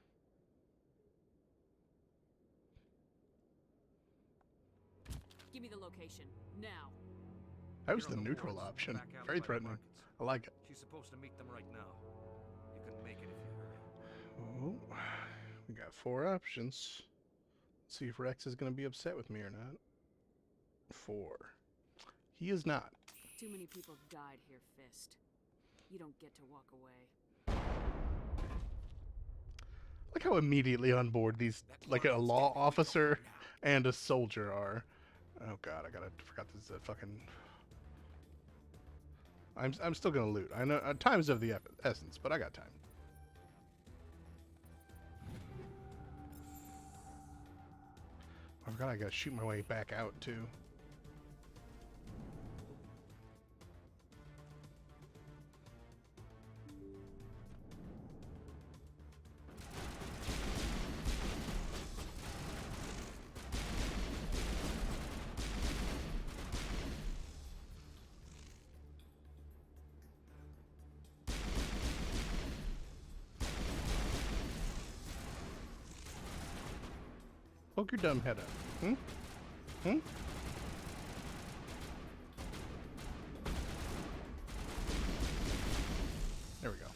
Give me the location, now. That was the neutral option. Very threatening. I like it. She's supposed to meet them right now. You can make it if you hurry. Oh, we got 4 options. Let's see if Rex is going to be upset with me or not. 4. He is not. Too many people died here, Fist. You don't get to walk away. Look how immediately on board these, like a law officer and a soldier are. Oh god, I forgot this is a fucking... I'm still gonna loot. I know time's of the essence, but I got time. I forgot I gotta shoot my way back out too. Poke your dumb head up. Hmm? There we go.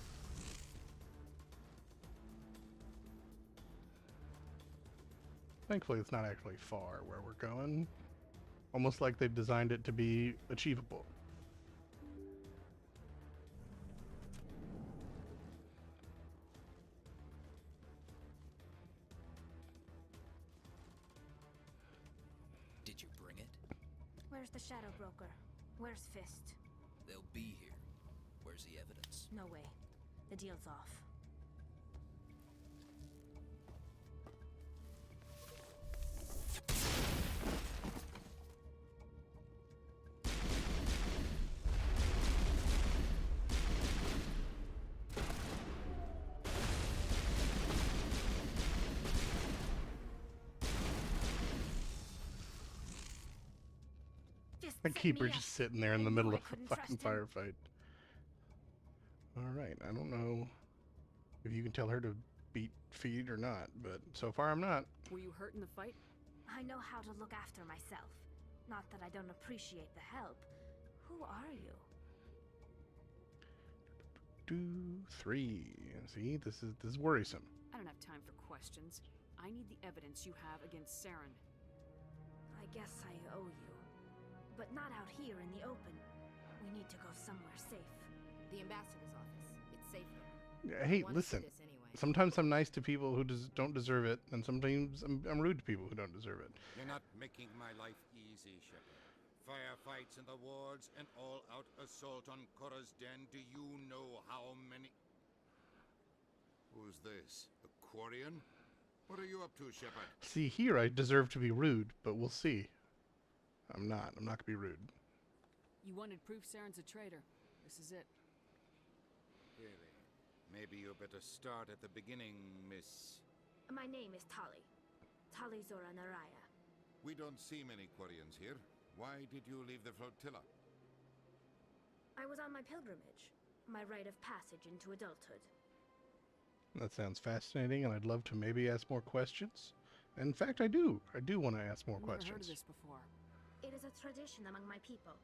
Thankfully, it's not actually far where we're going. Almost like they've designed it to be achievable. Where's the Shadow Broker? Where's Fist? They'll be here. Where's the evidence? No way. The deal's off. The Keeper just sitting there in the middle of a fucking firefight. Alright, I don't know if you can tell her to beat feet or not, but so far I'm not. Were you hurt in the fight? I know how to look after myself. Not that I don't appreciate the help. Who are you? 2, 3. See, this is worrisome. I don't have time for questions. I need the evidence you have against Saren. I guess I owe you. But not out here in the open. We need to go somewhere safe. The ambassador's office. It's safe there. Hey, Wanted to listen. do this anyway. Sometimes I'm nice to people who don't deserve it, and sometimes I'm rude to people who don't deserve it. You're not making my life easy, Shepard. Firefights in the wards, an all-out assault on Korra's den. Do you know how many... Who's this? A Quarian? What are you up to, Shepard? See, here I deserve to be rude, but we'll see. I'm not gonna be rude. You wanted proof Saren's a traitor. This is it. Really? Maybe you better start at the beginning, Miss... My name is Tali. Tali Zora Naraya. We don't see many Quarians here. Why did you leave the flotilla? I was on my pilgrimage. My rite of passage into adulthood. That sounds fascinating, and I'd love to maybe ask more questions. In fact, I do. I do want to ask more Never questions. heard of this before. It is a tradition among my people.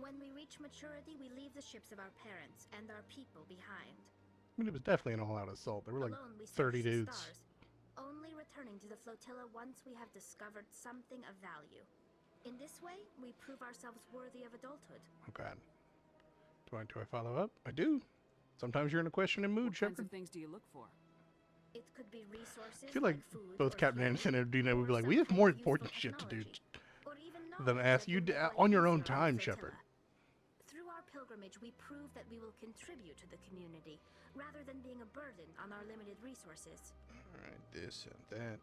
When we reach maturity, we leave the ships of our parents and our people behind. I mean, it was definitely an all-out assault. There were like Alone, we 30 search the dudes. stars, only returning to the flotilla once we have discovered something of value. In this way, we prove ourselves worthy of adulthood. Oh God. Do I follow up? I do. Sometimes you're in a questioning mood, What kinds Shepard. of things do you look for? It could be resources. I feel like food both or Captain healing, Anderson and Dina would be like, or we have some more kind of important useful shit to do technology, or even than knowledge ask that you would look on like your use own around the time, flotilla. Shepard. Through our pilgrimage, we prove that we will contribute to the community, rather than being a burden on our limited resources. Alright, this and that.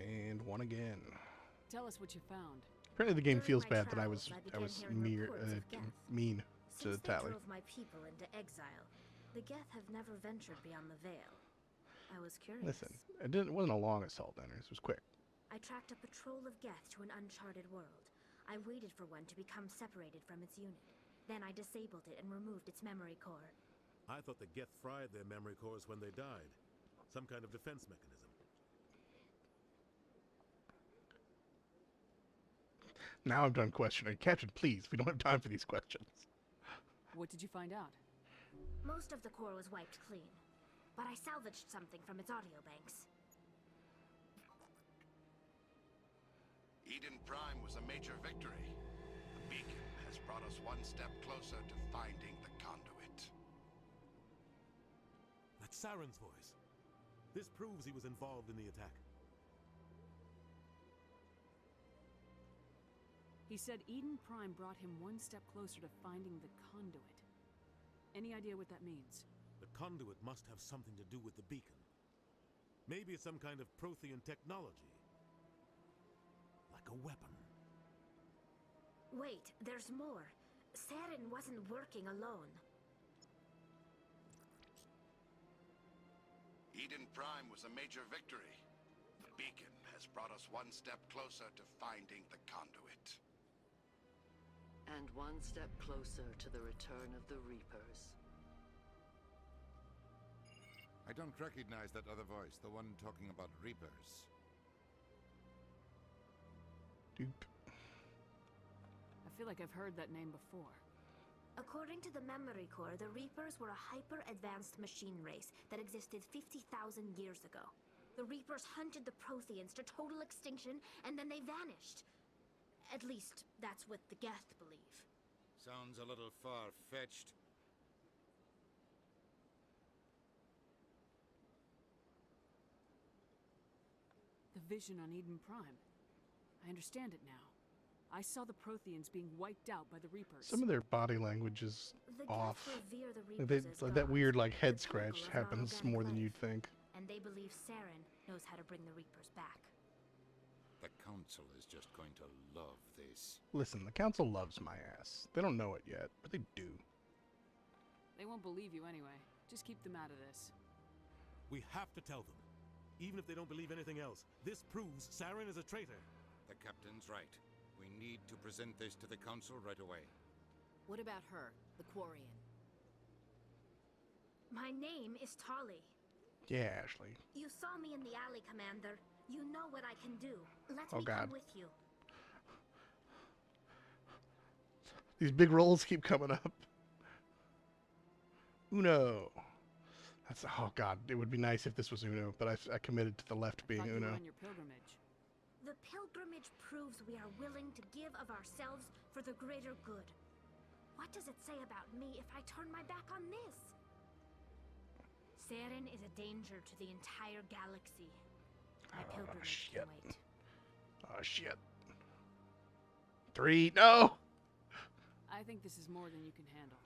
And one again. Tell us what you found. Apparently the game During feels my bad that I travels, was began hearing reports of Geth. mean to Since they Tali. drove my people into exile, the Geth have never ventured beyond the Veil. I was curious. Listen, it wasn't a long assault, Anders. It was quick. I tracked a patrol of Geth to an uncharted world. I waited for one to become separated from its unit. Then I disabled it and removed its memory core. I thought the Geth fried their memory cores when they died. Some kind of defense mechanism. Now I'm done questioning. Captain, please, we don't have time for these questions. What did you find out? Most of the core was wiped clean, but I salvaged something from its audio banks. Eden Prime was a major victory. The beacon has brought us one step closer to finding the conduit. That's Saren's voice. This proves he was involved in the attack. He said Eden Prime brought him one step closer to finding the conduit. Any idea what that means? The conduit must have something to do with the beacon. Maybe it's some kind of Prothean technology. Like a weapon. Wait, there's more. Saren wasn't working alone. Eden Prime was a major victory. The beacon has brought us one step closer to finding the conduit. And one step closer to the return of the Reapers. I don't recognize that other voice, the one talking about Reapers. Doop. I feel like I've heard that name before. According to the memory core, the Reapers were a hyper-advanced machine race that existed 50,000 years ago. The Reapers hunted the Protheans to total extinction, and then they vanished. At least, that's what the Geth believe. Sounds a little far-fetched. The vision on Eden Prime. I understand it now. I saw the Protheans being wiped out by the Reapers. Some of their body language is The off. Geth revere the Like, Reapers as like that gods, weird like head the scratch pinnacle of an happens organic more than life. you'd think. And they believe Saren knows how to bring the Reapers back. The Council is just going to love this. Listen, the council loves my ass. They don't know it yet, but they do. They won't believe you anyway. Just keep them out of this. We have to tell them. Even if they don't believe anything else, this proves Saren is a traitor. The Captain's right. We need to present this to the Council right away. What about her, the Quarian? My name is Tali. Yeah, Ashley. You saw me in the alley, Commander. You know what I can do. Let Oh, me God. come with you. These big rolls keep coming up. Uno. That's, oh God, it would be nice if this was Uno, but I committed to the left being Thought you Uno. were on your pilgrimage. The pilgrimage proves we are willing to give of ourselves for the greater good. What does it say about me if I turn my back on this? Saren is a danger to the entire galaxy. My pilgrimage can wait. Oh shit. 3, no! I think this is more than you can handle.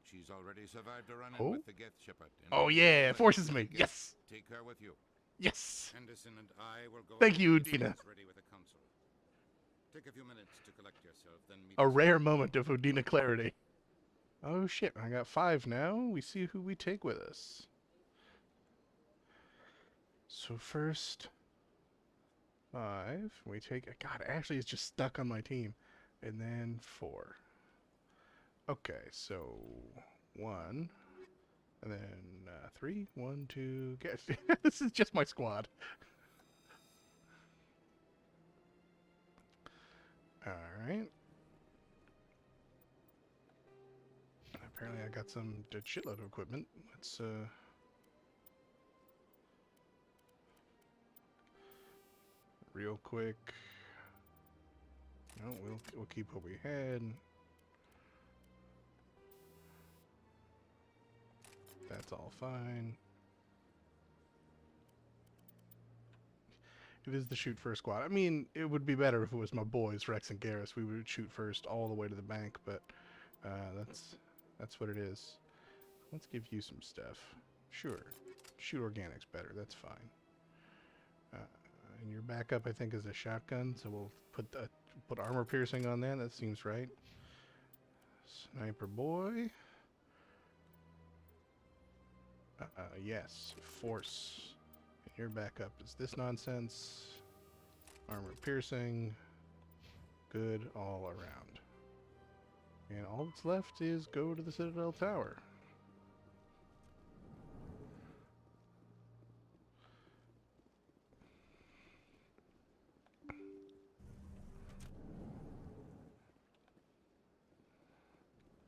She's already survived a run-in Oh? with the Geth Shepherd. and Oh we yeah, know it forces that me. Geth. Yes! Take her with you. Yes! Henderson and I will go. Thank and you, get Udina. things ready with the Council. Take a few minutes to collect yourself, then meet A us. rare moment of Udina clarity. Oh shit, I got 5 now. We see who we take with us. So first 5, we take, God, Ashley is just stuck on my team. And then 4. Okay, so 1, and then 3, 1, 2, get, this is just my squad. Alright. Apparently I got some shitload of equipment. Let's real quick. No, we'll keep what we had. That's all fine. It is the shoot first squad. I mean, it would be better if it was my boys, Rex and Garrus. We would shoot first all the way to the bank, but that's what it is. Let's give you some stuff. Sure. Shoot organics better. That's fine. And your backup, I think, is a shotgun, so we'll put armor piercing on that. That seems right. Sniper boy. Yes. Force. And your backup is this nonsense. Armor piercing. Good all around. And all that's left is go to the Citadel Tower.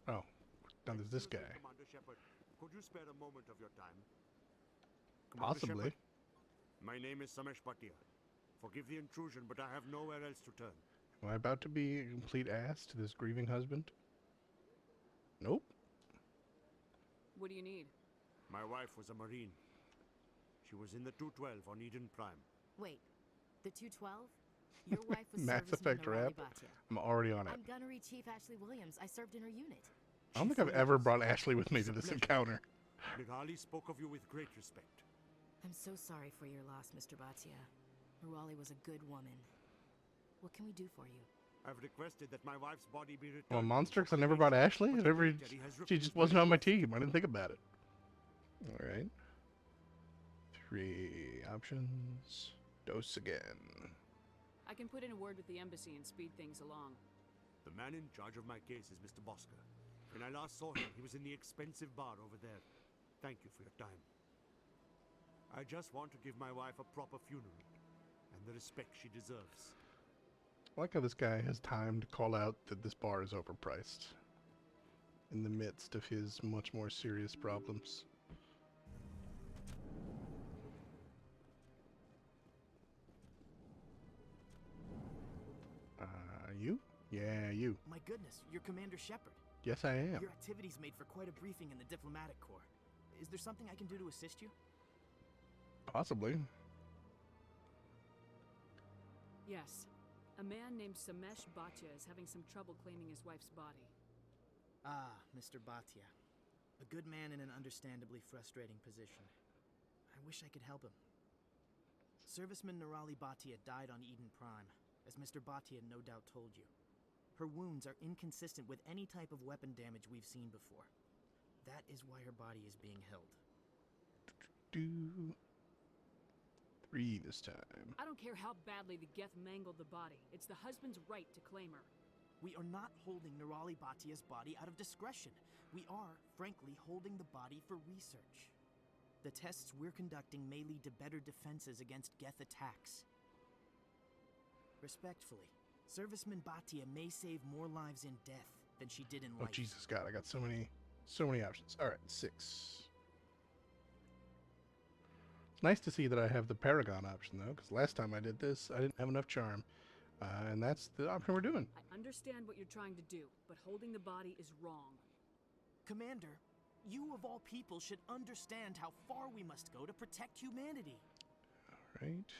Oh, now there's this guy. Commander Shepard, could you spare a moment of your time? Possibly. Shepard, my name is Samesh Bhatia. Forgive the intrusion, but I have nowhere else to turn. Am I about to be a complete ass to this grieving husband? Nope. What do you need? My wife was a Marine. She was in the 212 on Eden Prime. Wait, the 212? Your wife was Mass serviceman Effect Nirali rap. Bhatia. I'm already on it. I'm Gunnery Chief Ashley Williams. I served in her unit. I don't think I've ever brought Ashley with me to this encounter. Nirali spoke of you with great respect. I'm so sorry for your loss, Mr. Bhatia. Nirali was a good woman. What can we do for you? I've requested that my wife's body be returned. Well, monster, because I never brought Ashley. I never, she just wasn't on my team. I didn't think about it. All right. 3 options. Dose again. I can put in a word with the embassy and speed things along. The man in charge of my case is Mr. Bosker. When I last saw him, he was in the expensive bar over there. Thank you for your time. I just want to give my wife a proper funeral and the respect she deserves. I like how this guy has time to call out that this bar is overpriced in the midst of his much more serious problems. You? Yeah, you. My goodness, you're Commander Shepard. Yes, I am. Your activities made for quite a briefing in the Diplomatic Corps. Is there something I can do to assist you? Possibly. Yes. A man named Samesh Bhatia is having some trouble claiming his wife's body. Ah, Mr. Bhatia. A good man in an understandably frustrating position. I wish I could help him. Serviceman Nirali Bhatia died on Eden Prime, as Mr. Bhatia no doubt told you. Her wounds are inconsistent with any type of weapon damage we've seen before. That is why her body is being held. 3 this time. I don't care how badly the Geth mangled the body. It's the husband's right to claim her. We are not holding Nirali Bhatia's body out of discretion. We are, frankly, holding the body for research. The tests we're conducting may lead to better defenses against Geth attacks. Respectfully, Serviceman Bhatia may save more lives in death than she did in life. Oh, Jesus God, I got so many options. All right, 6. It's nice to see that I have the Paragon option, though, because last time I did this, I didn't have enough charm. And that's the option we're doing. I understand what you're trying to do, but holding the body is wrong. Commander, you of all people should understand how far we must go to protect humanity. All right.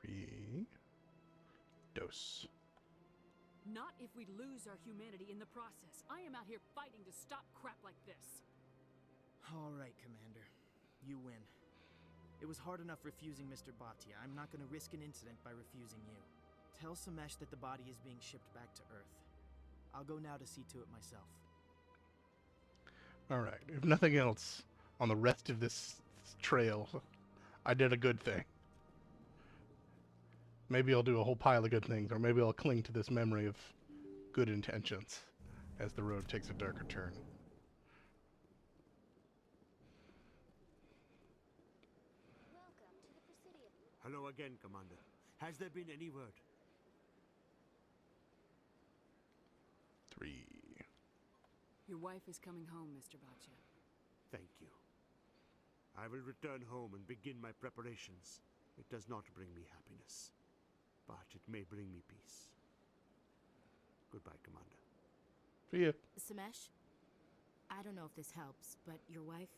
3. Dose. Not if we lose our humanity in the process. I am out here fighting to stop crap like this. All right, Commander. You win. It was hard enough refusing Mr. Bhatia. I'm not going to risk an incident by refusing you. Tell Samesh that the body is being shipped back to Earth. I'll go now to see to it myself. All right. If nothing else, on the rest of this trail, I did a good thing. Maybe I'll do a whole pile of good things, or maybe I'll cling to this memory of good intentions as the road takes a darker turn. Hello again, Commander. Has there been any word? 3. Your wife is coming home, Mr. Bhatia. Thank you. I will return home and begin my preparations. It does not bring me happiness, but it may bring me peace. Goodbye, Commander. See ya. Samesh, I don't know if this helps, but your wife,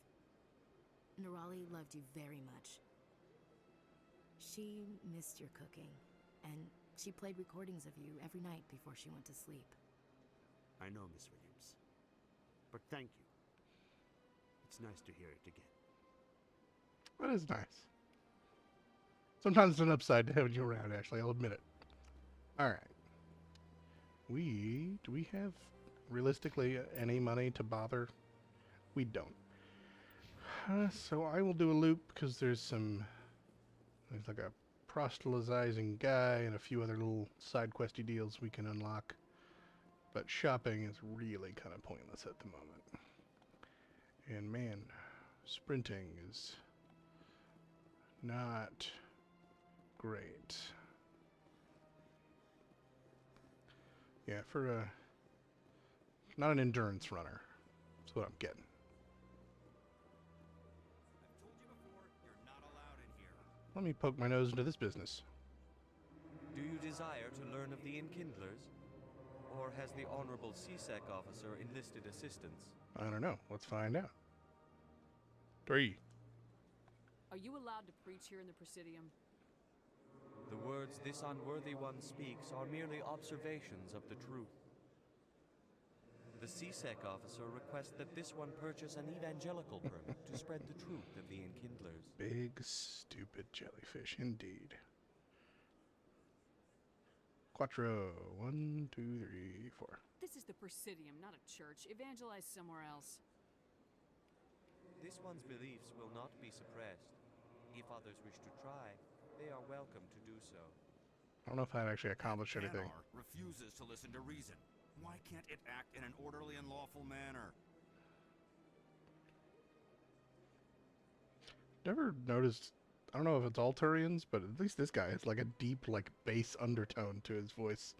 Nirali, loved you very much. She missed your cooking, and she played recordings of you every night before she went to sleep. I know, Miss Williams. But thank you. It's nice to hear it again. That is nice. Sometimes it's an upside to having you around, Ashley. I'll admit it. All right. Do we have, realistically, any money to bother? We don't. So I will do a loop, because there's like a proselytizing guy and a few other little side questy deals we can unlock. But shopping is really kind of pointless at the moment. And man, sprinting is not great. Yeah, for not an endurance runner. That's what I'm getting. Let me poke my nose into this business. Do you desire to learn of the Enkindlers? Or has the Honorable CSEC officer enlisted assistance? I don't know. Let's find out. 3. Are you allowed to preach here in the Presidium? The words this unworthy one speaks are merely observations of the truth. The CSEC officer requests that this one purchase an evangelical permit to spread the truth of the Enkindlers. Big, stupid jellyfish, indeed. Quattro. 1, 2, 3, 4. This is the Presidium, not a church. Evangelize somewhere else. This one's beliefs will not be suppressed. If others wish to try, they are welcome to do so. I don't know if that actually accomplished anything. Hanar refuses to listen to reason. Why can't it act in an orderly and lawful manner? Never noticed, I don't know if it's all Turians, but at least this guy has like a deep, like, bass undertone to his voice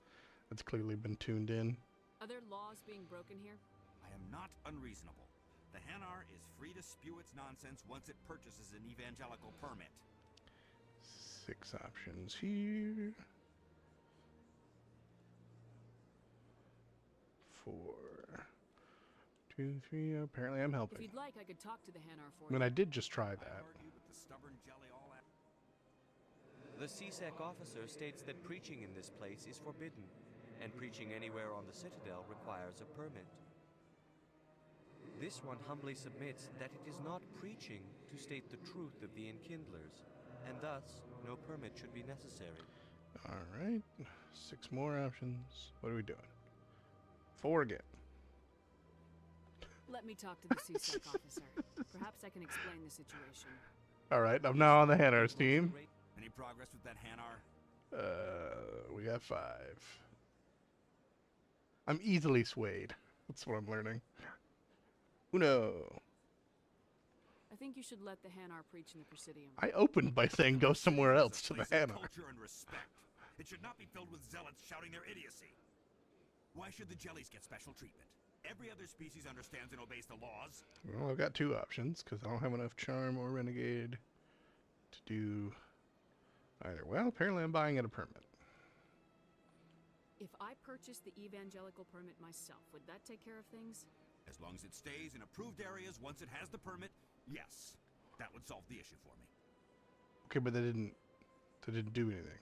that's clearly been tuned in. Are there laws being broken here? I am not unreasonable. The Hanar is free to spew its nonsense once it purchases an evangelical permit. 6 options here. 4, 2, 3. Apparently I'm helping. If you'd like, I could talk to the Hanar for I mean, you. I did just try that. The stubborn jelly all The CSEC officer states that preaching in this place is forbidden, and preaching anywhere on the Citadel requires a permit. This one humbly submits that it is not preaching to state the truth of the Enkindlers, and thus no permit should be necessary. Alright, 6 more options. What are we doing? 4 again. Let me talk to the CSEC officer. Perhaps I can explain the situation. Alright, I'm now on the Hanar's team. Any progress with that Hanar? We got 5. I'm easily swayed. That's what I'm learning. Uno. I think you should let the Hanar preach in the Presidium. I opened by saying go somewhere else to the Hanar. Culture and respect. It should not be filled with zealots shouting their idiocy. Why should the jellies get special treatment? Every other species understands and obeys the laws. Well, I've got 2 options because I don't have enough charm or renegade to do either. Well, apparently I'm buying it a permit. If I purchased the evangelical permit myself, would that take care of things? As long as it stays in approved areas once it has the permit, yes. That would solve the issue for me. Okay, but they didn't do anything.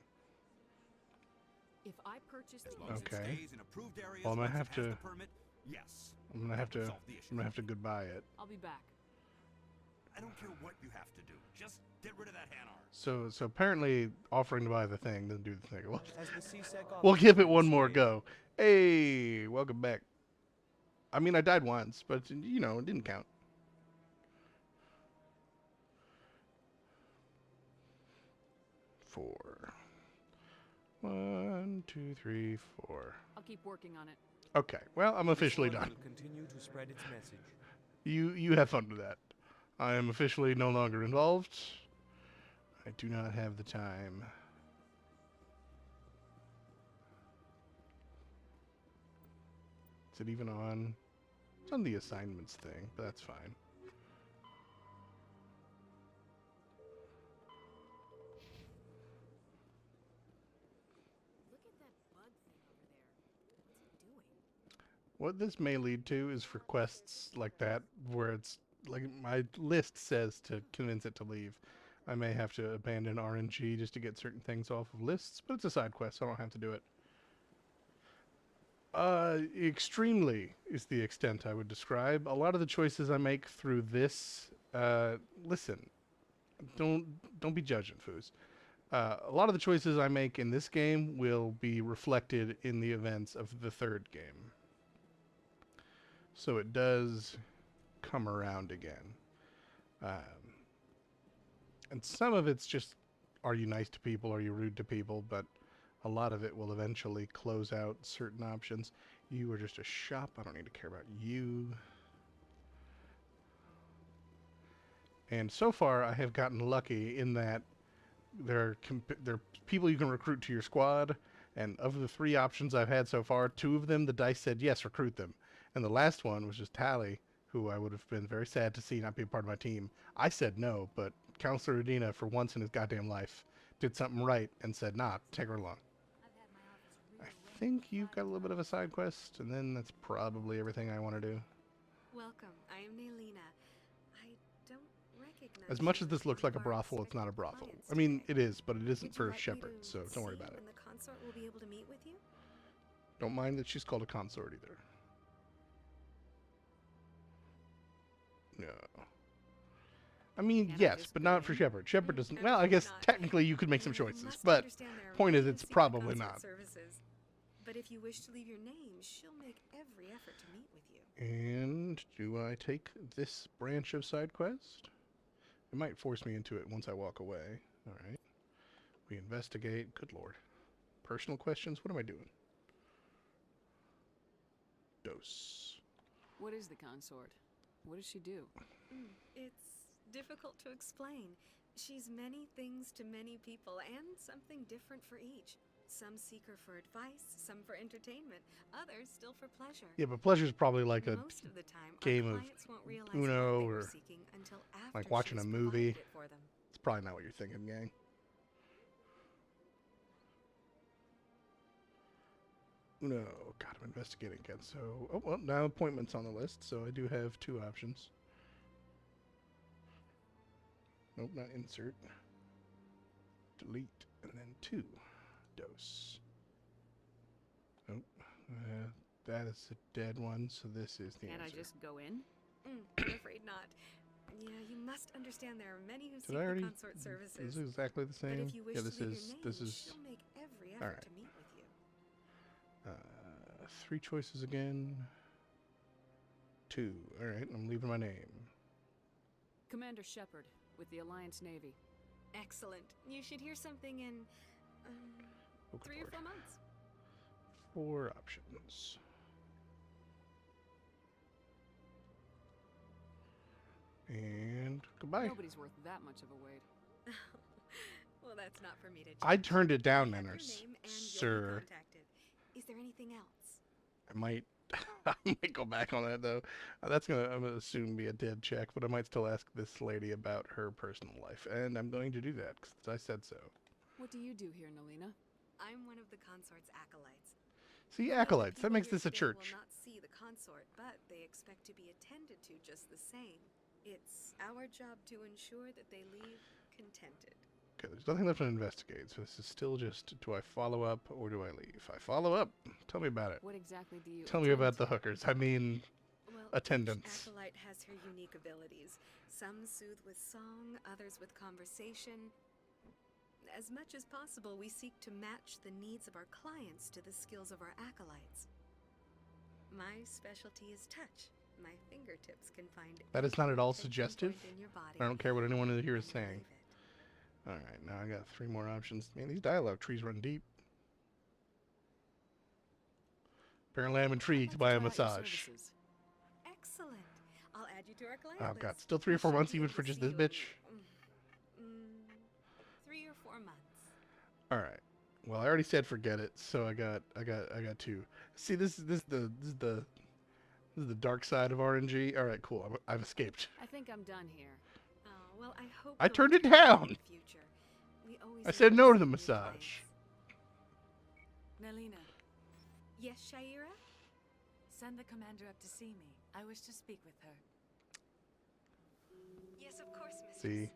If I purchased the Okay. Stays in approved areas Well, I'm gonna once have it has to. the permit, yes. I'm gonna have to. I'm gonna have to goodbye it. I'll be back. I don't care what you have to do. Just get rid of that Hanar. So apparently offering to buy the thing doesn't do the thing. Well, As the CSEC we'll officer give it one more states, go. Hey, welcome back. I mean, I died once, but you know, it didn't count. Four. 1, 2, 3, 4. I'll keep working on it. Okay. Well, I'm officially this one done. will continue to spread its message. You have fun with that. I am officially no longer involved. I do not have the time. Is it even on? It's on the assignments thing, but that's fine. Look at that bug thing over there. What's it doing? What this may lead to is for quests like that, where it's like my list says to convince it to leave. I may have to abandon RNG just to get certain things off of lists, but it's a side quest, so I don't have to do it. Extremely is the extent I would describe. A lot of the choices I make through this, listen, don't be judging, foos. A lot of the choices I make in this game will be reflected in the events of the 3rd game. So it does come around again. And some of it's just, are you nice to people, are you rude to people, but a lot of it will eventually close out certain options. You are just a shop, I don't need to care about you. And so far I have gotten lucky in that there are people you can recruit to your squad, and of the 3 options I've had so far, 2 of them the dice said yes, recruit them. And the last one was just Tally, who I would have been very sad to see not be a part of my team. I said no, but Counselor Udina, for once in his goddamn life, did something right and said, nah, take her along. I think you've got a little bit of a side quest, and then that's probably everything I want to do. Welcome, I am Naelina. I don't recognize As much as you this looks like a our brothel, it's not a expected brothel. clients I mean, today. it is, but it isn't Would you for like me Shepard, to so don't worry see about it. when the consort will be able to meet with you? Don't mind that she's called a consort either. No. I mean, Can I yes, just but go not for in? Shepard. Shepard doesn't. Well, I Absolutely guess not. technically you could make some You choices, must but understand there are point is, many it's secret probably consort not. Services. But if you wish to leave your name, she'll make every effort to meet with you. And do I take this branch of side quest? It might force me into it once I walk away. All right. We investigate. Good lord. Personal questions. What am I doing? Dose. What is the consort? What does she do? It's difficult to explain. She's many things to many people, and something different for each. Some seek her for advice, some for entertainment, others still for pleasure. Yeah, but pleasure's probably like a Most of the time, game our of clients won't realize Uno what they were or seeking until after like watching a she's movie. provided it for them. It's probably not what you're thinking, gang. No, God, I'm investigating again. So, oh well, now appointments on the list. So I do have 2 options. Nope, not insert. Delete. And then 2 dose. Oh, that is a dead one, so this is the Can't answer. I just go in? I'm afraid not. Yeah, you must understand there are many who Did seek I already? the consort services. This is exactly the same. But if you wish Yeah, to this leave is your name, this is. she'll make every All effort right. to meet with you. 3 choices again. 2. All right, I'm leaving my name. Commander Shepard with the Alliance Navy. Excellent. You should hear something in Oh, good 3 or lord. 4 months. 4 options. And goodbye. Nobody's worth that much of a wait. Well, that's not for me to judge. I turned it down, I have your Nanners. name and you'll be Sir. contacted. Is there anything else? I might I might go back on that though. I'm gonna assume be a dead check, but I might still ask this lady about her personal life, and I'm going to do that because I said so. What do you do here, Nalina? I'm one of the consort's acolytes. See, Other acolytes. That people makes here this a today church. Will not see the consort, but they expect to be attended to just the same. It's our job to ensure that they leave contented. Okay, there's nothing left to investigate, so this is still just, do I follow up or do I leave? I follow up. Tell me about it. What exactly do you Tell me attend about the to? hookers. I mean, Well, attendance. Each acolyte has her unique abilities. Some soothe with song, others with conversation. As much as possible, we seek to match the needs of our clients to the skills of our acolytes. My specialty is touch. My fingertips can find That is not at all every tension suggestive. point in your body. I don't care what anyone here is and saying. relieve it. Alright, now I got 3 more options. Man, these dialogue trees run deep. Apparently I'm intrigued by a massage. Excellent. I'll add you to our client Oh list. god, still 3 or 4 Should months be even able for to just see this you in, bitch? 3 or 4 months. Alright. Well, I already said forget it, so I got 2. See, this is the dark side of RNG. Alright, cool. I've escaped. I think I'm done here. Oh, well, I hope I you'll turned it return down. in the future. We always I said enjoy no to the seeing new massage. clients. Nalina, Yes, Shaira? Send the commander up to see me. I wish to speak with her. Yes, of course, mistress.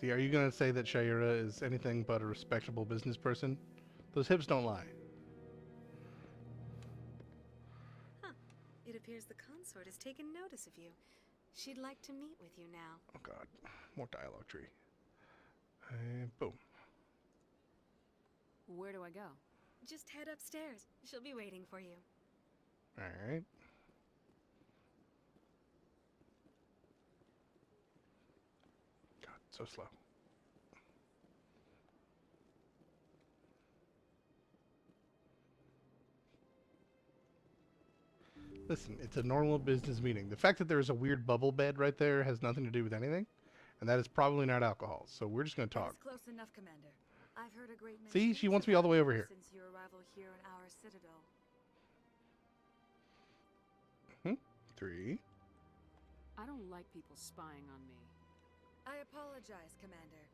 See, are you gonna say that Shaira is anything but a respectable business person? Those hips don't lie. Huh. It appears the consort has taken notice of you. She'd like to meet with you now. Oh god, more dialogue tree. And boom. Where do I go? Just head upstairs. She'll be waiting for you. Alright. God, so slow. Listen, it's a normal business meeting. The fact that there is a weird bubble bed right there has nothing to do with anything, and that is probably not alcohol. So we're just gonna talk. That's close enough, Commander. I've heard a great many See, things she wants me all the way about over you here. Since your arrival here in our citadel. 3. I don't like people spying on me. I apologize, Commander.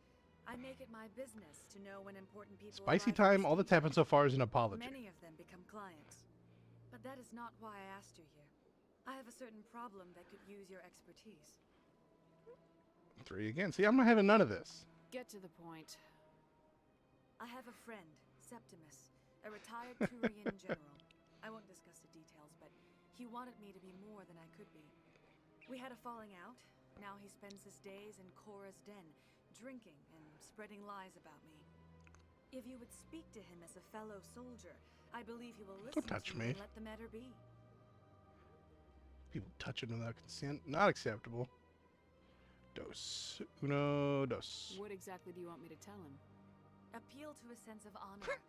I make it my business to know when important people Spicy arrive in time. All that's station. happened so far is an apology. Many of them become clients. But that is not why I asked you here. I have a certain problem that could use your expertise. 3 again. See, I'm not having none of this. Get to the point. I have a friend, Septimus, a retired Turian general. I won't discuss the details, but he wanted me to be more than I could be. We had a falling out. Now he spends his days in Korra's den, drinking and spreading lies about me. If you would speak to him as a fellow soldier, I believe he will listen touch to you me. and let the matter be. People touching without consent, not acceptable. Dos. Uno, dos. What exactly do you want me to tell him? Appeal to a sense of honor.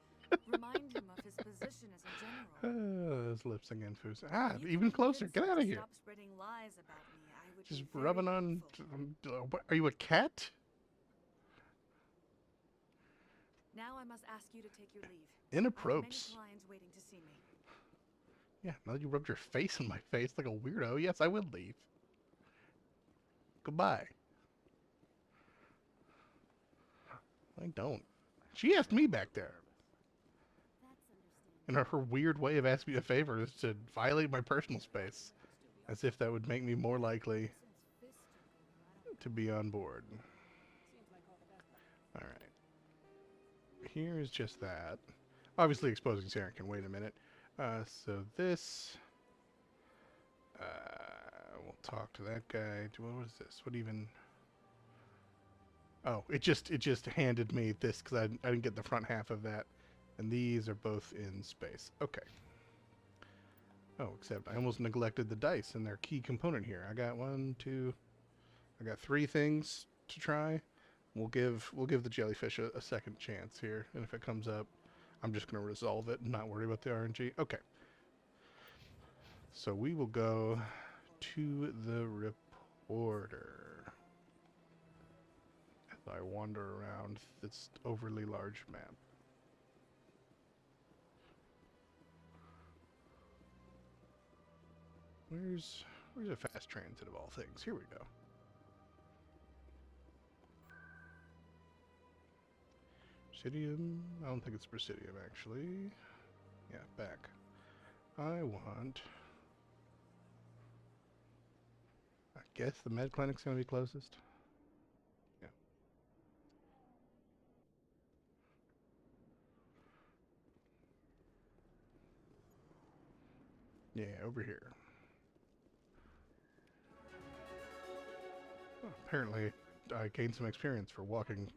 Remind him of his position as a general. Those lips again, Foos. Ah, If you even can closer. convince Get him out to of here. Stop spreading lies about me. I would Just be very rubbing on. What, are you a cat? Now I must ask you to take your leave. Inappropriate. Many clients waiting to see me. Yeah, now that you rubbed your face in my face like a weirdo, yes, I will leave. Goodbye. I don't. She asked me back there. And her weird way of asking me a favor is to violate my personal space. As if that would make me more likely to be on board. Alright. here is just that. Obviously exposing Saren can wait a minute. So this... we'll talk to that guy. What is this? What even... Oh, it just handed me this because I didn't get the front half of that. And these are both in space. Okay. Oh, except I almost neglected the dice and their key component here. I got I got 3 things to try. We'll give the jellyfish a second chance here, and if it comes up, I'm just going to resolve it and not worry about the RNG. Okay. So we will go to the reporter as I wander around this overly large map. Where's a fast transit of all things? Here we go. Presidium? I don't think it's Presidium, actually. Yeah, back. I guess the med clinic's gonna be closest. Yeah. Yeah, over here. Well, apparently, I gained some experience for walking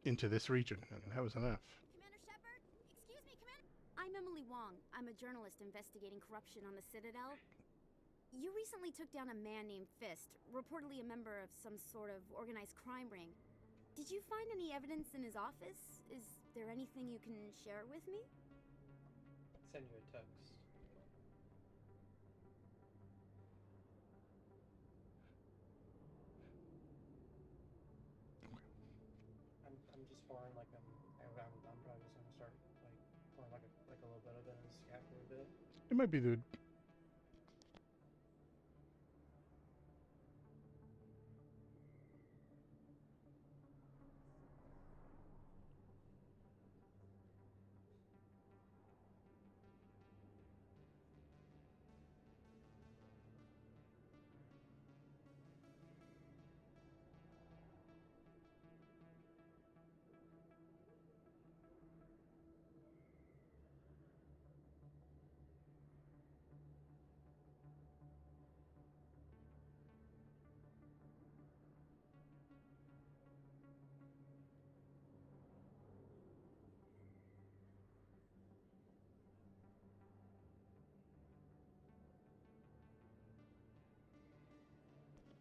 into this region, and that was enough. Commander Shepard? Excuse me, Commander? I'm Emily Wong. I'm a journalist investigating corruption on the Citadel. You recently took down a man named Fist, reportedly a member of some sort of organized crime ring. Did you find any evidence in his office? Is there anything you can share with me? Send you a text. I'm just pouring like I'm probably just gonna start like pouring like a little bit of it in his scat for a bit. It might be the...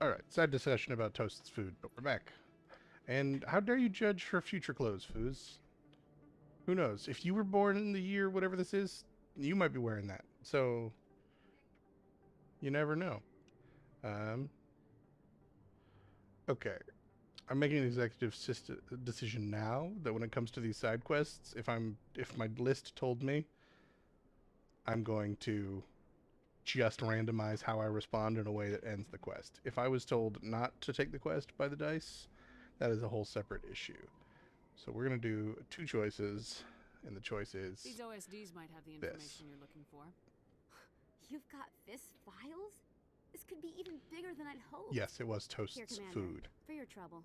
Alright, side discussion about Toast's food, but we're back. And how dare you judge her future clothes, Foos? Who knows? If you were born in the year whatever this is, you might be wearing that. So, you never know. Okay. I'm making an executive decision now that when it comes to these side quests, if my list told me, I'm going to just randomize how I respond in a way that ends the quest. If I was told not to take the quest by the dice, that is a whole separate issue. So we're going to do 2 choices, and the choice is These OSDs might have the information you're looking for. You've got Fist files? This could be even bigger than I'd hoped. Yes, it was Toast's Here, Commander, food. for your trouble.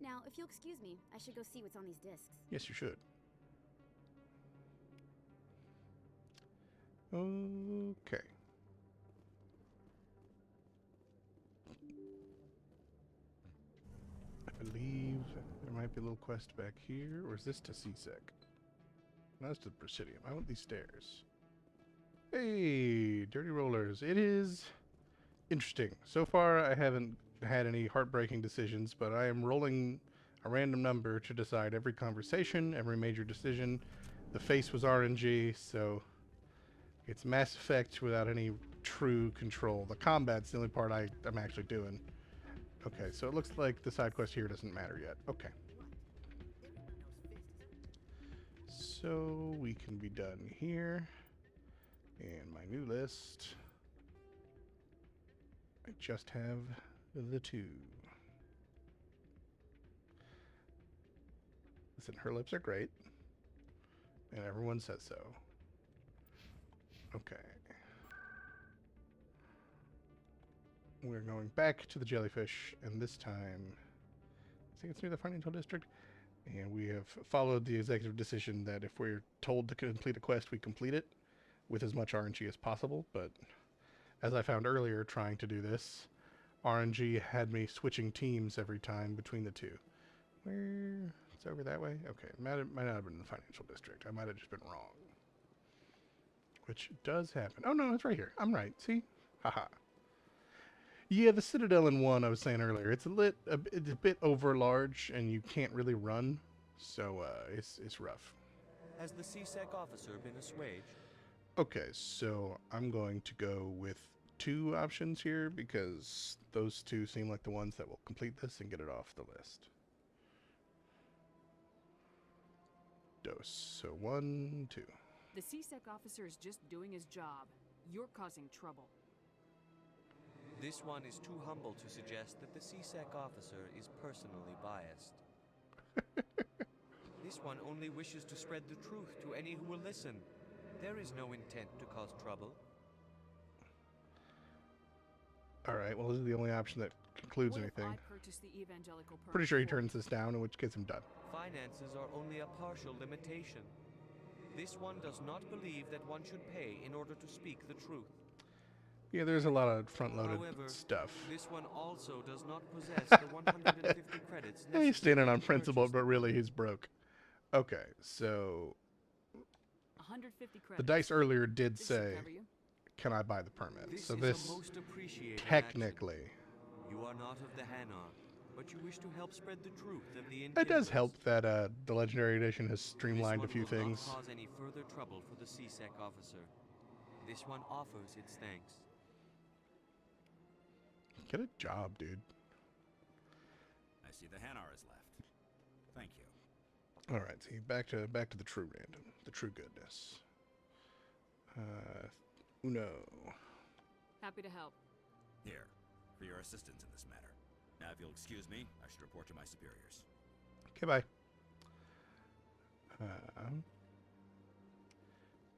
Now, if you'll excuse me, I should go see what's on these discs. Yes, you should. Okay. I believe there might be a little quest back here, or is this to CSEC? No, that's to the Presidium. I want these stairs. Hey, Dirty Rollers. It is interesting. So far, I haven't had any heartbreaking decisions, but I am rolling a random number to decide every conversation, every major decision. The face was RNG, so it's Mass Effect without any true control. The combat's the only part I'm actually doing. Okay, so it looks like the side quest here doesn't matter yet. Okay. So we can be done here. And my new list. I just have the 2. Listen, her lips are great. And everyone says so. Okay. We're going back to the jellyfish, and this time, I think it's near the financial district. And we have followed the executive decision that if we're told to complete a quest, we complete it with as much RNG as possible. But as I found earlier trying to do this, RNG had me switching teams every time between the two. Where? It's over that way? Okay, might not have been in the financial district. I might have just been wrong. Which does happen. Oh no, it's right here. I'm right. See? Haha. Yeah, the Citadel in 1, I was saying earlier, it's a bit over large, and you can't really run, so it's rough. Has the CSEC officer been assuaged? Okay, so I'm going to go with 2 options here, because those 2 seem like the ones that will complete this and get it off the list. Dose. So 1, 2. The CSEC officer is just doing his job. You're causing trouble. This one is too humble to suggest that the CSEC officer is personally biased. This one only wishes to spread the truth to any who will listen. There is no intent to cause trouble. Alright, well this is the only option that concludes What anything. if I purchase the evangelical Pretty sure he permit? turns this down, in which case I'm done. Finances are only a partial limitation. This one does not believe that one should pay in order to speak the truth. Yeah, there's a lot of front-loaded However, stuff. this one also does not possess the 150 credits Yeah, he's standing on to principle, purchase but really he's broke. Okay, so 150 credits. the dice earlier did This should say, cover you. can I buy the permit? This So is this, a most appreciated technically, action. You are not of the Hanar, but you wish to help spread the truth of the it does Inquisitors. help that the Legendary Edition has streamlined a This few one will things. not cause any further trouble for the CSEC officer. This one offers its thanks. Get a job, dude. I see the Hanar is left. Thank you. All right, see, back to the true random, the true goodness. Uno. Happy to help. Here, for your assistance in this matter. Now, if you'll excuse me, I should report to my superiors. Okay, bye.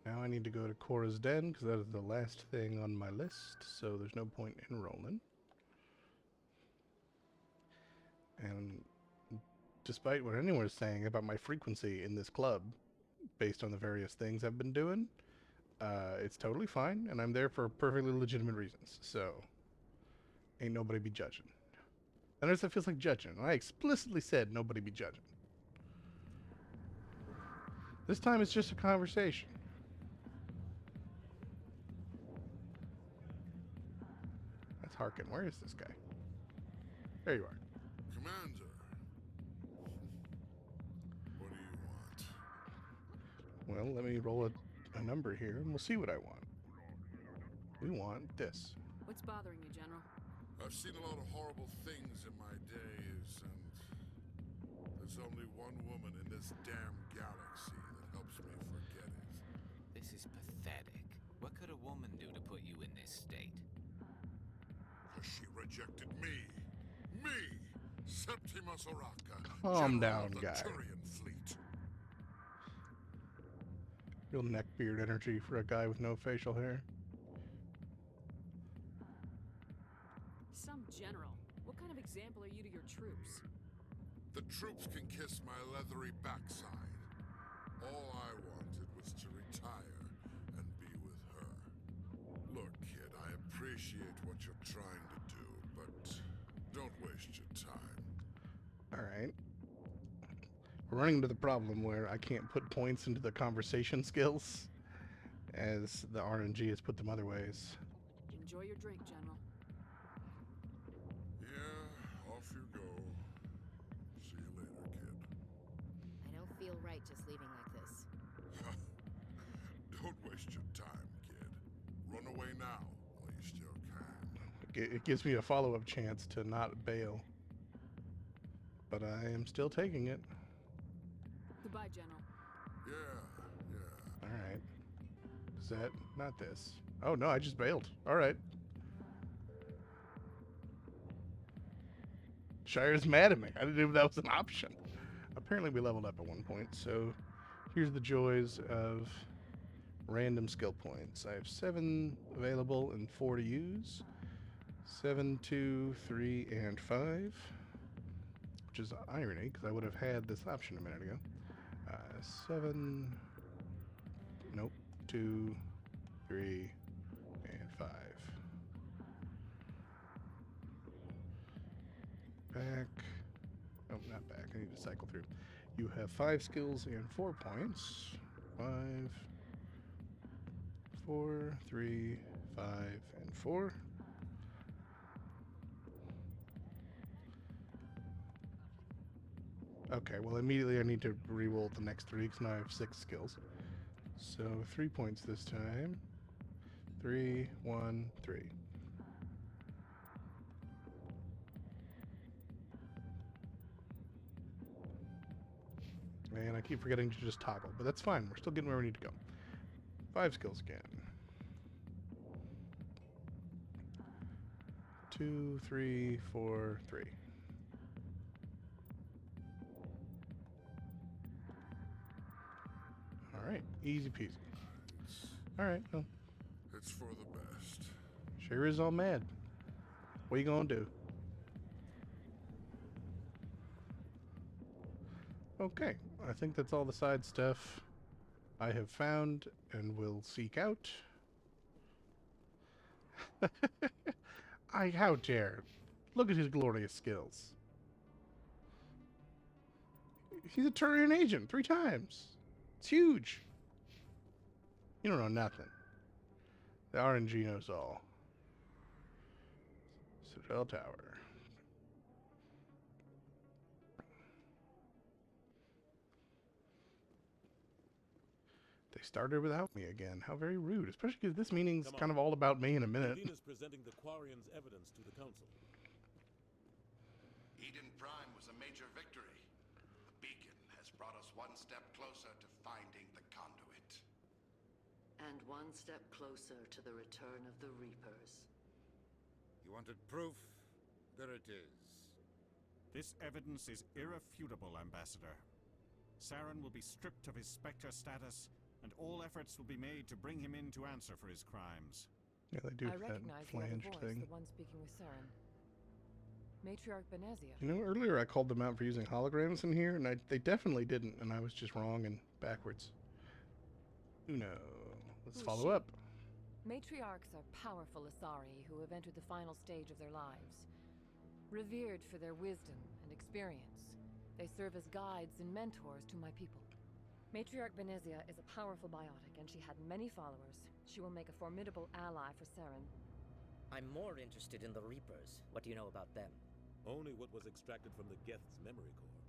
Now I need to go to Cora's Den, because that is the last thing on my list, so there's no point in rolling. And despite what anyone is saying about my frequency in this club, based on the various things I've been doing, it's totally fine, and I'm there for perfectly legitimate reasons, so ain't nobody be judging. And notice that feels like judging, and I explicitly said nobody be judging. This time it's just a conversation. That's Harkin. Where is this guy? There you are. Commander, what do you want? Well, let me roll a number here, and we'll see what I want. We want this. What's bothering you, General? I've seen a lot of horrible things in my days, and there's only one woman in this damn galaxy that helps me forget it. This is pathetic. What could a woman do to put you in this state? Because she rejected me. Me! Septimus Oraka, Calm General down, of the guy. Turian fleet. Real neckbeard energy for a guy with no facial hair. Some general. What kind of example are you to your troops? The troops can kiss my leathery backside. All I wanted was to retire and be with her. Look, kid, I appreciate what you're trying to do, but don't waste your time. Alright. We're running into the problem where I can't put points into the conversation skills, as the RNG has put them other ways. Enjoy your drink, General. Yeah, off you go. See you later, kid. I don't feel right just leaving like this. Don't waste your time, kid. Run away now, while you still can. It gives me a follow-up chance to not bail. But I am still taking it. Goodbye, General. Yeah. Alright. Is that not this? Oh no, I just bailed. Alright. Shire's mad at me. I didn't know that was an option. Apparently we leveled up at one point, so here's the joys of random skill points. I have 7 available and 4 to use. 7, 2, 3, and 5. which is irony because I would have had this option a minute ago. 7, nope, 2, 3, and 5. Back. Oh, not back. I need to cycle through. You have 5 skills and 4 points. 5, 4, 3, 5, and 4. Okay, well, immediately I need to re-roll the next 3 because now I have 6 skills. So 3 points this time. 3, 1, 3. And I keep forgetting to just toggle, but that's fine. We're still getting where we need to go. 5 skills again. 2, 3, 4, 3. All right, easy peasy. All right, well. It's for the best. Sure is all mad. What are you gonna do? Okay, I think that's all the side stuff I have found and will seek out. How dare. Look at his glorious skills. He's a Turian agent 3 times. It's huge. You don't know nothing. The RNG knows all. Citadel Tower. They started without me again. How very rude. Especially because this meeting's kind of all about me in a minute. Medina's presenting the Quarian's evidence to the council. Eden Prime was a major victory. The beacon has brought us one step closer to finding the conduit. And one step closer to the return of the Reapers. You wanted proof? There it is. This evidence is irrefutable, Ambassador. Saren will be stripped of his Spectre status, and all efforts will be made to bring him in to answer for his crimes. Yeah, they do I that recognize the other flange voice, thing. the one speaking with Saren. Matriarch Benezia. You know, earlier I called them out for using holograms in here, and they definitely didn't, and I was just wrong and backwards. Uno. Let's Who is follow she? up. Matriarchs are powerful Asari who have entered the final stage of their lives. Revered for their wisdom and experience, they serve as guides and mentors to my people. Matriarch Benezia is a powerful biotic, and she had many followers. She will make a formidable ally for Saren. I'm more interested in the Reapers. What do you know about them? Only what was extracted from the Geth's memory core.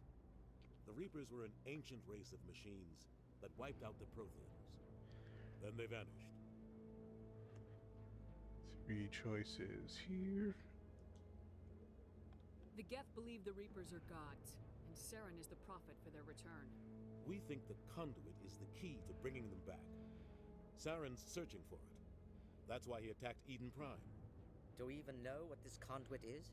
The Reapers were an ancient race of machines that wiped out the Protheans. Then they vanished. 3 choices here. The Geth believe the Reapers are gods, and Saren is the prophet for their return. We think the conduit is the key to bringing them back. Saren's searching for it. That's why he attacked Eden Prime. Do we even know what this conduit is?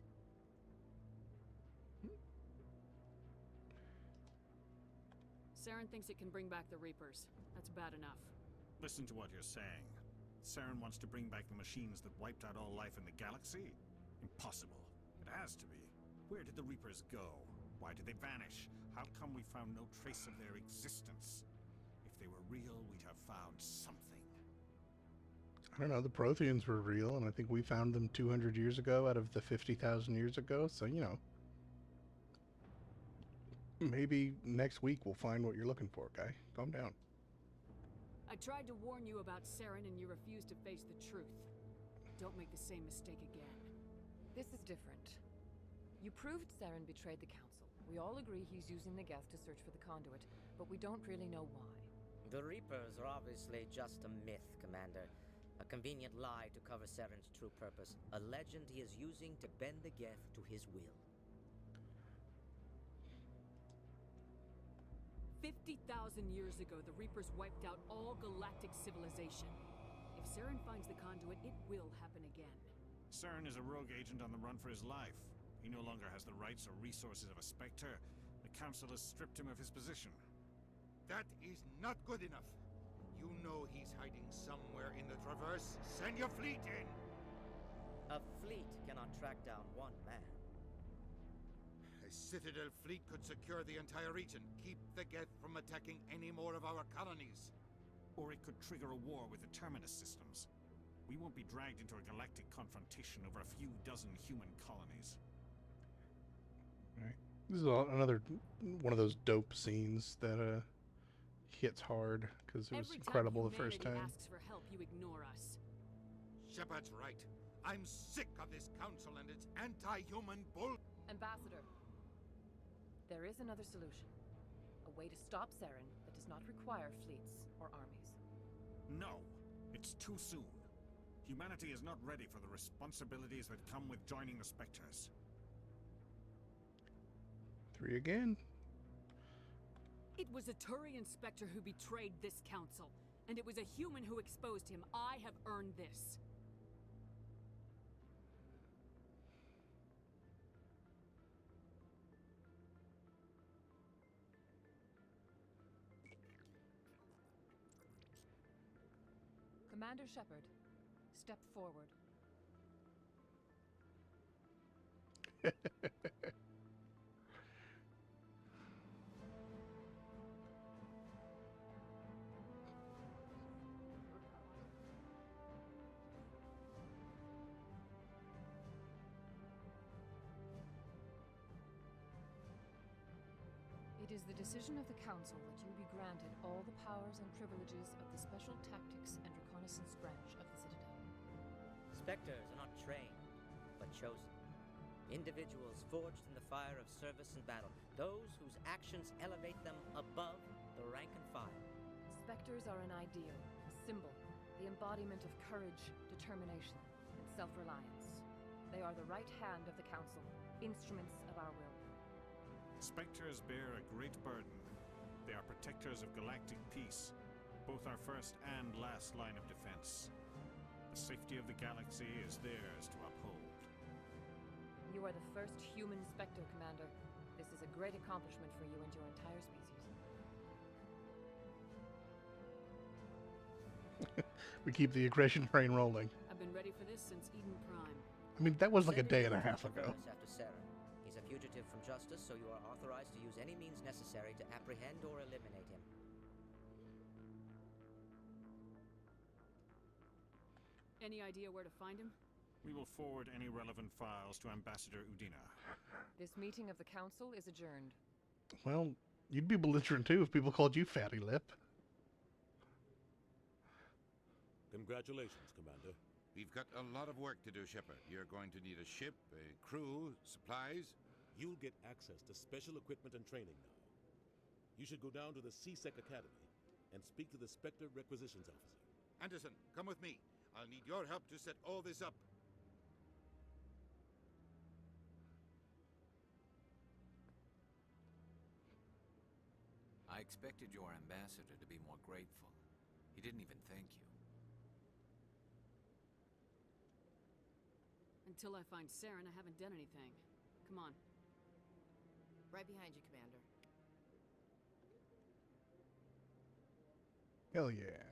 Saren thinks it can bring back the Reapers. That's bad enough. Listen to what you're saying. Saren wants to bring back the machines that wiped out all life in the galaxy? Impossible. It has to be. Where did the Reapers go? Why did they vanish? How come we found no trace of their existence? If they were real, we'd have found something. I don't know, the Protheans were real, and I think we found them 200 years ago out of the 50,000 years ago, so, you know. Maybe next week we'll find what you're looking for, guy. Calm down. I tried to warn you about Saren, and you refused to face the truth. Don't make the same mistake again. This is different. You proved Saren betrayed the Council. We all agree he's using the Geth to search for the conduit, but we don't really know why. The Reapers are obviously just a myth, Commander. A convenient lie to cover Saren's true purpose. A legend he is using to bend the Geth to his will. 50,000 years ago, the Reapers wiped out all galactic civilization. If Saren finds the conduit, it will happen again. Saren is a rogue agent on the run for his life. He no longer has the rights or resources of a Spectre. The Council has stripped him of his position. That is not good enough. You know he's hiding somewhere in the Traverse. Send your fleet in! A fleet cannot track down one man. A The Citadel fleet could secure the entire region, keep the Geth from attacking any more of our colonies. Or it could trigger a war with the Terminus systems. We won't be dragged into a galactic confrontation over a few dozen human colonies. Right. This is another one of those dope scenes that hits hard because it was incredible the first time. Asks for help, you ignore us. Shepard's right. I'm sick of this council and its anti-human bull. Ambassador, there is another solution. A way to stop Saren that does not require fleets or armies. No, it's too soon. Humanity is not ready for the responsibilities that come with joining the Spectres. 3 again. It was a Turian Spectre who betrayed this council, and it was a human who exposed him. I have earned this. Commander Shepard, step forward. It is the decision of the Council that you be granted all the powers and privileges of the Special Tactics and Reconnaissance Branch of the Citadel. Spectres are not trained, but chosen. Individuals forged in the fire of service and battle. Those whose actions elevate them above the rank and file. Spectres are an ideal, a symbol, the embodiment of courage, determination, and self-reliance. They are the right hand of the Council, instruments of our will. Spectres bear a great burden. They are protectors of galactic peace, both our first and last line of defense. The safety of the galaxy is theirs to uphold. You are the first human Spectre, Commander. This is a great accomplishment for you and your entire species. We keep the aggression train rolling. I've been ready for this since Eden Prime. I mean, that was like a day and a half ago. After Saren. He's a fugitive from justice, so you are authorized to use any means necessary to apprehend or eliminate him. Any idea where to find him? We will forward any relevant files to Ambassador Udina. This meeting of the Council is adjourned. Well, you'd be belligerent too if people called you Fatty Lip. Congratulations, Commander. We've got a lot of work to do, Shepard. You're going to need a ship, a crew, supplies. You'll get access to special equipment and training now. You should go down to the C-Sec Academy and speak to the Spectre Requisitions Officer. Anderson, come with me. I'll need your help to set all this up. I expected your ambassador to be more grateful. He didn't even thank you. Until I find Saren, I haven't done anything. Come on. Right behind you, Commander. Hell yeah.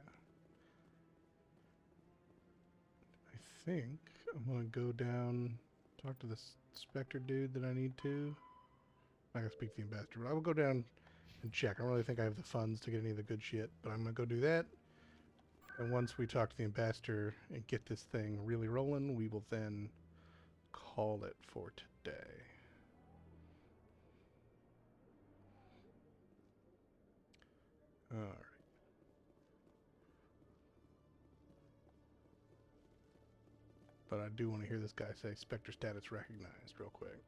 I think I'm gonna go down, talk to the Spectre dude that I need to. I gotta speak to the ambassador, but I will go down and check. I don't really think I have the funds to get any of the good shit, but I'm gonna go do that. And once we talk to the ambassador and get this thing really rolling, we will then call it for today. Alright. But I do want to hear this guy say Spectre status recognized real quick.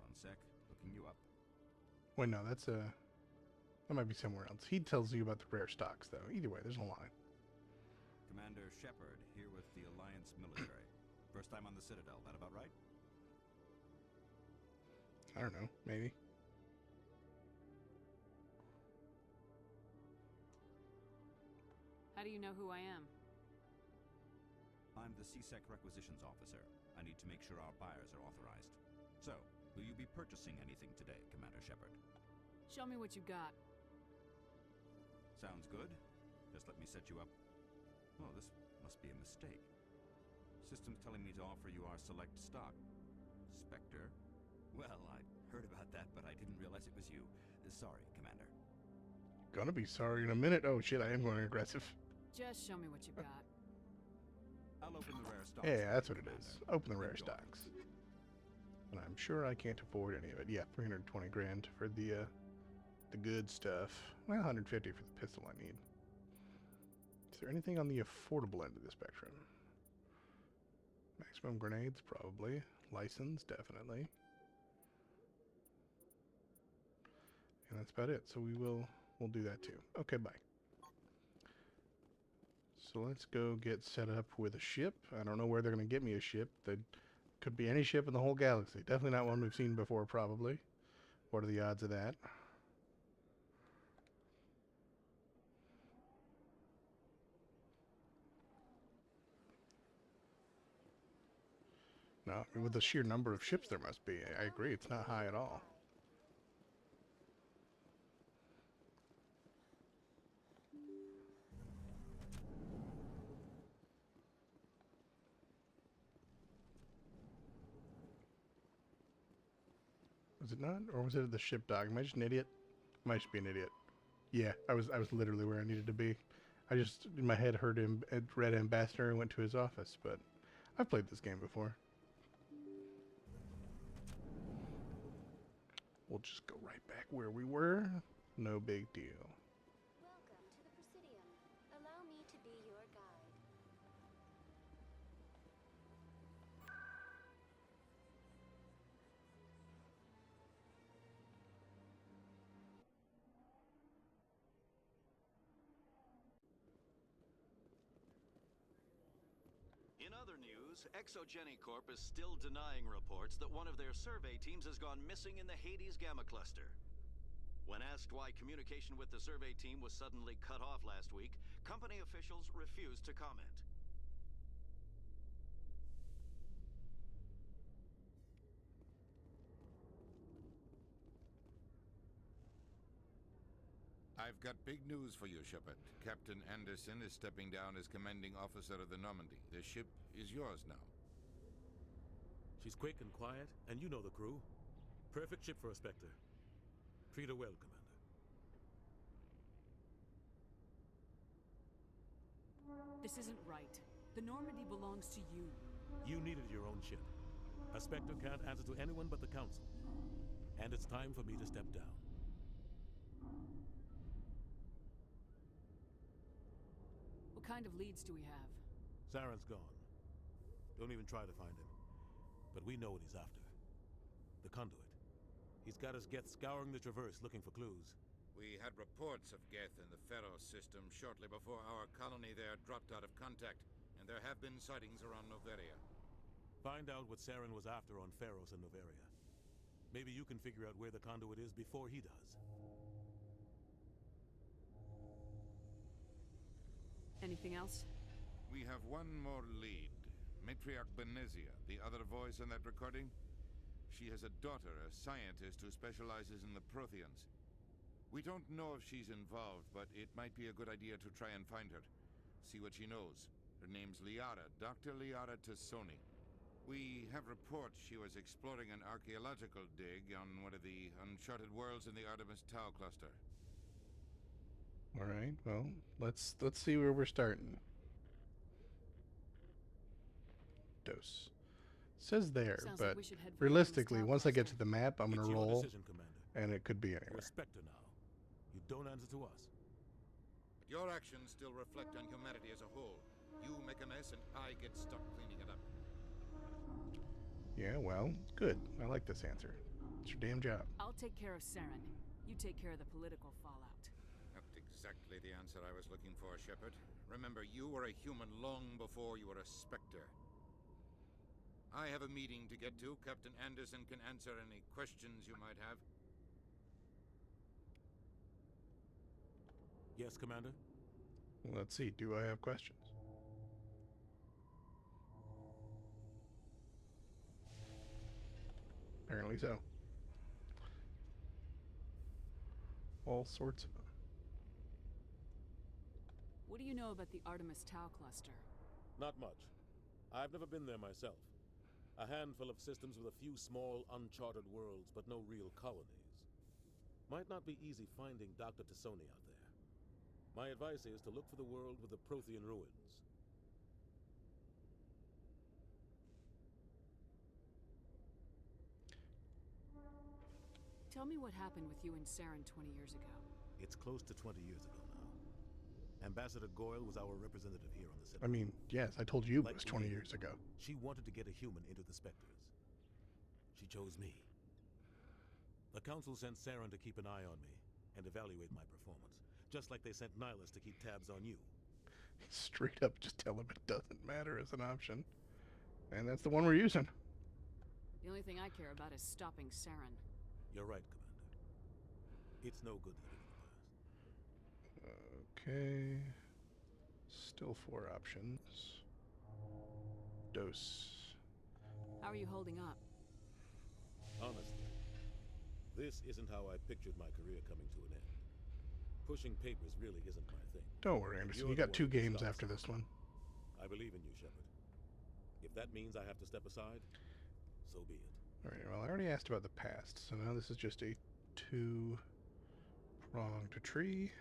One sec, looking you up. Wait, no, that's that might be somewhere else. He tells you about the rare stocks, though. Either way, there's a line. Commander Shepard, here with the Alliance military. First time on the Citadel, that about right? I don't know, maybe. How do you know who I am? I'm the C-Sec Requisitions Officer. I need to make sure our buyers are authorized. So, will you be purchasing anything today, Commander Shepard? Show me what you got. Sounds good. Just let me set you up. Oh, this must be a mistake. System's telling me to offer you our select stock. Spectre? Well, I heard about that sorry, Commander. Gonna be sorry in a minute. Oh shit, I am going aggressive. Just show me what you got. I'll open the rare stocks. Yeah, that's what it Commander. is. Open the Then rare go on. stocks. And I'm sure I can't afford any of it. Yeah, 320 grand for the good stuff. Well, 150 for the pistol I need. Is there anything on the affordable end of the spectrum? Maximum grenades, probably. License, definitely. And that's about it. So we'll do that too. Okay, bye. So let's go get set up with a ship. I don't know where they're going to get me a ship. That could be any ship in the whole galaxy. Definitely not one we've seen before, probably. What are the odds of that? No, with the sheer number of ships there must be. I agree, it's not high at all. Was it not? Or was it at the ship dock? Am I just an idiot? I might just be an idiot. Yeah, I was literally where I needed to be. I just, in my head, read Ambassador and went to his office, but I've played this game before. We'll just go right back where we were. No big deal. Welcome to the Presidium. Allow me to be your guide. In other news, ExoGeniCorp is still denying reports that one of their survey teams has gone missing in the Hades Gamma Cluster. When asked why communication with the survey team was suddenly cut off last week, company officials refused to comment. I've got big news for you, Shepard. Captain Anderson is stepping down as commanding officer of the Normandy. The ship is yours now. She's quick and quiet, and you know the crew. Perfect ship for a Spectre. Treat her well, Commander. This isn't right. The Normandy belongs to you. You needed your own ship. A Spectre can't answer to anyone but the Council. And it's time for me to step down. What kind of leads do we have? Saren's gone. Don't even try to find him. But we know what he's after. The Conduit. He's got his Geth scouring the Traverse looking for clues. We had reports of Geth in the Pharos system shortly before our colony there dropped out of contact, and there have been sightings around Noveria. Find out what Saren was after on Pharos and Noveria. Maybe you can figure out where the Conduit is before he does. Anything else? We have one more lead. Matriarch Benezia, the other voice in that recording. She has a daughter, a scientist who specializes in the Protheans. We don't know if she's involved, but it might be a good idea to try and find her. See what she knows. Her name's Liara, Dr. Liara Tassoni. We have reports she was exploring an archaeological dig on one of the uncharted worlds in the Artemis Tau cluster. All right. Well, let's see where we're starting. Dose. Says there, Sounds but like we should head for realistically, Artemis Tau once I get cluster. to the map, I'm gonna It's your roll, decision, Commander. and it could be We're anywhere. Spectre now. You don't answer to us. But your actions still reflect on humanity as a whole. You make a mess and I get stuck cleaning it up. Yeah, well, good. I like this answer. It's your damn job. I'll take care of Saren. You take care of the political fallout. Not exactly the answer I was looking for, Shepard. Remember, you were a human long before you were a Spectre. I have a meeting to get to. Captain Anderson can answer any questions you might have. Yes, Commander? Let's see. Do I have questions? Apparently so. All sorts of them. What do you know about the Artemis Tau cluster? Not much. I've never been there myself. A handful of systems with a few small, uncharted worlds, but no real colonies. Might not be easy finding Dr. Tassoni out there. My advice is to look for the world with the Prothean ruins. Tell me what happened with you and Saren 20 years ago. It's close to 20 years ago now. Ambassador Goyle was our representative here on the I Citadel. mean, yes, I told you it Like was 20 me, years ago. She wanted to get a human into the Spectres. She chose me. The Council sent Saren to keep an eye on me and evaluate my performance, just like they sent Nihilus to keep tabs on you. Straight up just tell him it doesn't matter as an option. And that's the one we're using. The only thing I care about is stopping Saren. You're right, Commander. It's no good living in the past. Okay. Still 4 options. Dose. How are you holding up? Honestly, this isn't how I pictured my career coming to an end. Pushing papers really isn't my thing. Don't worry, Anderson. You're You the got one 2 who games stops after me. this one. I believe in you, Shepard. If that means I have to step aside, so be it. Alright, well, I already asked about the past, so now this is just a 2-pronged tree.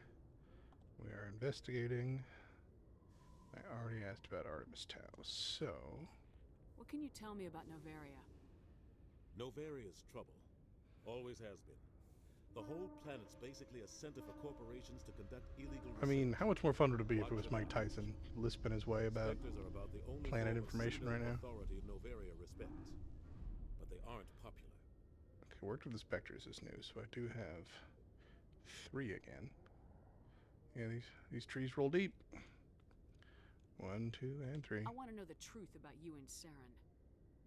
We are investigating. I already asked about Artemis Tau, so... What can you tell me about Novaria? Novaria's trouble. Always has been. The whole planet's basically a center for corporations to conduct illegal I mean, research. how much more fun would it be if it Watch was them Mike out. Tyson lisping his way about Spectres are about the only planet form of information right citadel now? authority Novaria respects. But they aren't popular. Okay, worked with the Spectres is new, so I do have 3 again. Yeah, these trees roll deep. 1, 2, and 3. I want to know the truth about you and Saren.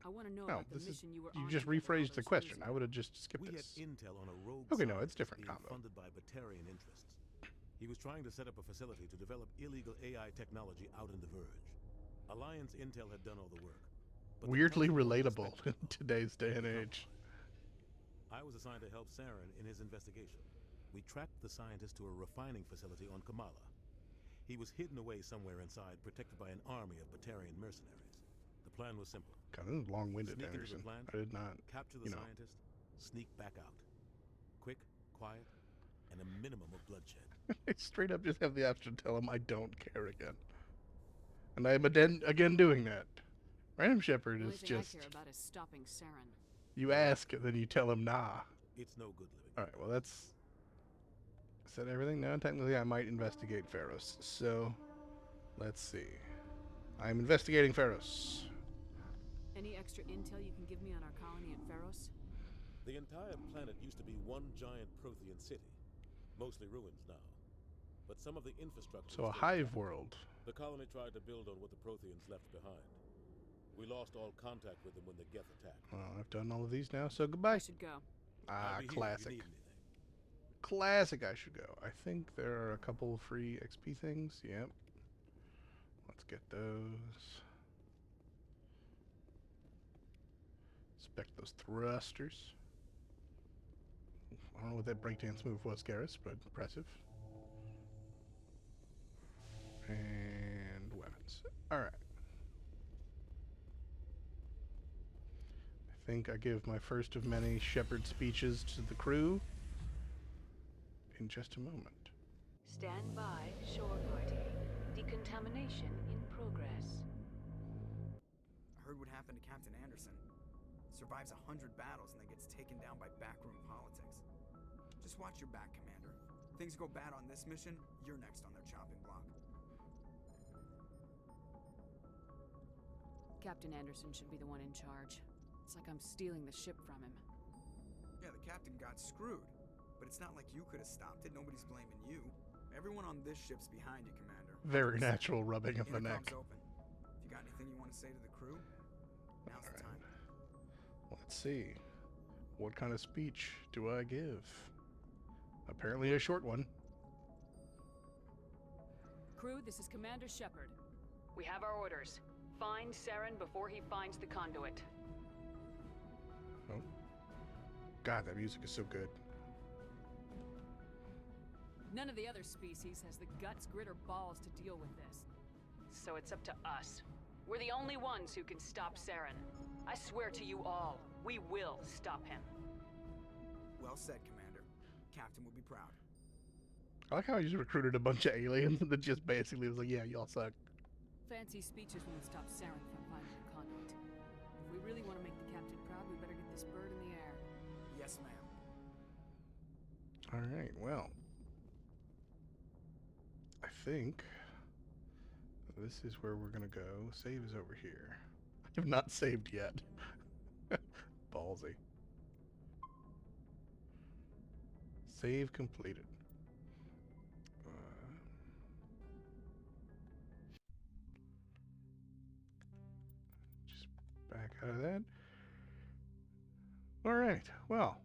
I want to know No, about the this is mission you were you on just together all rephrased the those question. years I would have just skipped We had this. intel on a rogue Okay, no, it's scientist different being combo. funded by Batarian interests. He was trying to set up a facility to develop illegal AI technology out in the Verge. Alliance Intel had done all the work. but the Weirdly Council wanted relatable in Spectre. today's day and age. I was assigned to help Saren in his investigation. We tracked the scientist to a refining facility on Kamala. He was hidden away somewhere inside, protected by an army of Batarian mercenaries. The plan was simple. God, this is long-winded, Sneak into Anderson. the plant, I did not, capture the you know. scientist, sneak back out. Quick, quiet, and a minimum of bloodshed. I straight up just have the option to tell him I don't care again. And I am again doing that. Random Shepherd The only is thing just... I care about is stopping Saren. You ask, and then you tell him nah. It's no good living. Alright, well that's... Is that everything? No, technically I might investigate Pharos. So, let's see. I'm investigating Pharos. Any extra intel you can give me on our colony at Pharos? The entire planet used to be one giant Prothean city. Mostly ruins now. But some of the infrastructure... So a is still hive intact. world. The colony tried to build on what the Protheans left behind. We lost all contact with them when the Geth attacked. Well, I've done all of these now, so goodbye. I should go. Ah, I'll be here if you classic. need anything. Classic I should go. I think there are a couple free XP things. Yep. Let's get those. Inspect those thrusters. I don't know what that breakdance move was, Garrus, but impressive. And weapons. Alright. I think I give my first of many Shepherd speeches to the crew in just a moment. Stand by, shore party. Decontamination in progress. I heard what happened to Captain Anderson. Survives 100 battles and then gets taken down by backroom politics. Just watch your back, Commander. Things go bad on this mission, you're next on their chopping block. Captain Anderson should be the one in charge. It's like I'm stealing the ship from him. Yeah, the captain got screwed. But it's not like you could have stopped it. Nobody's blaming you. Everyone on this ship's behind you, Commander. Very natural rubbing of the Intercom's neck. open. If you got anything you want to say to the crew, now's the time. Let's see. What kind of speech do I give? Apparently a short one. Crew, this is Commander Shepard. We have our orders. Find Saren before he finds the conduit. Oh. God, that music is so good. None of the other species has the guts, grit, or balls to deal with this. So it's up to us. We're the only ones who can stop Saren. I swear to you all, we will stop him. Well said, Commander. captain would be proud. I like how he just recruited a bunch of aliens that just basically was like, yeah, y'all suck. Fancy speeches won't stop Saren from finding the conduit. If we really want to make the captain proud, we better get this bird in the air. Yes, ma'am. Alright, well. I think this is where we're gonna go. Save is over here. I have not saved yet. Ballsy. Save completed. Just back out of that. Alright, well,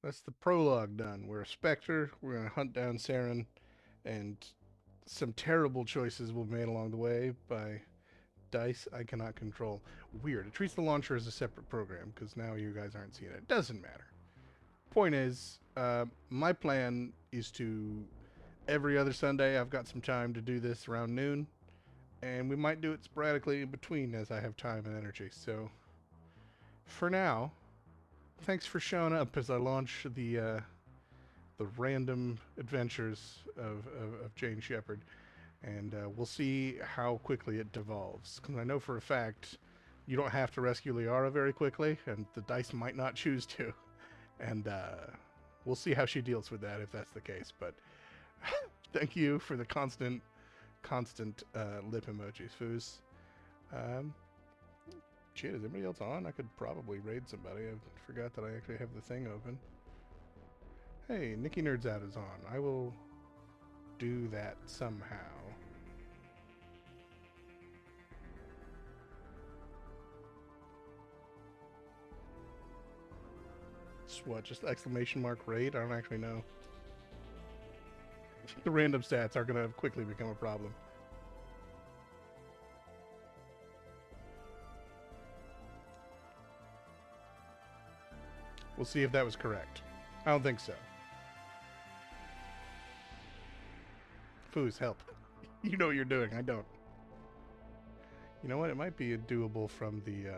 that's the prologue done. We're a Spectre, we're going to hunt down Saren, and some terrible choices will be made along the way by dice I cannot control. Weird. It treats the launcher as a separate program, because now you guys aren't seeing it. It doesn't matter. Point is, my plan is to, every other Sunday, I've got some time to do this around noon, and we might do it sporadically in between as I have time and energy. So, for now, thanks for showing up as I launch the random adventures of Jane Shepard, and we'll see how quickly it devolves. Because I know for a fact you don't have to rescue Liara very quickly, and the dice might not choose to. And we'll see how she deals with that if that's the case. But thank you for the constant lip emojis, Foos. Shit, is anybody else on? I could probably raid somebody. I forgot that I actually have the thing open. Hey, Nikki Nerds Out is on. I will do that somehow. What, just exclamation mark raid? I don't actually know. The random stats are going to quickly become a problem. We'll see if that was correct. I don't think so. Foos, help. You know what you're doing. I don't. You know what? It might be doable from the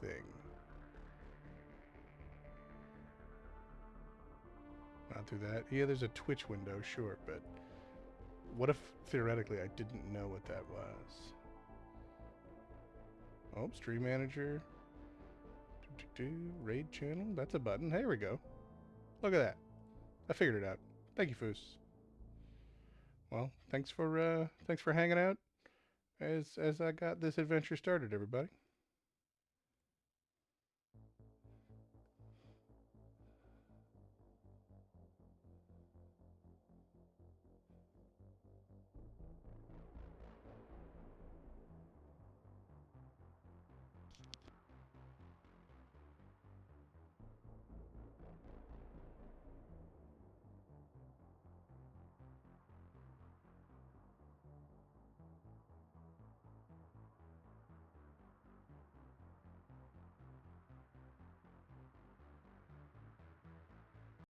thing. Not through that. Yeah, there's a Twitch window, sure, but what if theoretically I didn't know what that was? Oh, Stream Manager. Raid channel. That's a button. Here we go. Look at that. I figured it out. Thank you, Foos. Well, thanks for hanging out as I got this adventure started, everybody.